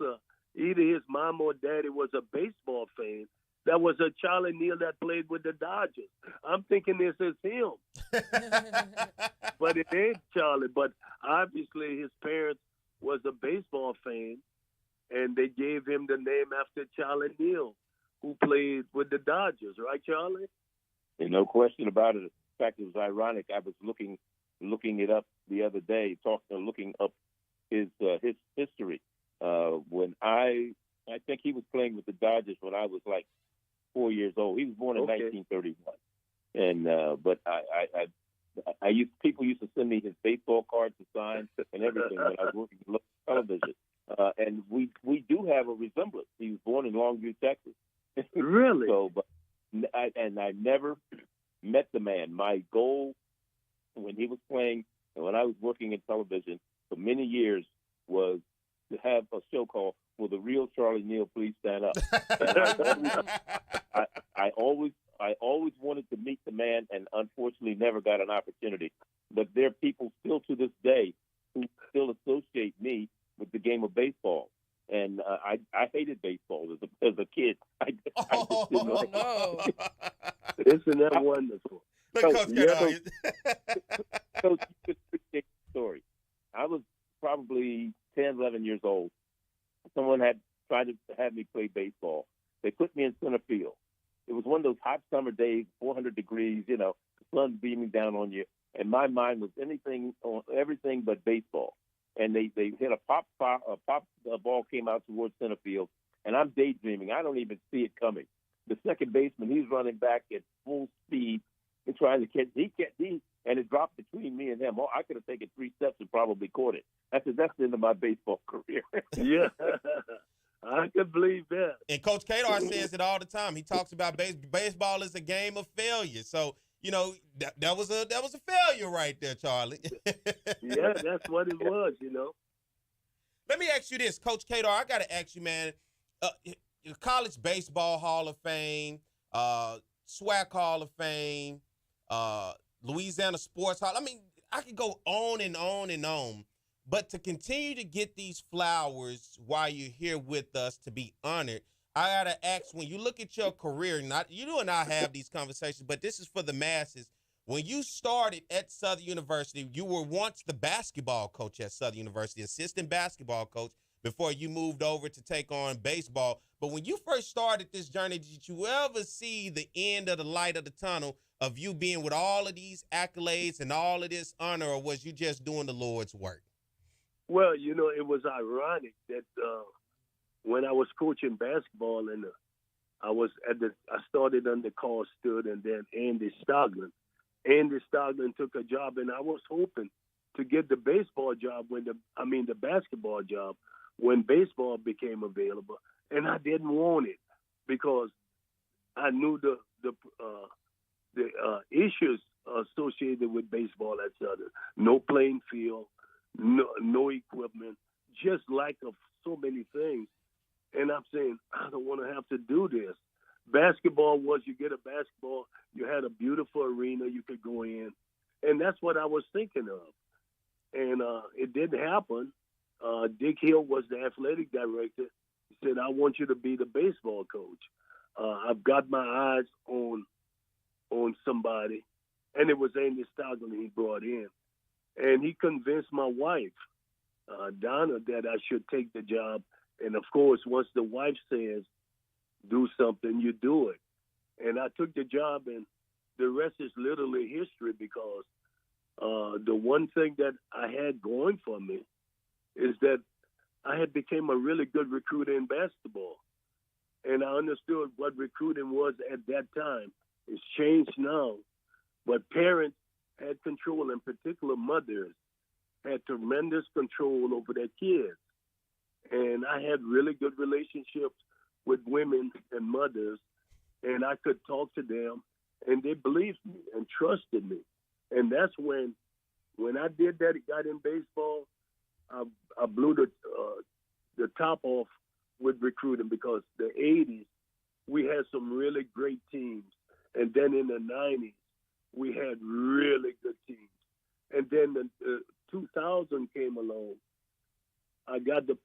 either his mom or daddy was a baseball fan. That was a Charlie Neal that played with the Dodgers. I'm thinking this is him. But it ain't Charlie. But obviously his parents was a baseball fan, and they gave him the name after Charlie Neal, who played with the Dodgers. Right, Charlie? There's no question about it. In fact, it was ironic. I was looking it up the other day, looking up his history. When I think he was playing with the Dodgers when I was like 4 years old. He was born in 1931, and but people used to send me his baseball cards to sign and everything when I was working in television. and we do have a resemblance. He was born in Longview, Texas. Really? So, but I never met the man. My goal when he was playing and when I was working in television for many years was to have a show called "Will the Real Charlie Neal Please Stand Up?" And I always wanted to meet the man, and unfortunately never got an opportunity. But there are people still to this day who still associate me with the game of baseball. And I hated baseball as a kid. I just didn't like it. Isn't that wonderful? Coach, you could appreciate the story. I was probably 10, 11 years old. Someone had tried to have me play baseball. They put me in center field. It was one of those hot summer days, 400 degrees, the sun beaming down on you. And my mind was everything but baseball. And they hit a pop ball came out towards center field, and I'm daydreaming. I don't even see it coming. The second baseman, he's running back at full speed and trying to catch. And it dropped between me and him. Oh, I could have taken 3 steps and probably caught it. I said, that's the end of my baseball career. Yeah, I can believe that. And Coach Kadar says it all the time. He talks about baseball is a game of failure. So, that was a failure right there, Charlie. Yeah, that's what it was, Let me ask you this, Coach Kadar. I got to ask you, man. College Baseball Hall of Fame, SWAC Hall of Fame, Louisiana Sports Hall. I mean, I could go on and on and on. But to continue to get these flowers while you're here with us to be honored, I got to ask, when you look at your career, you and I have these conversations, but this is for the masses. When you started at Southern University, you were once the basketball coach at Southern University, assistant basketball coach, before you moved over to take on baseball. But when you first started this journey, did you ever see the end of the light of the tunnel of you being with all of these accolades and all of this honor, or was you just doing the Lord's work? Well, it was ironic that when I was coaching basketball and I started under Carl Stud and then Andy Stoglin. Andy Stoglin took a job, and I was hoping to get the baseball job the basketball job when baseball became available, and I didn't want it because I knew the issues associated with baseball at Southern. No playing field, no equipment, just lack of so many things. And I'm saying, I don't want to have to do this. Basketball was, you get a basketball, you had a beautiful arena you could go in. And that's what I was thinking of. And it didn't happen. Dick Hill was the athletic director. He said, I want you to be the baseball coach. I've got my eyes on somebody. And it was Andy Stoglin he brought in. And he convinced my wife, Donna, that I should take the job. And, of course, once the wife says, do something, you do it. And I took the job, and the rest is literally history because the one thing that I had going for me is that I had become a really good recruiter in basketball. And I understood what recruiting was at that time. It's changed now. But parents had control, in particular mothers, had tremendous control over their kids. And I had really good relationships with women and mothers, and I could talk to them, and they believed me and trusted me. And that's when I did that, got in baseball, I blew the top off with recruiting because the 80s, we had some really great teams. And then in the 90s, we had really good teams. And then the 2000 came along. I got the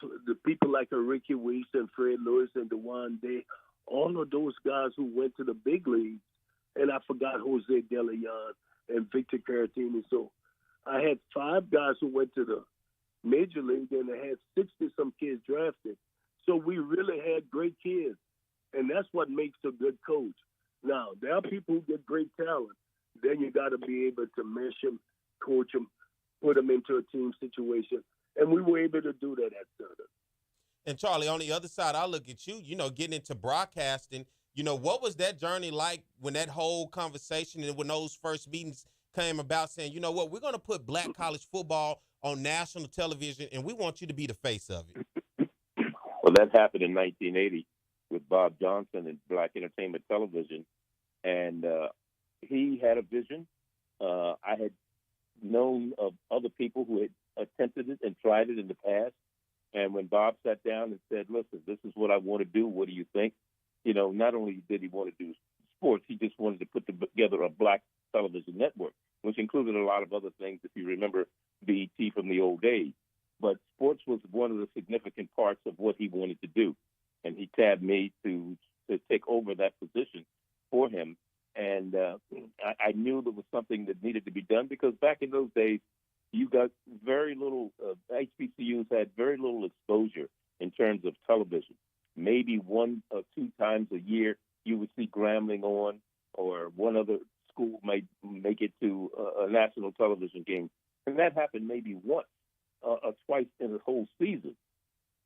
people like Ricky Weiss and Fred Lewis and DeJuan Day, all of those guys who went to the big leagues. And I forgot Jose De Leon and Victor Caratini. So I had 5 guys who went to the major league, and I had 60-some kids drafted. So we really had great kids. And that's what makes a good coach. Now, there are people who get great talent. Then you got to be able to mesh them, coach them, put them into a team situation. And we were able to do that at Southern. And, Charlie, on the other side, I look at you, getting into broadcasting. What was that journey like when that whole conversation and when those first meetings came about saying, we're going to put black college football on national television, and we want you to be the face of it? Well, that happened in 1980 with Bob Johnson and Black Entertainment Television, and he had a vision. I had known of other people who had attempted it and tried it in the past. And when Bob sat down and said, listen, this is what I want to do, what do you think? You know, not only did he want to do sports, he just wanted to put together a black television network, which included a lot of other things, if you remember BET from the old days. But sports was one of the significant parts of what he wanted to do. And he tabbed me to take over that position for him. And I knew there was something that needed to be done because back in those days, you got very little, HBCUs had very little exposure in terms of television. Maybe 1 or 2 times a year you would see Grambling on, or one other school might make it to a national television game. And that happened maybe once or twice in a whole season.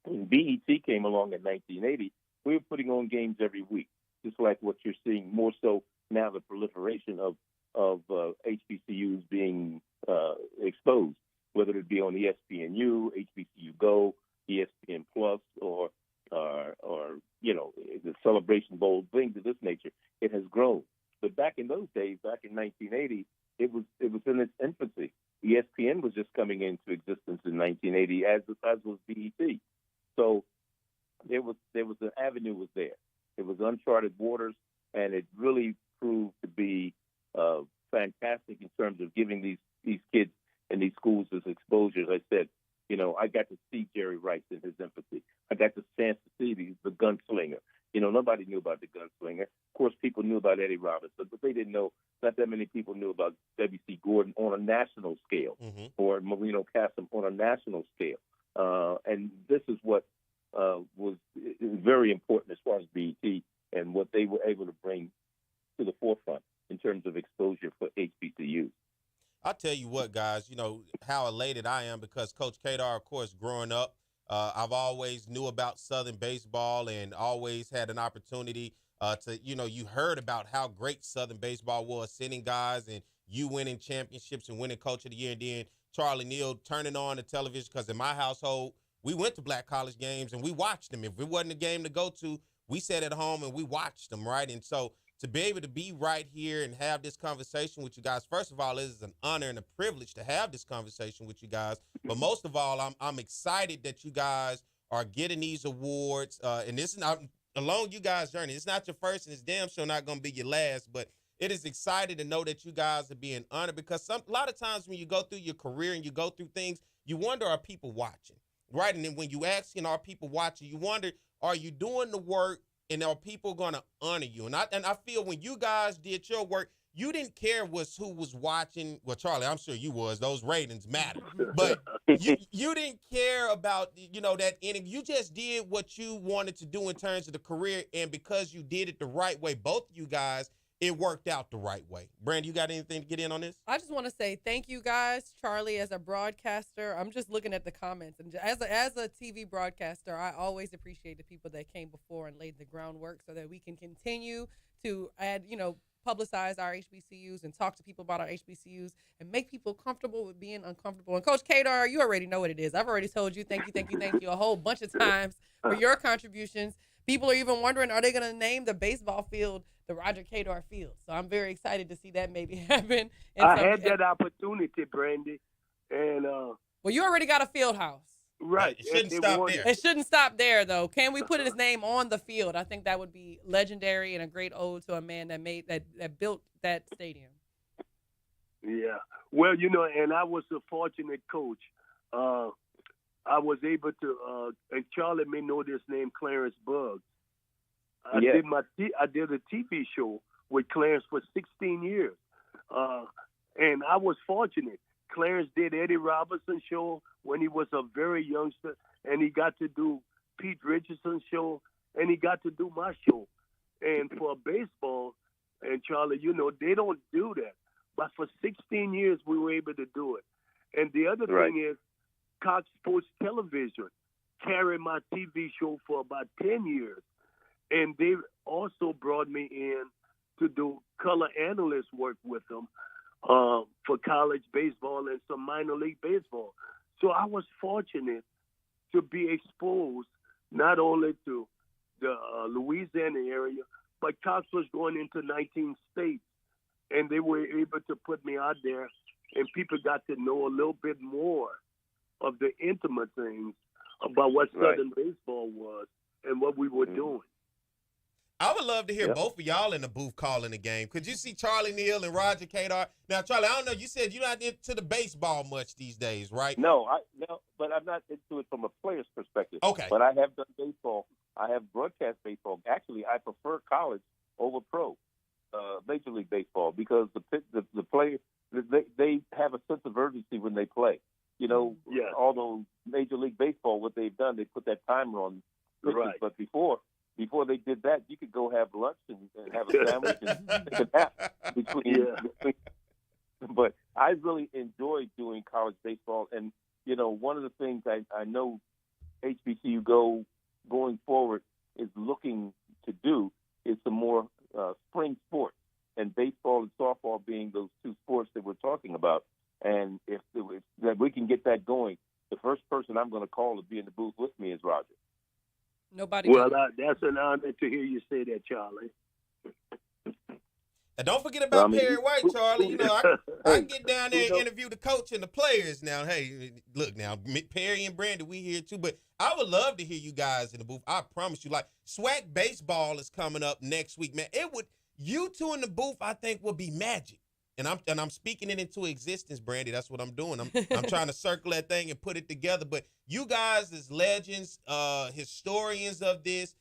When BET came along in 1980, we were putting on games every week, just like what you're seeing more so now, the proliferation of HBCUs being exposed, whether it be on ESPNU, HBCU Go, ESPN Plus, or you know, the Celebration Bowl, things of this nature. It has grown. But back in those days, back in 1980, it was in its infancy. ESPN was just coming into existence in 1980, as was BET. So there was an avenue was there. It was uncharted waters, and it really proved to be fantastic in terms of giving these kids in these schools this exposure. As I said, you know, I got to see Jerry Rice in his infancy. I got the chance to see the gunslinger. You know, nobody knew about the gunslinger. Of course, people knew about Eddie Robinson, but they didn't know, not that many people knew about W.C. Gordon on a national scale, or Marino Cassim on a national scale. And this is what was very important as far as BET and what they were able to bring to the forefront in terms of exposure for HBCUs. I'll tell you what, guys, you know, how elated I am because Coach Kadar, of course, growing up, I've always knew about Southern baseball and always had an opportunity to, you know, you heard about how great Southern baseball was, sending guys and you winning championships and winning Coach of the Year. And then Charlie Neal turning on the television, because in my household, we went to black college games and we watched them. If it wasn't a game to go to, we sat at home and we watched them, right? And so to be able to be right here and have this conversation with you guys, first of all, it is an honor and a privilege to have this conversation with you guys. But most of all, I'm excited that you guys are getting these awards. And this is not along you guys' journey. It's not your first, and it's damn sure not going to be your last. But it is exciting to know that you guys are being honored, because a lot of times when you go through your career and you go through things, you wonder, are people watching, right? And then when you ask, are people watching, you wonder, are you doing the work? And are people going to honor you? And I feel when you guys did your work, you didn't care who was watching. Well, Charlie, I'm sure you was. Those ratings matter. But you didn't care about, you know, that inning. You just did what you wanted to do in terms of the career. And because you did it the right way, both of you guys, it worked out the right way. Brandi, you got anything to get in on this? I just want to say thank you guys, Charlie, as a broadcaster. I'm just looking at the comments, and as a TV broadcaster, I always appreciate the people that came before and laid the groundwork so that we can continue to publicize our HBCUs and talk to people about our HBCUs and make people comfortable with being uncomfortable. And Coach Kadar, you already know what it is. I've already told you thank you a whole bunch of times for your contributions. People are even wondering, are they going to name the baseball field the Roger Kadar Field? So I'm very excited to see that maybe happen. I had that opportunity, Brandi, and well, you already got a field house. Right. It shouldn't stop there. It shouldn't stop there, though. Can we put his name on the field? I think that would be legendary and a great ode to a man that built that stadium. Yeah. Well, you know, and I was a fortunate coach. I was able to, and Charlie may know this name, Clarence Buggs. I did a TV show with Clarence for 16 years, and I was fortunate. Clarence did Eddie Robinson's show when he was a very youngster, and he got to do Pete Richardson's show, and he got to do my show. And for baseball, and Charlie, you know, they don't do that. But for 16 years, we were able to do it. And the other thing is, Cox Sports Television carried my TV show for about 10 years. And they also brought me in to do color analyst work with them for college baseball and some minor league baseball. So I was fortunate to be exposed not only to the Louisiana area, but Cox was going into 19 states, and they were able to put me out there, and people got to know a little bit more of the intimate things about what Southern baseball was and what we were doing. I would love to hear both of y'all in the booth calling the game. Could you see Charlie Neal and Roger Kadar? Now, Charlie, I don't know. You said you're not into the baseball much these days, right? No, but I'm not into it from a player's perspective. Okay. But I have done baseball. I have broadcast baseball. Actually, I prefer college over pro, Major League Baseball, because the players, they have a sense of urgency when they play. You know, although Major League Baseball, what they've done, they put that timer on pitches. Right. But before they did that, you could go have lunch and have a sandwich and take a nap between. But I really enjoyed doing college baseball. And, you know, one of the things I know HBCU going forward is looking to do is some more spring sports, and baseball and softball being those two sports that we're talking about. And if we can get that going, the first person I'm going to call to be in the booth with me is Roger. Nobody. Well, that's an honor to hear you say that, Charlie. And don't forget about Perry White, Charlie. You know, I can get down there and interview the coach and the players now. Hey, look now, Perry and Brandi, we here too. But I would love to hear you guys in the booth. I promise you. Like, SWAC baseball is coming up next week, man. You two in the booth, I think, would be magic. And I'm speaking it into existence, Brandi. That's what I'm doing. I'm trying to circle that thing and put it together. But you guys as legends, historians of this,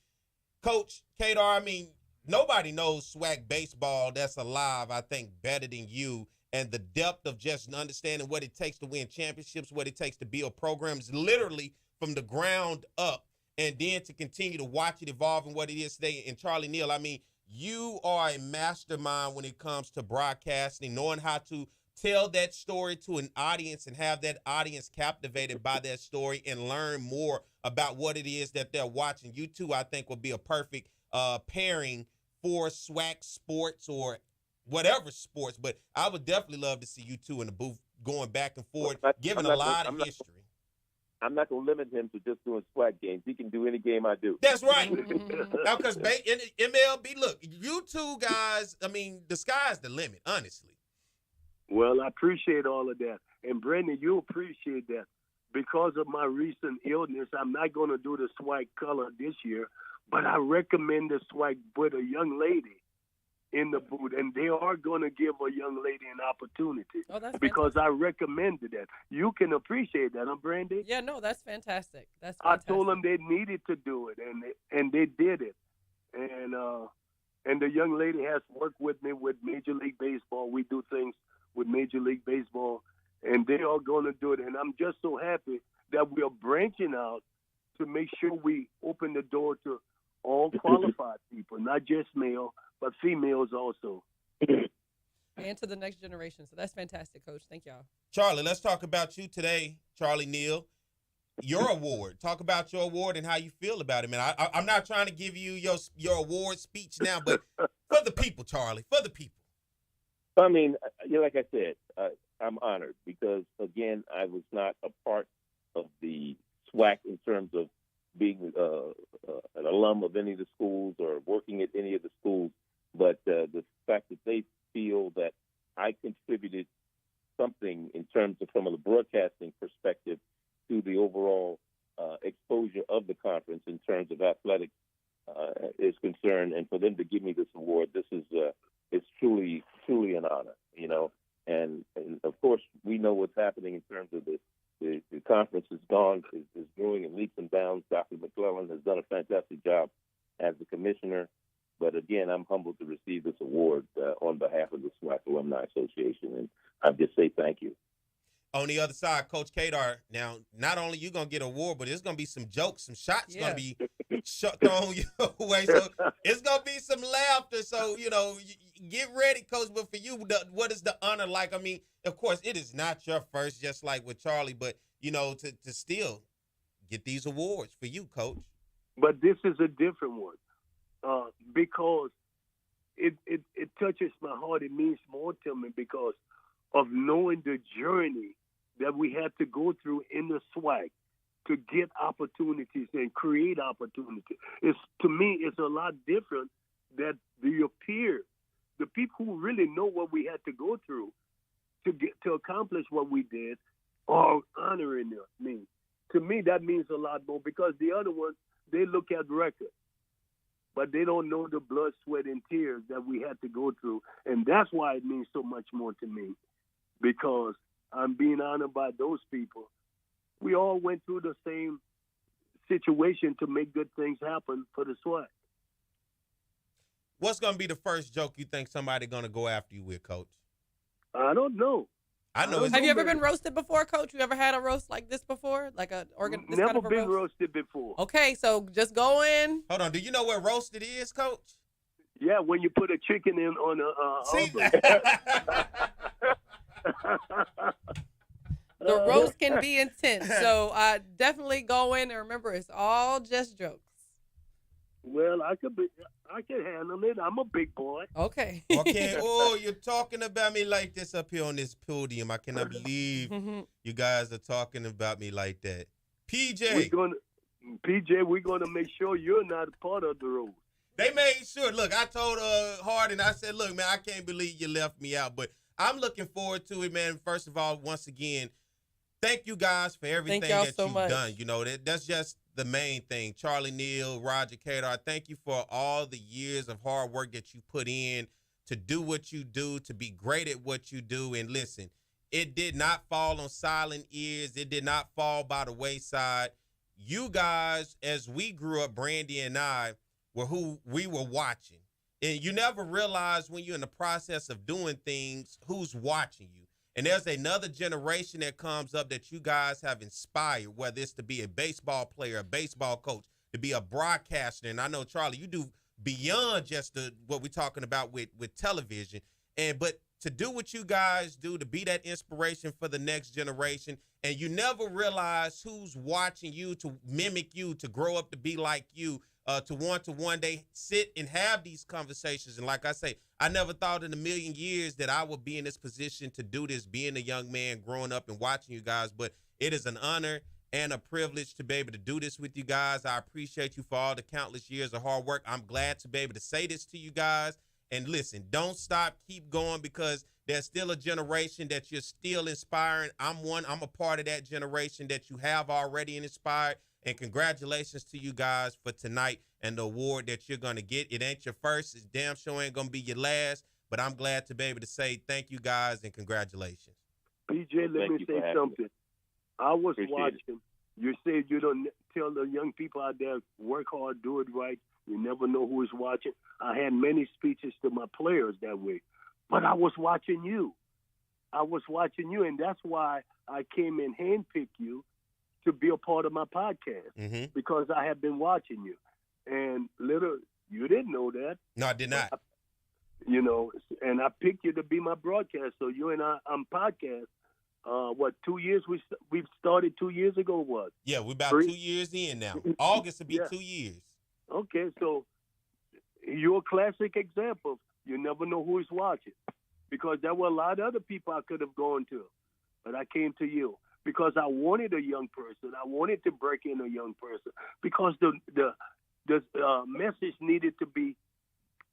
Coach Kadar, I mean, nobody knows SWAC baseball that's alive, I think, better than you. And the depth of just understanding what it takes to win championships, what it takes to build programs literally from the ground up, and then to continue to watch it evolve and what it is today. And Charlie Neal, I mean, you are a mastermind when it comes to broadcasting, knowing how to tell that story to an audience and have that audience captivated by that story and learn more about what it is that they're watching. You two, I think, will be a perfect pairing for SWAC sports or whatever sports. But I would definitely love to see you two in the booth going back and forth, giving a lot of history. I'm not going to limit him to just doing SWAC games. He can do any game I do. That's right. Now, because in MLB, look, you two guys, I mean, the sky's the limit, honestly. Well, I appreciate all of that. And, Brandon, you appreciate that. Because of my recent illness, I'm not going to do the SWAC color this year, but I recommend the SWAC with a young lady in the booth, and they are going to give a young lady an opportunity because I recommended that. You can appreciate that, huh, Brandi? Yeah, no, that's fantastic. That's I fantastic. told them they needed to do it, and they did it. And the young lady has worked with me with Major League Baseball. We do things with Major League Baseball, and they are going to do it. And I'm just so happy that we are branching out to make sure we open the door to all qualified people, not just male, but females also. And to the next generation. So that's fantastic, Coach. Thank y'all. Charlie, let's talk about you today, Charlie Neal. Your award. Talk about your award and how you feel about it, man. I'm not trying to give you your award speech now, but for the people, Charlie, for the people. I mean, like I said, I'm honored because, again, I was not a part of the SWAC in terms of being an alum of any of the schools or working at any of the schools, but the fact that they feel that I contributed something in terms of from a broadcasting perspective to the overall exposure of the conference in terms of athletics is concerned, and for them to give me this award, this is it's truly an honor, you know. And of course, we know what's happening in terms of the conference is growing in leaps and bounds. Dr. McClellan has done a fantastic job as the commissioner. But again, I'm humbled to receive this award on behalf of the SWAC Alumni Association, and I just say thank you. On the other side, Coach Kadar, now, not only you going to get an award, but there's going to be some jokes, some shots going to be thrown your way. So it's going to be some laughter. So, you know, get ready, Coach. But for you, what is the honor like? I mean, of course, it is not your first, just like with Charlie, but, you know, to still get these awards for you, Coach. But this is a different one because it touches my heart. It means more to me because of knowing the journey that we had to go through in the SWAC to get opportunities and create opportunities. To me, it's a lot different that your peers, the people who really know what we had to go through to accomplish what we did, are honoring me. To me, that means a lot more because the other ones, they look at records, but they don't know the blood, sweat, and tears that we had to go through. And that's why it means so much more to me, because I'm being honored by those people. We all went through the same situation to make good things happen for the SWAC. What's going to be the first joke you think somebody going to go after you with, Coach? I don't know. I know. Have you ever been roasted before, Coach? You ever had a roast like this before? Like this Never kind of a been roast? roasted before. Okay, so just go in. Hold on. Do you know what roasted is, Coach? Yeah, when you put a chicken in on a oven. The roast can be intense, so definitely go in and remember it's all just jokes. Well, I can handle it. I'm a big boy. Okay. Okay. Oh, you're talking about me like this up here on this podium. I cannot believe you guys are talking about me like that. PJ, we're gonna make sure you're not a part of the roast. They made sure. Look, I told Harden, I said, look, man, I can't believe you left me out, but I'm looking forward to it, man. First of all, once again, thank you guys for everything that you've done. You know, that's just the main thing. Charlie Neal, Roger Kadar, thank you for all the years of hard work that you put in to do what you do, to be great at what you do. And listen, it did not fall on silent ears. It did not fall by the wayside. You guys, as we grew up, Brandi and I, were who we were watching. And you never realize when you're in the process of doing things, who's watching you. And there's another generation that comes up that you guys have inspired, whether it's to be a baseball player, a baseball coach, to be a broadcaster. And I know, Charlie, you do beyond just what we're talking about with television. But to do what you guys do, to be that inspiration for the next generation, and you never realize who's watching you to mimic you, to grow up to be like you, to want to one day sit and have these conversations. And like I say, I never thought in a million years that I would be in this position to do this, being a young man growing up and watching you guys. But it is an honor and a privilege to be able to do this with you guys. I appreciate you for all the countless years of hard work. I'm glad to be able to say this to you guys. And listen, don't stop, keep going, because there's still a generation that you're still inspiring. I'm a part of that generation that you have already inspired. And congratulations to you guys for tonight and the award that you're going to get. It ain't your first. It's damn sure ain't going to be your last. But I'm glad to be able to say thank you guys and congratulations. PJ, let me say something. I was watching. You said you don't tell the young people out there, work hard, do it right. You never know who is watching. I had many speeches to my players that way. But I was watching you. And that's why I came and handpicked you to be a part of my podcast, because I have been watching you. And you didn't know that. No, I did not. And I picked you to be my broadcast. So you and I'm podcast. 2 years? We've started 2 years ago, what? Yeah, we're about 2 years in now. August will be 2 years. Okay, so you're a classic example. You never know who is watching, because there were a lot of other people I could have gone to, but I came to you because I wanted a young person. I wanted to break in a young person because the message needed to be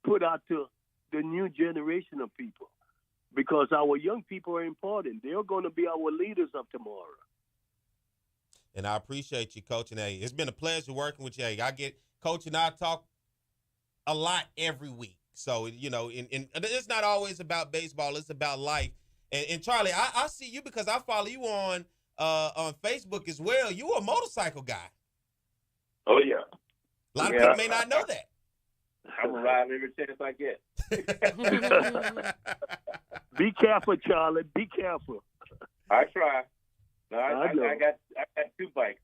put out to the new generation of people, because our young people are important. They're going to be our leaders of tomorrow. And I appreciate you, Coach. And hey, it's been a pleasure working with you. Hey, Coach and I talk a lot every week. So, and it's not always about baseball. It's about life. And Charlie, I see you because I follow you on Facebook as well. You a motorcycle guy. Oh, yeah. A lot of people may not know that. I'm going to ride every chance I get. Be careful, Charlie. Be careful. I try. No, I got two bikes.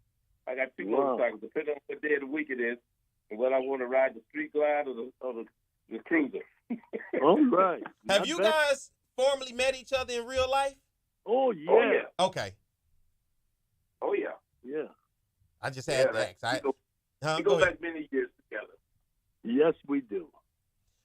I got two motorcycles, depending on what day of the week it is, and whether I want to ride the street glide or the cruiser. All right. Have you guys formally met each other in real life? Oh, yeah. Oh, yeah. Okay. Oh, yeah. Yeah. I just had to ask. We go back many years together. Yes, we do.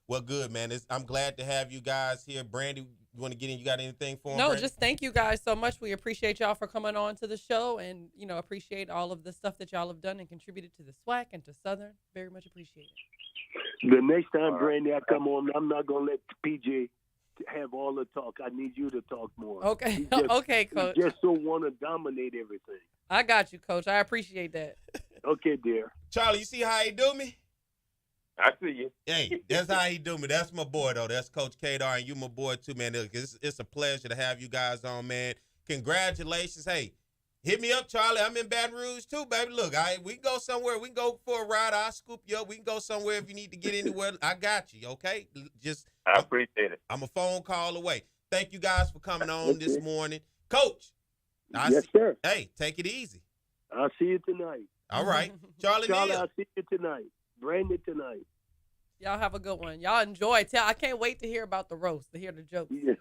Well, good, man. I'm glad to have you guys here. Brandi, You want to get in? You got anything for him? No, Brandi? just thank you guys so much. We appreciate y'all for coming on to the show, and appreciate all of the stuff that y'all have done and contributed to the SWAC and to Southern. Very much appreciate it. The next time, Brandi, I come on, I'm not gonna let PJ have all the talk. I need you to talk more. Okay, okay, Coach. He just don't want to dominate everything. I got you, Coach. I appreciate that. Okay, dear. Charlie, you see how he do me? I see you. Hey, that's how he do me. That's my boy, though. That's Coach Kadar, and you my boy, too, man. It's a pleasure to have you guys on, man. Congratulations. Hey, hit me up, Charlie. I'm in Baton Rouge, too, baby. Look, we can go somewhere. We can go for a ride. I'll scoop you up. We can go somewhere if you need to get anywhere. I got you, okay? I appreciate it. I'm a phone call away. Thank you guys for coming on this morning. Coach. Yes, sir. Hey, take it easy. I'll see you tonight. All right. Charlie, I'll see you tonight. Brandi tonight. Y'all have a good one. Y'all enjoy. I can't wait to hear about the roast, to hear the jokes. Yeah.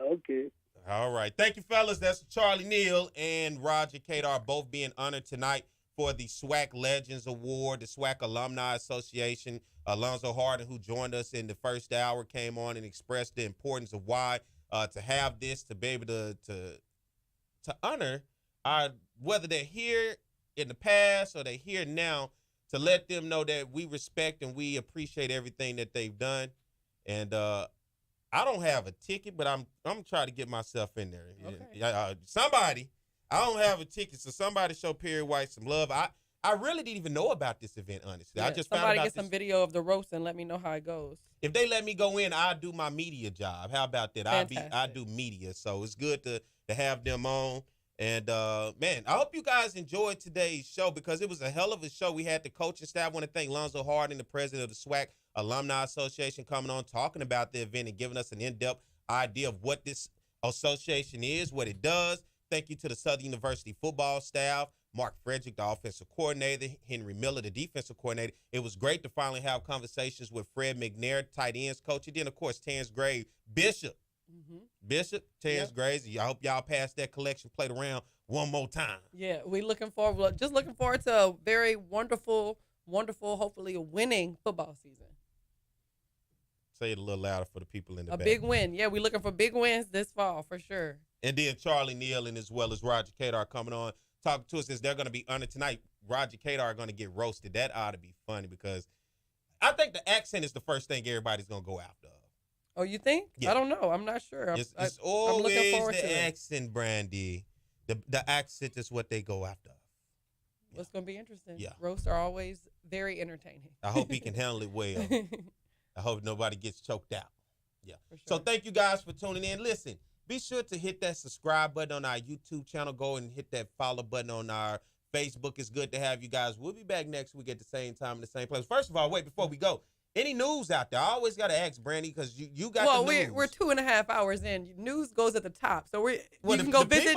Okay. All right. Thank you, fellas. That's Charlie Neal and Roger Kadar both being honored tonight for the SWAC Legends Award, the SWAC Alumni Association. Alonzo Harden, who joined us in the first hour, came on and expressed the importance of why to have this, to be able to honor whether they're here in the past or they're here now, to let them know that we respect and we appreciate everything that they've done. And I don't have a ticket, but I'm trying to get myself in there. Okay. I don't have a ticket, so somebody show Perry White some love. I really didn't even know about this event, honestly. Yeah, I just somebody found out get some video of the roast and let me know how it goes. If they let me go in, I'll do my media job. How about that? I do media, so it's good to have them on. And, man, I hope you guys enjoyed today's show because it was a hell of a show. We had the coaching staff. I want to thank Lonzo Harding, the president of the SWAC Alumni Association, coming on, talking about the event and giving us an in-depth idea of what this association is, what it does. Thank you to the Southern University football staff, Mark Frederick, the offensive coordinator, Henry Miller, the defensive coordinator. It was great to finally have conversations with Fred McNair, tight ends coach, and then, of course, Terrence Gray, Bishop. Terrence Graves. I hope y'all pass that collection plate around one more time. Yeah, we're looking forward to a very wonderful, hopefully a winning football season. Say it a little louder for the people in the back. A big win. Yeah, we're looking for big wins this fall for sure. And then Charlie Neal and as well as Roger Kadar coming on, talking to us as they're going to be honored tonight. Roger Kadar are going to get roasted. That ought to be funny because I think the accent is the first thing everybody's going to go after. Oh, you think? Yeah. I don't know. I'm not sure. It's always I'm looking forward the accent, Brandi. The accent is what they go after. Well, it's going to be interesting. Yeah. Roasts are always very entertaining. I hope he can handle it well. I hope nobody gets choked out. Yeah. For sure. So thank you guys for tuning in. Listen, be sure to hit that subscribe button on our YouTube channel. Go and hit that follow button on our Facebook. It's good to have you guys. We'll be back next week at the same time in the same place. First of all, wait, before we go, any news out there? I always got to ask Brandi because you got the news. We're 2.5 hours in. News goes at the top, so you can go visit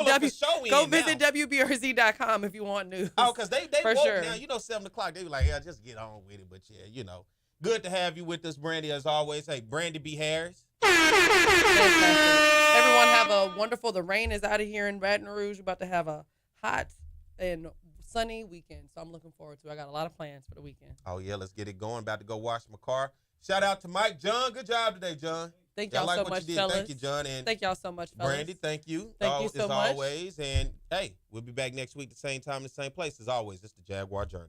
WBRZ.com if you want news. Oh, because they for woke sure. Now. 7 o'clock. They be like, yeah, just get on with it. But yeah, good to have you with us, Brandi, as always. Hey, Brandi B. Harris. Everyone have a wonderful. The rain is out of here in Baton Rouge. We're about to have a hot and sunny weekend, so I'm looking forward to it. I got a lot of plans for the weekend. Oh, yeah, let's get it going. About to go wash my car. Shout out to Mike. John, good job today, John. Thank y'all so much, fellas. Thank you, John. And thank y'all so much, fellas. Brandi, thank you. Thank you so much. As always. And, hey, we'll be back next week, the same time, the same place. As always, it's the Jaguar Journal.